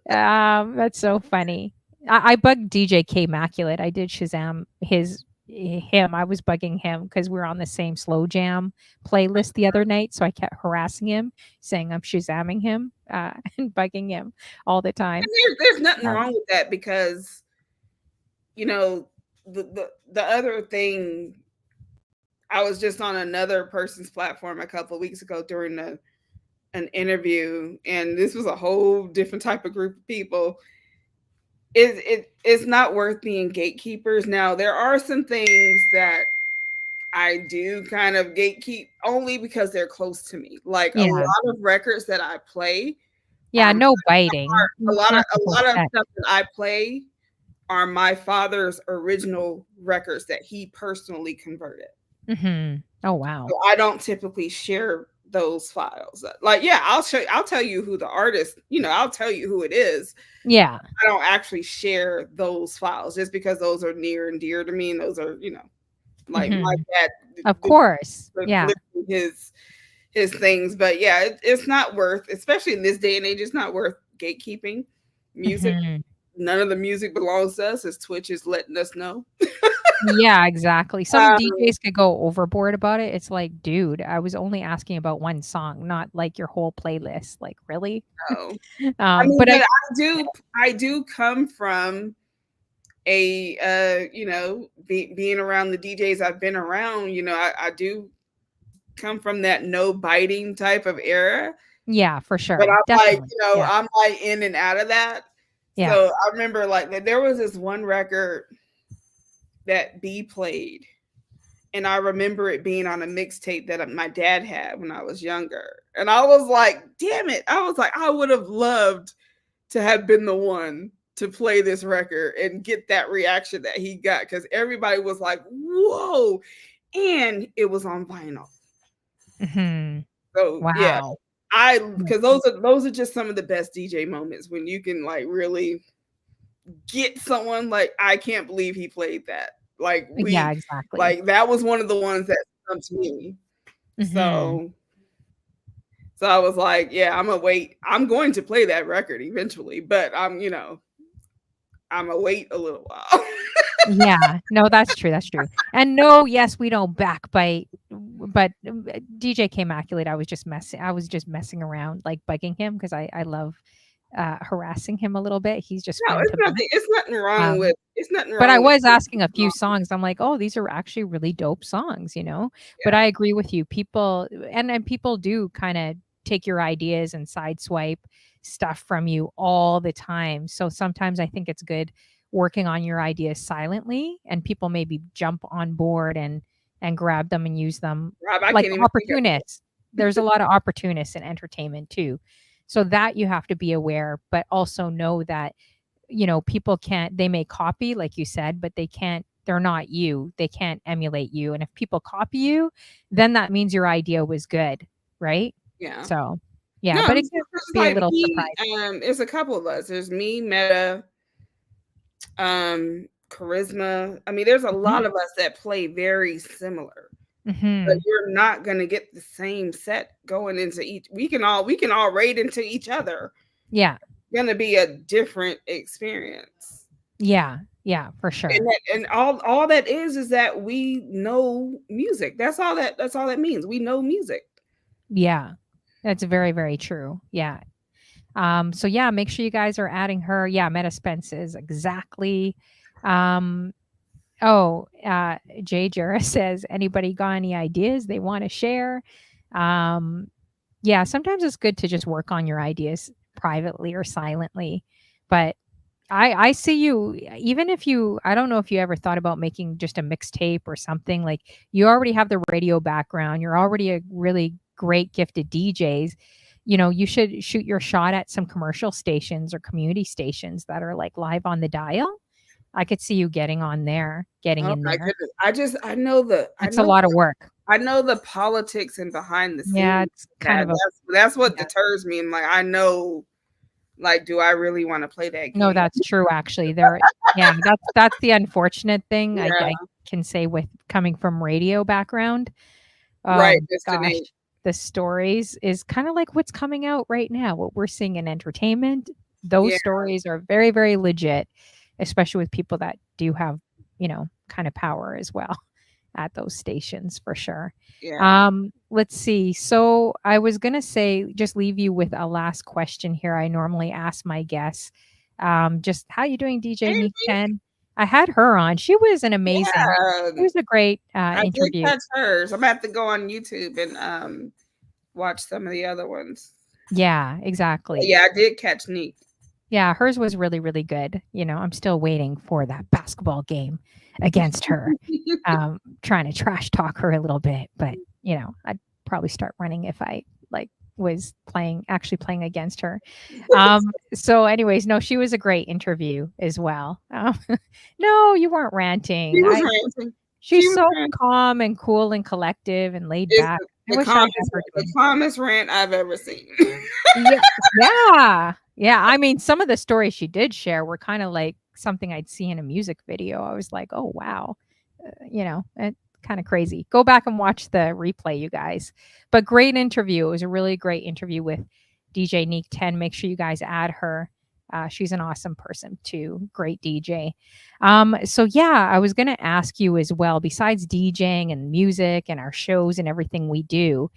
That's so funny. I bugged DJ K Immaculate. I did Shazam him. I was bugging him because we were on the same slow jam playlist the other night. So I kept harassing him, saying I'm Shazamming him and bugging him all the time. There's nothing wrong with that, because the other thing, I was just on another person's platform a couple of weeks ago during an interview, and this was a whole different type of group of people. It's not worth being gatekeepers. Now, there are some things that I do kind of gatekeep only because they're close to me. Like, a lot of records that I play. Yeah, no biting. A lot of stuff that I play are my father's original records that he personally converted. Mm-hmm. Oh, wow. So I don't typically share those files. Like, yeah, I'll tell you who the artist, I'll tell you who it is. Yeah. I don't actually share those files just because those are near and dear to me. And those are, like my dad. Of course. Yeah. His his things. But yeah, it's not worth, especially in this day and age, it's not worth gatekeeping music. Mhm. None of the music belongs to us, as Twitch is letting us know. Yeah, exactly. Some Um, DJs could go overboard about it. It's like, dude, I was only asking about one song, not like your whole playlist. Like, really? so I mean, But but I I do come from a being around the DJs I've been around. I do come from that no biting type of era. yeah, for But sure. I'm like, Definitely. Yeah. I'm like in and out of that. Yeah. So I remember like that there was this one record that B played, and I remember it being on a mixtape that my dad had when I was younger. And I was like, damn it. I was like, I would have loved to have been the one to play this record and get that reaction that he got, because everybody was like, whoa. And it was on vinyl. Mhm. So yeah, Wow. Mm. because those are just some of the best DJ moments when you can like really get someone like, I can't believe he played that. Like Yeah, exactly. that was one of the ones that stumped me. Mhm. So I was like, yeah, I'm gonna wait. I'm going to play that record eventually, but I'm gonna wait a little while. Yeah. No, that's true, that's true. And no, yes, we don't backbite, but, DJ K Immaculate, I was just messing around, like, bugging him because I love, harassing him a little bit. He's just No, fun to bug. Um it's nothing But I wrong with was asking a few song. songs. I'm like, "Oh, these are actually really dope songs," you know? But Yeah. I agree with you. People and people do kinda take your ideas and sideswipe stuff from you all the time. So sometimes I think it's good working on your ideas silently, and people maybe jump on board and grab them and use them Rob, I like can't even think of opportunists. There's a lot of opportunists in entertainment too. So that you have to be aware, but also know that people can't they may copy like you said, but they're not you. They can't emulate you. And if people copy you, then that means your idea was good, right? yeah. So, yeah, No, but it it's can just be a like little me. surprising. It's a couple of us. There's me, Meta, Charisma. I mean, there's a Mhm. lot of us that play very similar, but Mhm. you're not gonna get the same set going into each. We can all raid into each other. Yeah. Gonna be a different experience. Yeah. Yeah, for And sure. all that is that we know music. That's all that means. We know music. Yeah. That's very, very true. Yeah. So yeah, make sure you guys are adding her. Yeah, Meta Spence is exactly. Um, Jay Jura says, anybody got any ideas they want to share? Um, yeah, sometimes it's good to just work on your ideas privately or silently. But I see you, even if you I don't know if you ever thought about making just a mixtape or something. Like, you already have the radio background, you're already a really great gifted DJs. You should shoot your shot at some commercial stations or community stations that are like live on the dial. I could see you getting Oh in my there. goodness. I It's a know lot of work. I know the politics and behind the Yeah, scenes. it's kind That of a that's what yeah. deters me. And like, I know, like, do I really want to play that No, game? that's true, actually. Yeah, that's the unfortunate thing I Yeah, can say with coming from radio background. right, Gosh, Destiny. the stories is kinda like what's coming out right now, what we're seeing in entertainment. Those Yeah, stories are very, very legit, especially with people that do have, kind of power as well at those stations for sure. yeah. Let's see. So I was gonna say, just leave you with a last question here. I normally ask my guests, just how you doing, DJ Hey, Neek 10? I had her on. She was an amazing. It yeah. was a great I did interview. catch hers. I'm gonna have to go on YouTube and watch some of the other ones. Yeah, exactly. Yeah, I did catch Neek. Yeah, hers was really, really good. I'm still waiting for that basketball game against her. Trying to trash talk her a little bit, but I'd probably start running if I like was actually playing against her. So anyways, no, she was a great interview as well. No, you weren't ranting. She was ranting. She She's was so ranting. calm and cool and collective and laid It's back. I the wish I had calmest, her the doing. calmest rant I've ever seen. Yeah. Yeah. Yeah, I mean, some of the stories she did share were kinda like something I'd see in a music video. I was like, "Oh, wow." It kinda kind of crazy. Go back and watch the replay, you guys. But great interview. It was a really great interview with DJ Neek 10. Make sure you guys add her. She's an awesome person too. Great DJ. So yeah, I was going to ask you as well, besides DJing and music and our shows and everything we do,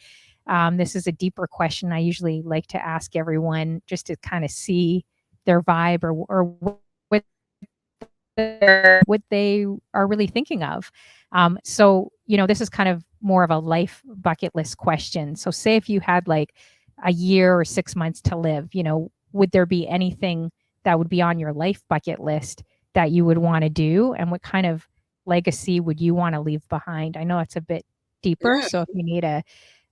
this is a deeper question I usually like to ask everyone just to kind of see their vibe or what they are really thinking of. So, this is kind of more of a life bucket list question. So, say if you had like a year or 6 months to live, would there be anything that would be on your life bucket list that you would want to do? And what kind of legacy would you want to leave behind? I know it's a bit deeper. Yeah. So, if you need a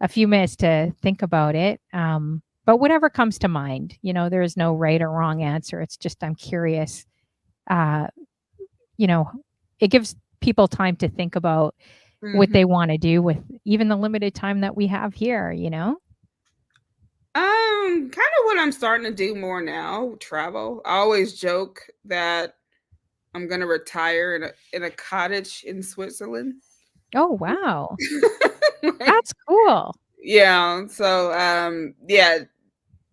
few minutes to think about it, but whatever comes to mind, there is no right or wrong answer. It's just, I'm curious. Uh, it gives people time to think about what they want to do with even the limited time that we have here, Kind of what I'm starting to do more now, travel. I always joke that I'm gonna retire in a cottage in Switzerland. Oh, wow. That's cool. Yeah. So yeah,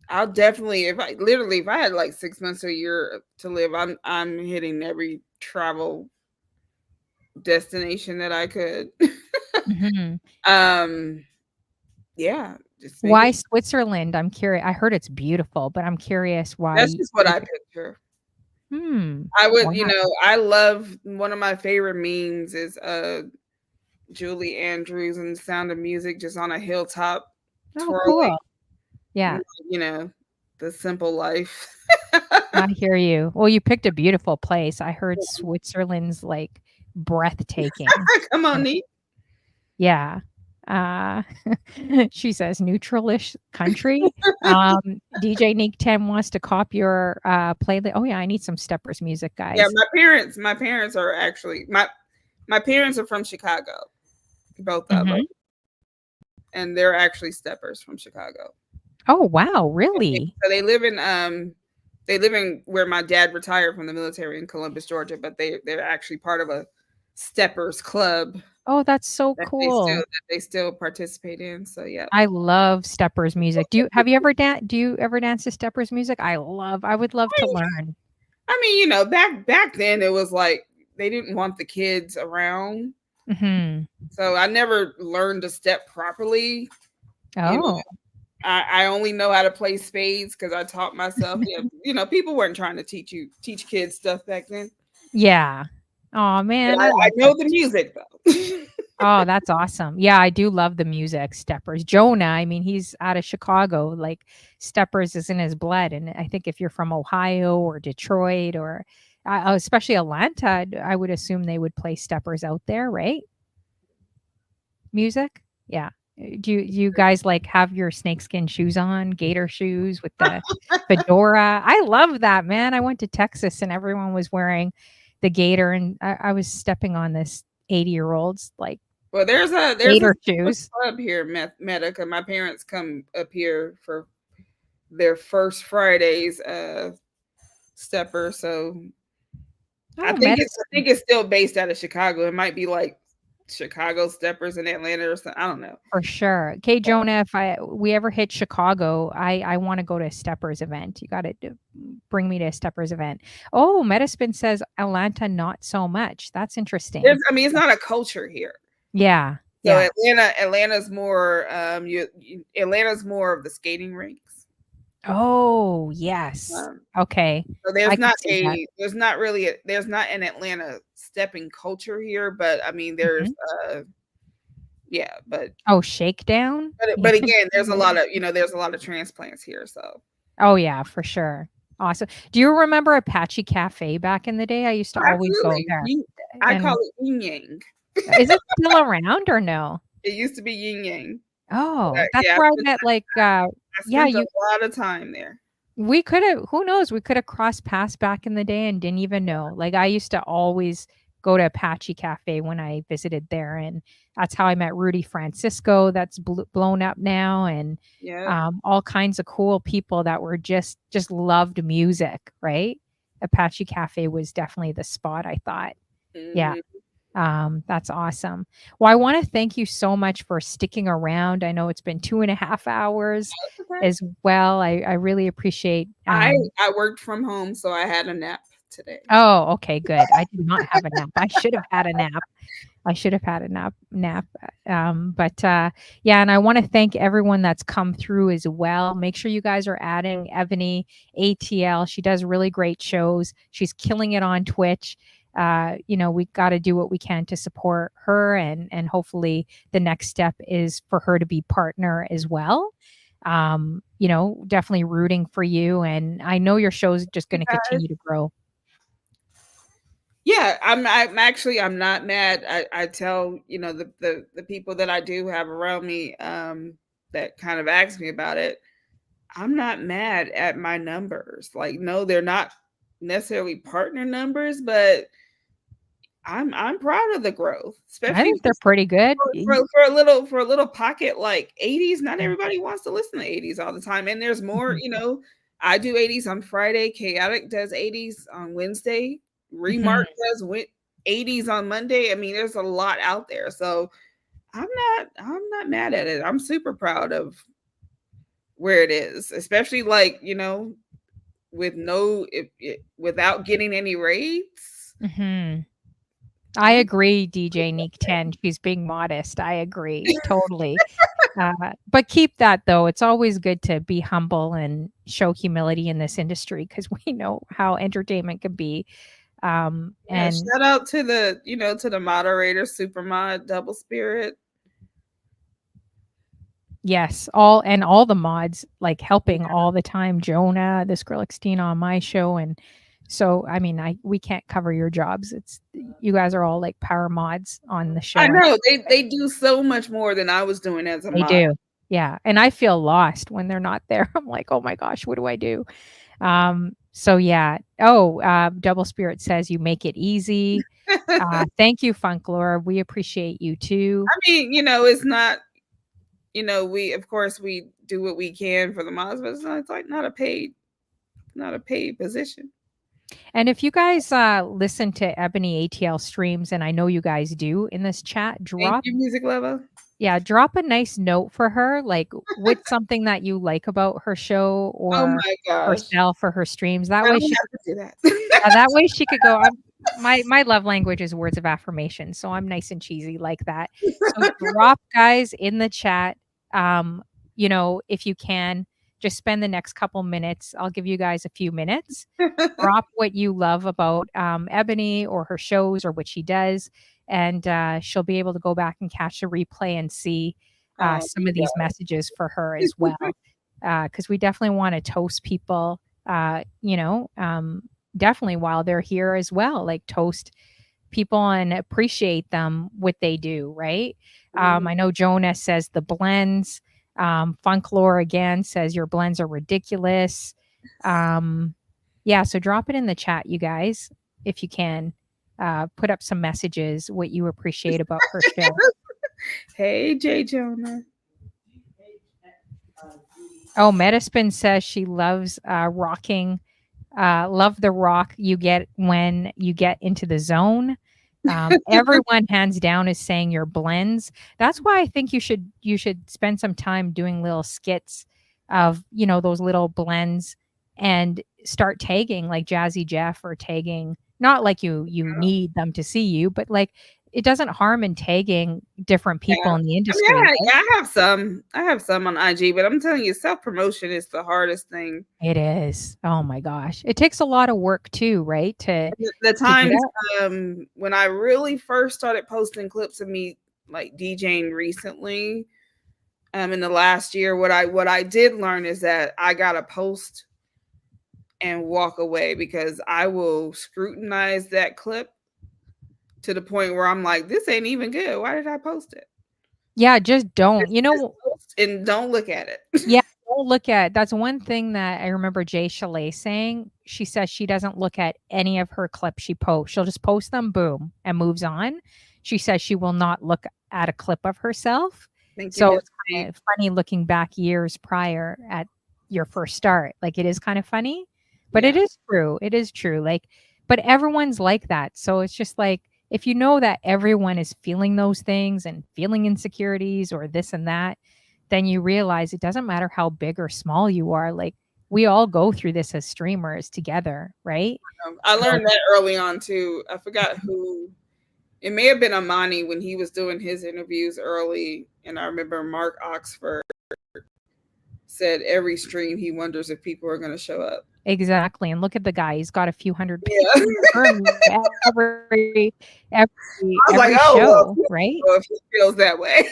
I'll definitely if I had like 6 months or a year to live, I'm hitting every travel destination that I could. Mhm. Yeah. Why Switzerland? I'm curious. I heard it's beautiful, but I'm curious why. That's just what I picture. Hmm. I would, Wow. I love one of my favorite memes is Julie Andrews and Sound of Music just on a hilltop Oh, twirling, cool. Yeah, you know, the simple life. I hear you. Well, you picked a beautiful place. I heard Switzerland's like breathtaking. Come on, And Neat. yeah. Uh, she says neutralish country. DJ Nick 10 wants to copy your playlist. Oh yeah, I need some Steppers music, Yeah, guys. my parents are actually my parents are from Chicago, both of them, Mhm. and they're actually steppers from Chicago. Oh wow, really? So they live in where my dad retired from the military in Columbus, Georgia, but they're actually part of a steppers club Oh, that's so that cool. they still participate in. So yeah. I love Steppers music. Do you ever dance to Steppers music? I would love to learn. I mean, back then it was like they didn't want the kids around. Mhm. So I never learned to step properly. You know, Oh. I only know how to play spades because I taught myself. People weren't trying to teach kids stuff back then. Yeah. Oh But man, I I love know that. the music though. Oh, that's awesome. Yeah, I do love the music, Steppers. Jonah, I mean, he's out of Chicago. Like Steppers is in his blood. And I think if you're from Ohio or Detroit or especially Atlanta, I would assume they would play Steppers out there, right? Music? Yeah. Do you guys like have your snakeskin shoes on, gator shoes with the fedora? I love that, man. I went to Texas and everyone was wearing the gator, and I was stepping on this 80-year-old's like Well, there's a gator shoes. club here, Medica. My parents come up here for their first Fridays stepper. So Oh, I think it's still based out of Chicago. It might be like Chicago steppers in Atlanta or something. I don't know. for sure. Okay, Jonah, if we ever hit Chicago, I want to go to a Steppers event. You got to bring me to a Steppers event. Oh, Metaspin says Atlanta not so much. That's interesting. It's not a culture here. Yeah. So Yeah. Atlanta's more Atlanta's more of the skating rinks. Oh, yes. Okay. So I can see that. there's not an Atlanta stepping culture here, but I mean Mhm. yeah, but Oh, shakedown? but again, there's a lot of transplants here, so Oh, yeah, for sure. Awesome. Do you remember Apache Cafe back in the day? I used to always go absolutely. there. I call And it yin yang. is it still around or no? It used to be yin yang. Oh, that's Yeah, where I met like I yeah, spent a lot of time there. we could have, who knows, we could have crossed paths back in the day and didn't even know. Like I used to always go to Apache Cafe when I visited there, and that's how I met Rudy Francisco that's blown up now, and Yeah. all kinds of cool people that were just loved music, right? Apache Cafe was definitely the spot, I thought. Yeah. Mhm. That's awesome. Well, I want to thank you so much for sticking around. I know it's been 2.5 hours Okay. as well. I really appreciate. I worked from home, so I had a nap today. Oh, okay, good. I did not have a nap. I should have had a nap. I should have had a nap. But yeah, and I want to thank everyone that's come through as well. Make sure you guys are adding Ebony ATL. She does really great shows. She's killing it on Twitch. We got to do what we can to support her, and hopefully the next step is for her to be partner as well. Definitely rooting for you, and I know your show's just going to Guys. continue to grow. Yeah, I'm not mad. I tell, the people that I do have around me, that kind of ask me about it. I'm not mad at my numbers. Like, no, they're not necessarily partner numbers, but I'm proud of the growth, I especially think they're pretty good. for a little pocket like 80s. Not everybody wants to listen to 80s all the time, and there's more. Mhm. I do 80s on Friday. Chaotic does 80s on Wednesday. Remark Mhm. does 80s on Monday. I mean, there's a lot out there, so I'm not mad at it. I'm super proud of where it is, especially like with without getting any raids. Mhm. I agree, DJ Neek 10. She's being modest. I agree totally. But keep that though. It's always good to be humble and show humility in this industry because we know how entertainment can be. Yeah, And shout out to the moderator, super mod, double spirit. yes, all the mods like helping all the time. Jonah, the Skrillextina on my show, and so I mean, we can't cover your jobs. It's you guys are all like power mods on the I show. know they do so much more than I was doing as a They mod. do. Yeah, and I feel lost when they're not there. I'm like, "Oh my gosh, what do I do?" So yeah. Oh, Double Spirit says you make it easy. I Thank you, Funklore. We appreciate you too. mean, it's not. We of course we do what we can for the mods, but it's like not a paid position. And if you guys listen to Ebony ATL streams, and I know you guys do in this chat, Thank you, music lover. drop a nice note for her, like what's something that you like about her show Oh or my gosh, herself or her streams. That I way don't she have to do that. Yeah, that way she could go, my love language is words of affirmation, so I'm nice and cheesy like that. So drop guys in the chat, um, if you can, just spend the next couple minutes. I'll give you guys a few minutes. Drop what you love about Ebony or her shows or what she does, and she'll be able to go back and catch the replay and see Oh, some of these messages for her as well. Because we definitely want to toast people, definitely while they're here as well, like toast people and appreciate them what they do, right? I know Jonah says the blends. Funklore again says your blends are ridiculous. Yeah, so drop it in the chat, you guys, if you can. Put up some messages, what you appreciate about her show. Hey, Jay Jonah. Oh, Metaspin says she loves rocking. Love the rock you get when you get into the zone. Everyone hands down is saying your blends. That's why I think you should spend some time doing little skits of those little blends and start tagging like Jazzy Jeff or tagging. Not like you need them to see you, but like it doesn't harm in tagging different Yeah. people in the I mean, industry. Right? I have some on IG, but I'm telling you, self promotion is the hardest thing. It is. Oh my gosh, it takes a lot of work too, right? The To do times that. when I really first started posting clips of me like DJing recently, in the last year, what I did learn is that I gotta post and walk away because I will scrutinize that clip to the point where I'm like, this ain't even good. Why did I post it? Yeah, just don't. Just post and don't look at it. Yeah, don't look at that's one thing that I remember Jay Chalet saying. She says she doesn't look at any of her clips she posts. She'll just post them, boom, and moves on. She says she will not look at a clip of herself. Thank you, So Miss it's Kate. kind of funny looking back years prior at your first start. Like it is kind of funny, but it Yeah. is true. It is true. Like, but everyone's like that. So it's just like if you know that everyone is feeling those things and feeling insecurities or this and that, then you realize it doesn't matter how big or small you are. Like, we all go through this as streamers together, right? I So learned that early on too. I forgot who. It may have been Amani when he was doing his interviews early, and I remember Mark Oxford said every stream he wonders if people are going to show up. exactly. And look at the guy; he's got a few hundred Yeah, I was every like, oh show, well, right? if he feels that way.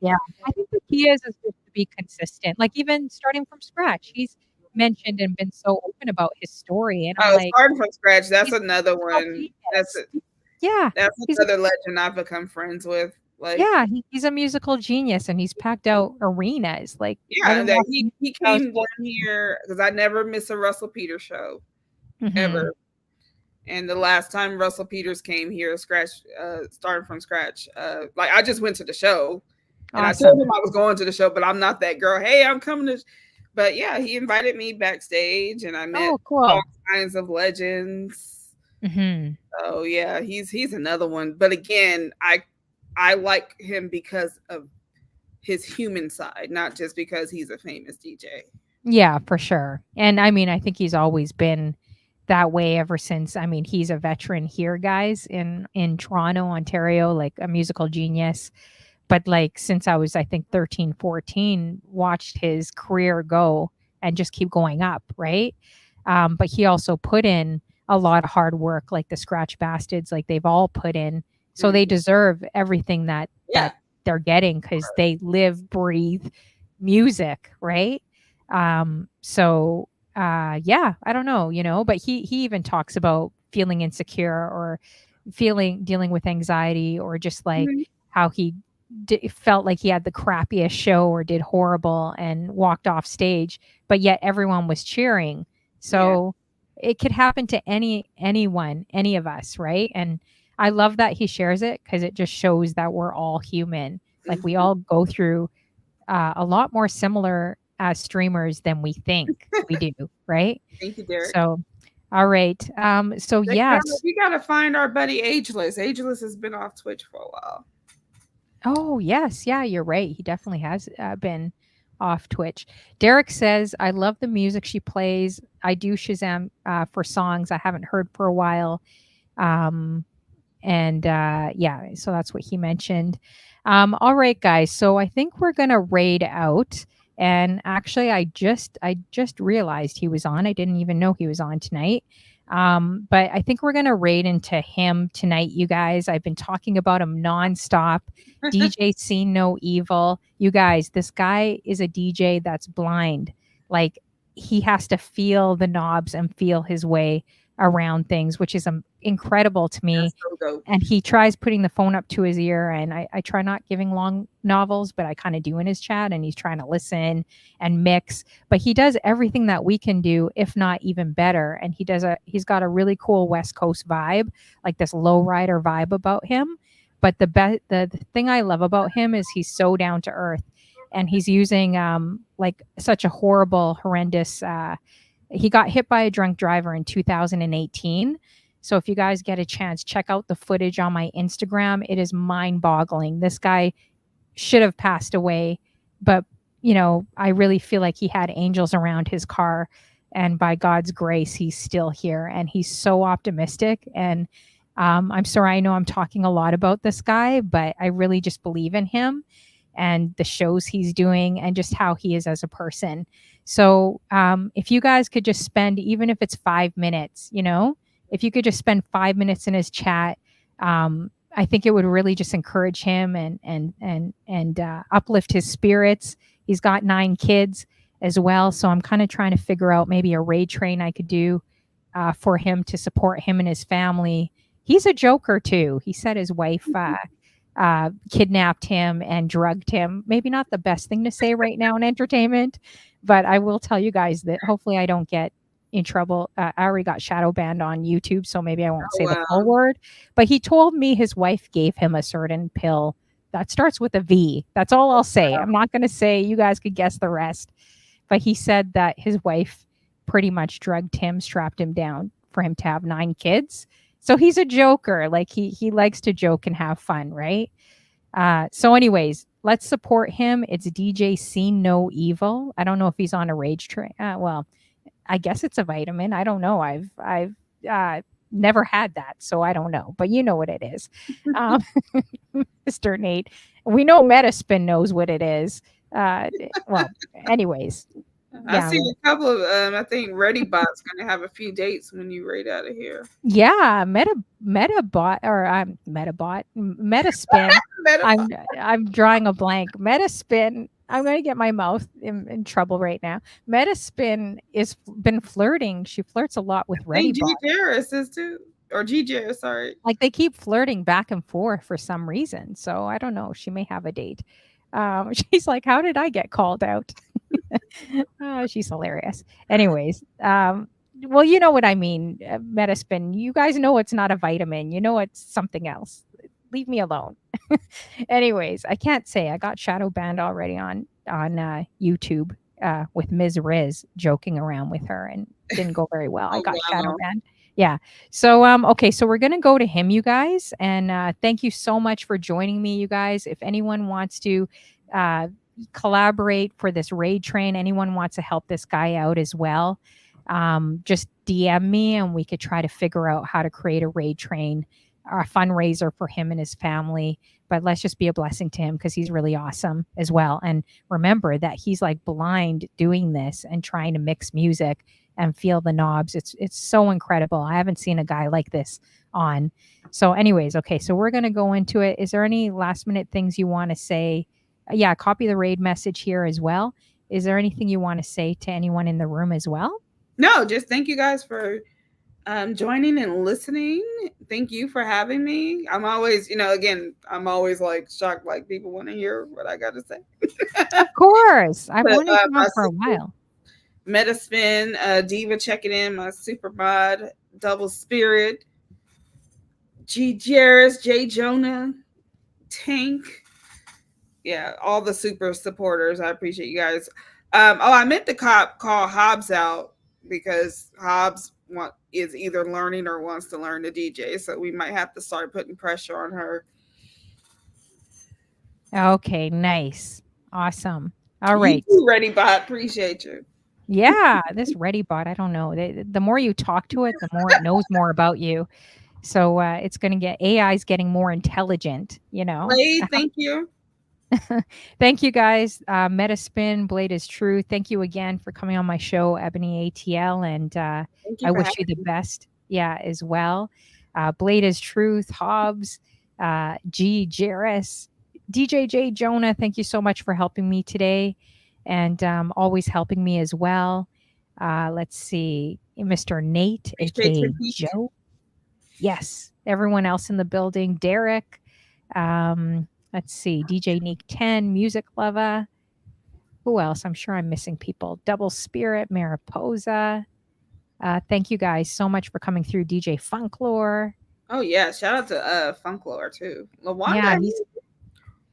Yeah, I think the key is just to be consistent. Like, even starting from scratch, he's mentioned and been so open about his story, and I'm Oh, like, starting from scratch. That's he's a another musical one. That's genius. Yeah, that's he's a another legend I've become friends with. Like, yeah, he's a musical genius, and he's packed out arenas. Like, I've yeah, been that watching he videos. came down here because I never miss a Russell Peters show Mhm. ever. And the last time Russell Peters came here, starting from scratch, like I just went to the show, and I told Awesome. him I was going to the show, but I'm not that girl. Hey, I'm coming to. But yeah, he invited me backstage, and I met Oh, all cool. kinds of legends. Mhm. Oh yeah, he's another one. But again, I like him because of his human side, not just because he's a famous DJ. Yeah, for sure. And I mean, I think he's always been that way ever since. I mean, he's a veteran here, guys, in Toronto, Ontario, like a musical genius. But like since I was, I think, 13, 14, watched his career go and just keep going up, right? But he also put in a lot of hard work, like the Scratch Bastards, like they've all put in. So they Mhm. deserve everything that Yeah, they're getting because they live, breathe music, right? So yeah, I don't know, but he even talks about feeling insecure or dealing with anxiety, or just like mhm. how he felt like he had the crappiest show or did horrible and walked off stage, but yet everyone was cheering. Yeah. So it could happen to anyone, any of us, right? And I love that he shares it because it just shows that we're all human. Like, we Mhm. all go through a lot more similar as streamers than we think we do, right? Thank you, Derek. So, all right. So yes. We gotta find our buddy Ageless. Ageless has been off Twitch for a while. Oh, yes. Yeah, you're right. He definitely has been off Twitch. Derek says, I love the music she plays. I do Shazam for songs I haven't heard for a while. Um, and yeah, so that's what he mentioned. All right, guys. So I think we're gonna raid out. And actually, I just realized he was on. I didn't even know he was on tonight. But I think we're gonna raid into him tonight, you guys. I've been talking about him nonstop. DJ Seen No Evil. You guys, this guy is a DJ that's blind. Like, he has to feel the knobs and feel his way around things, which is incredible to me. That's so dope. And he tries putting the phone up to his ear, and I try not giving long novels, but I kind of do in his chat, and he's trying to listen and mix. But he does everything that we can do, if not even better. And he's got a really cool West Coast vibe, like this lowrider vibe about him. But the thing I love about him is he's so down to earth, and he's using like such a horrendous he got hit by a drunk driver in 2018. So if you guys get a chance, check out the footage on my Instagram. It is mind-boggling. This guy should have passed away, but I really feel like he had angels around his car, and by God's grace, he's still here, and he's so optimistic. And I'm sorry, I know I'm talking a lot about this guy, but I really just believe in him and the shows he's doing and just how he is as a person. So if you guys could just spend, even if it's 5 minutes, if you could just spend 5 minutes in his chat, I think it would really just encourage him and uplift his spirits. He's got 9 kids as well, so I'm kind of trying to figure out maybe a raid train I could do for him to support him and his family. He's a joker too. He said his wife kidnapped him and drugged him. Maybe not the best thing to say right now in entertainment, but I will tell you guys that hopefully I don't get in trouble. I already got shadow banned on YouTube, so maybe I won't Oh, say the full wow. word. But he told me his wife gave him a certain pill that starts with a V. That's all I'll say. I'm not going to say, you guys could guess the rest. But he said that his wife pretty much drugged him, strapped him down for him to have 9 kids. So he's a joker. Like he likes to joke and have fun, right? So anyways, let's support him. It's DJ See No Evil. I don't know if he's on a rage train. Well, I guess it's a vitamin. I don't know. I've uh, never had that, so I don't know. But you know what it is, um, Mr. Nate. We know Metaspin knows what it is. Well, anyways, I yeah, see a couple of I think ReadyBot's gonna have a few dates when you raid out of here. yeah. Metabot or Metabot Metaspin. Metabot. I'm drawing a blank. Metaspin. I'm going to get my mouth in trouble right now. Metaspin is been flirting. She flirts a lot with I think G ReadyBot. Jarris is too, or G Jarris. Sorry. Like they keep flirting back and forth for some reason. So I don't know. She may have a date. She's like, "How did I get called out?" Oh, she's hilarious. Anyways, well, you know what I mean. Metaspin. You guys know it's not a vitamin. You know it's something else. Leave me alone. Anyways, I can't say I got shadow banned already on YouTube with Ms. Riz joking around with her and didn't go very well. I Oh got shadow wow. banned. Yeah. So okay, so we're gonna go to him, you guys, and thank you so much for joining me, you guys. If anyone wants to uh, collaborate for this raid train, anyone wants to help this guy out as well, just DM me and we could try to figure out how to create a raid train or a fundraiser for him and his family. But let's just be a blessing to him because he's really awesome as well. And remember that he's like blind doing this and trying to mix music and feel the knobs. It's so incredible. I haven't seen a guy like this on. So, anyways, okay, so we're gonna go into it. Is there any last minute things you want to say? Yeah, copy the raid message here as well. Is there anything you want to say to anyone in the room as well? No, just thank you guys for joining and listening. Thank you for having me. I'm always, again, I'm always like shocked, like people want to hear what I got to say. Of course. I've But wanted you my on for a while. Metaspin, Diva checking in, my super mod, Double Spirit, G Jarris, J Jonah, Tank. Yeah, all the super supporters. I appreciate you guys. I meant to call Hobbs out because Hobbs is either learning or wants to learn to DJ, so we might have to start putting pressure on her. Okay, nice. Awesome. All You right. too, Ready Bot. Appreciate you. Yeah, this Ready Bot, I don't know. The more you talk to it, the more it knows more about you. So it's going to get AI's getting more intelligent, you know. Blade, thank you. Thank you guys. Metaspin, Blade is True. Thank you again for coming on my show, Ebony ATL. And Thank you I for wish you having the me. best. Yeah, as well. Blade is Truth, Hobbs, G. Jarris, DJJ Jonah. Thank you so much for helping me today and always helping me as well. Let's see. Mr. Nate, Appreciate your aka peak. Joe. Yes. Everyone else in the building. Derek. Let's see. DJ Neek 10, Music Lover. Who else? I'm sure I'm missing people. Double Spirit, Mariposa. Thank you guys so much for coming through. DJ Funklore. Oh yeah, shout out to Funklore too. Yeah, Lawanda.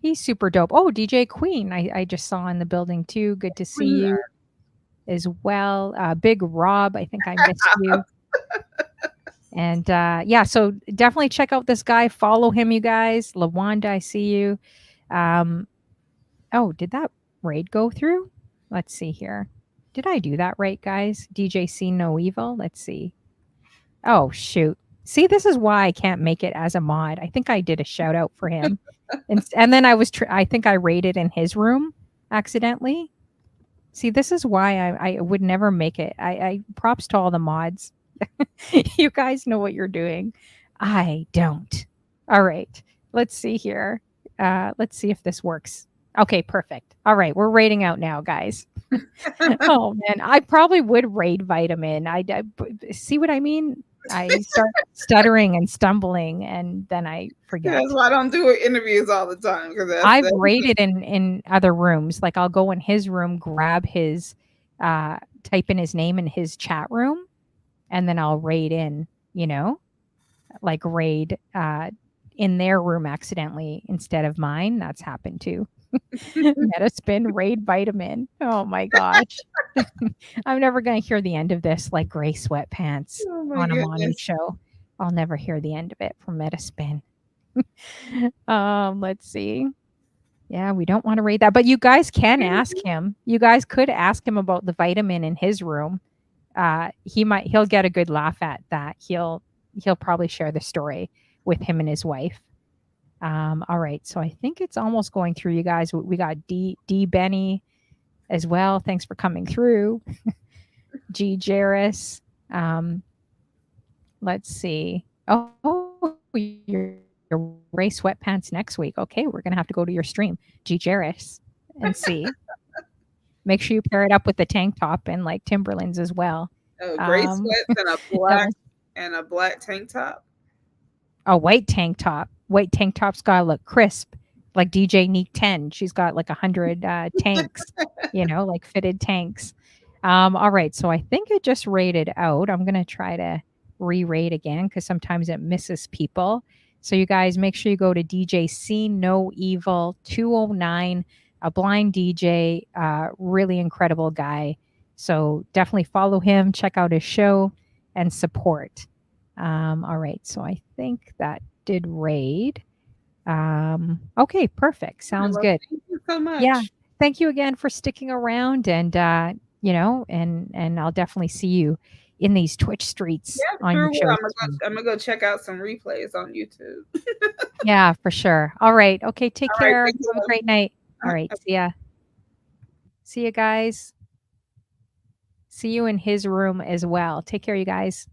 he's super dope. Oh, DJ Queen, I just saw in the building too. Good to see you as well. Big Rob, I think I missed you. And yeah, so definitely check out this guy. Follow him, you guys. Lawanda, I see you. Oh, did that raid go through? Let's see here. Did I do that right, guys? DJ See No Evil. Let's see. Oh, shoot. See, this is why I can't make it as a mod. I think I did a shout out for him. And then I think I raided in his room accidentally. See, this is why I would never make it. I props to all the mods. You guys know what you're doing. I don't. All right. Let's see here. Let's see if this works. Okay, perfect. All right, we're raiding out now, guys. Oh man, I probably would raid vitamin. See what I mean? I start stuttering and stumbling, and then I forget. That's why I don't do interviews all the time because I've raided in other rooms. Like I'll go in his room, grab his, type in his name in his chat room, and then I'll raid in. You know, like raid in their room accidentally instead of mine. That's happened too. Metaspin raid vitamin. Oh my gosh. I'm never going to hear the end of this like gray sweatpants Oh my on a Manu goodness. show. I'll never hear the end of it from Metaspin. Let's see. Yeah, we don't want to rate that, but you guys can ask him. You guys could ask him about the vitamin in his room. He'll get a good laugh at that. He'll probably share the story with him and his wife. All right, so I think it's almost going through, you guys. We got D Benny as well. Thanks for coming through. G Jairus. Let's see. Oh, your race sweatpants next week. Okay, we're gonna have to go to your stream, G Jairus, and see. Make sure you pair it up with the tank top and like Timberlands as well. Oh, gray sweats and a black tank top. A white tank top. White tank top's gotta look crisp, like DJ Neek 10. She's got like 100 tanks, like fitted tanks. All right, so I think it just rated out. I'm gonna try to re-rate again because sometimes it misses people. So you guys make sure you go to DJ C No Evil 209, a blind DJ, really incredible guy. So definitely follow him, check out his show, and support. All right, so I think that did raid. Okay, perfect. Sounds good. Thank you so much. Yeah, thank you again for sticking around, and and I'll definitely see you in these Twitch streets. Yeah, on sure. Your show. I'm gonna go check out some replays on YouTube. Yeah, for sure. All right. Okay. Take All care. right, Have a great night. All right. See ya. See you guys. See you in his room as well. Take care, you guys.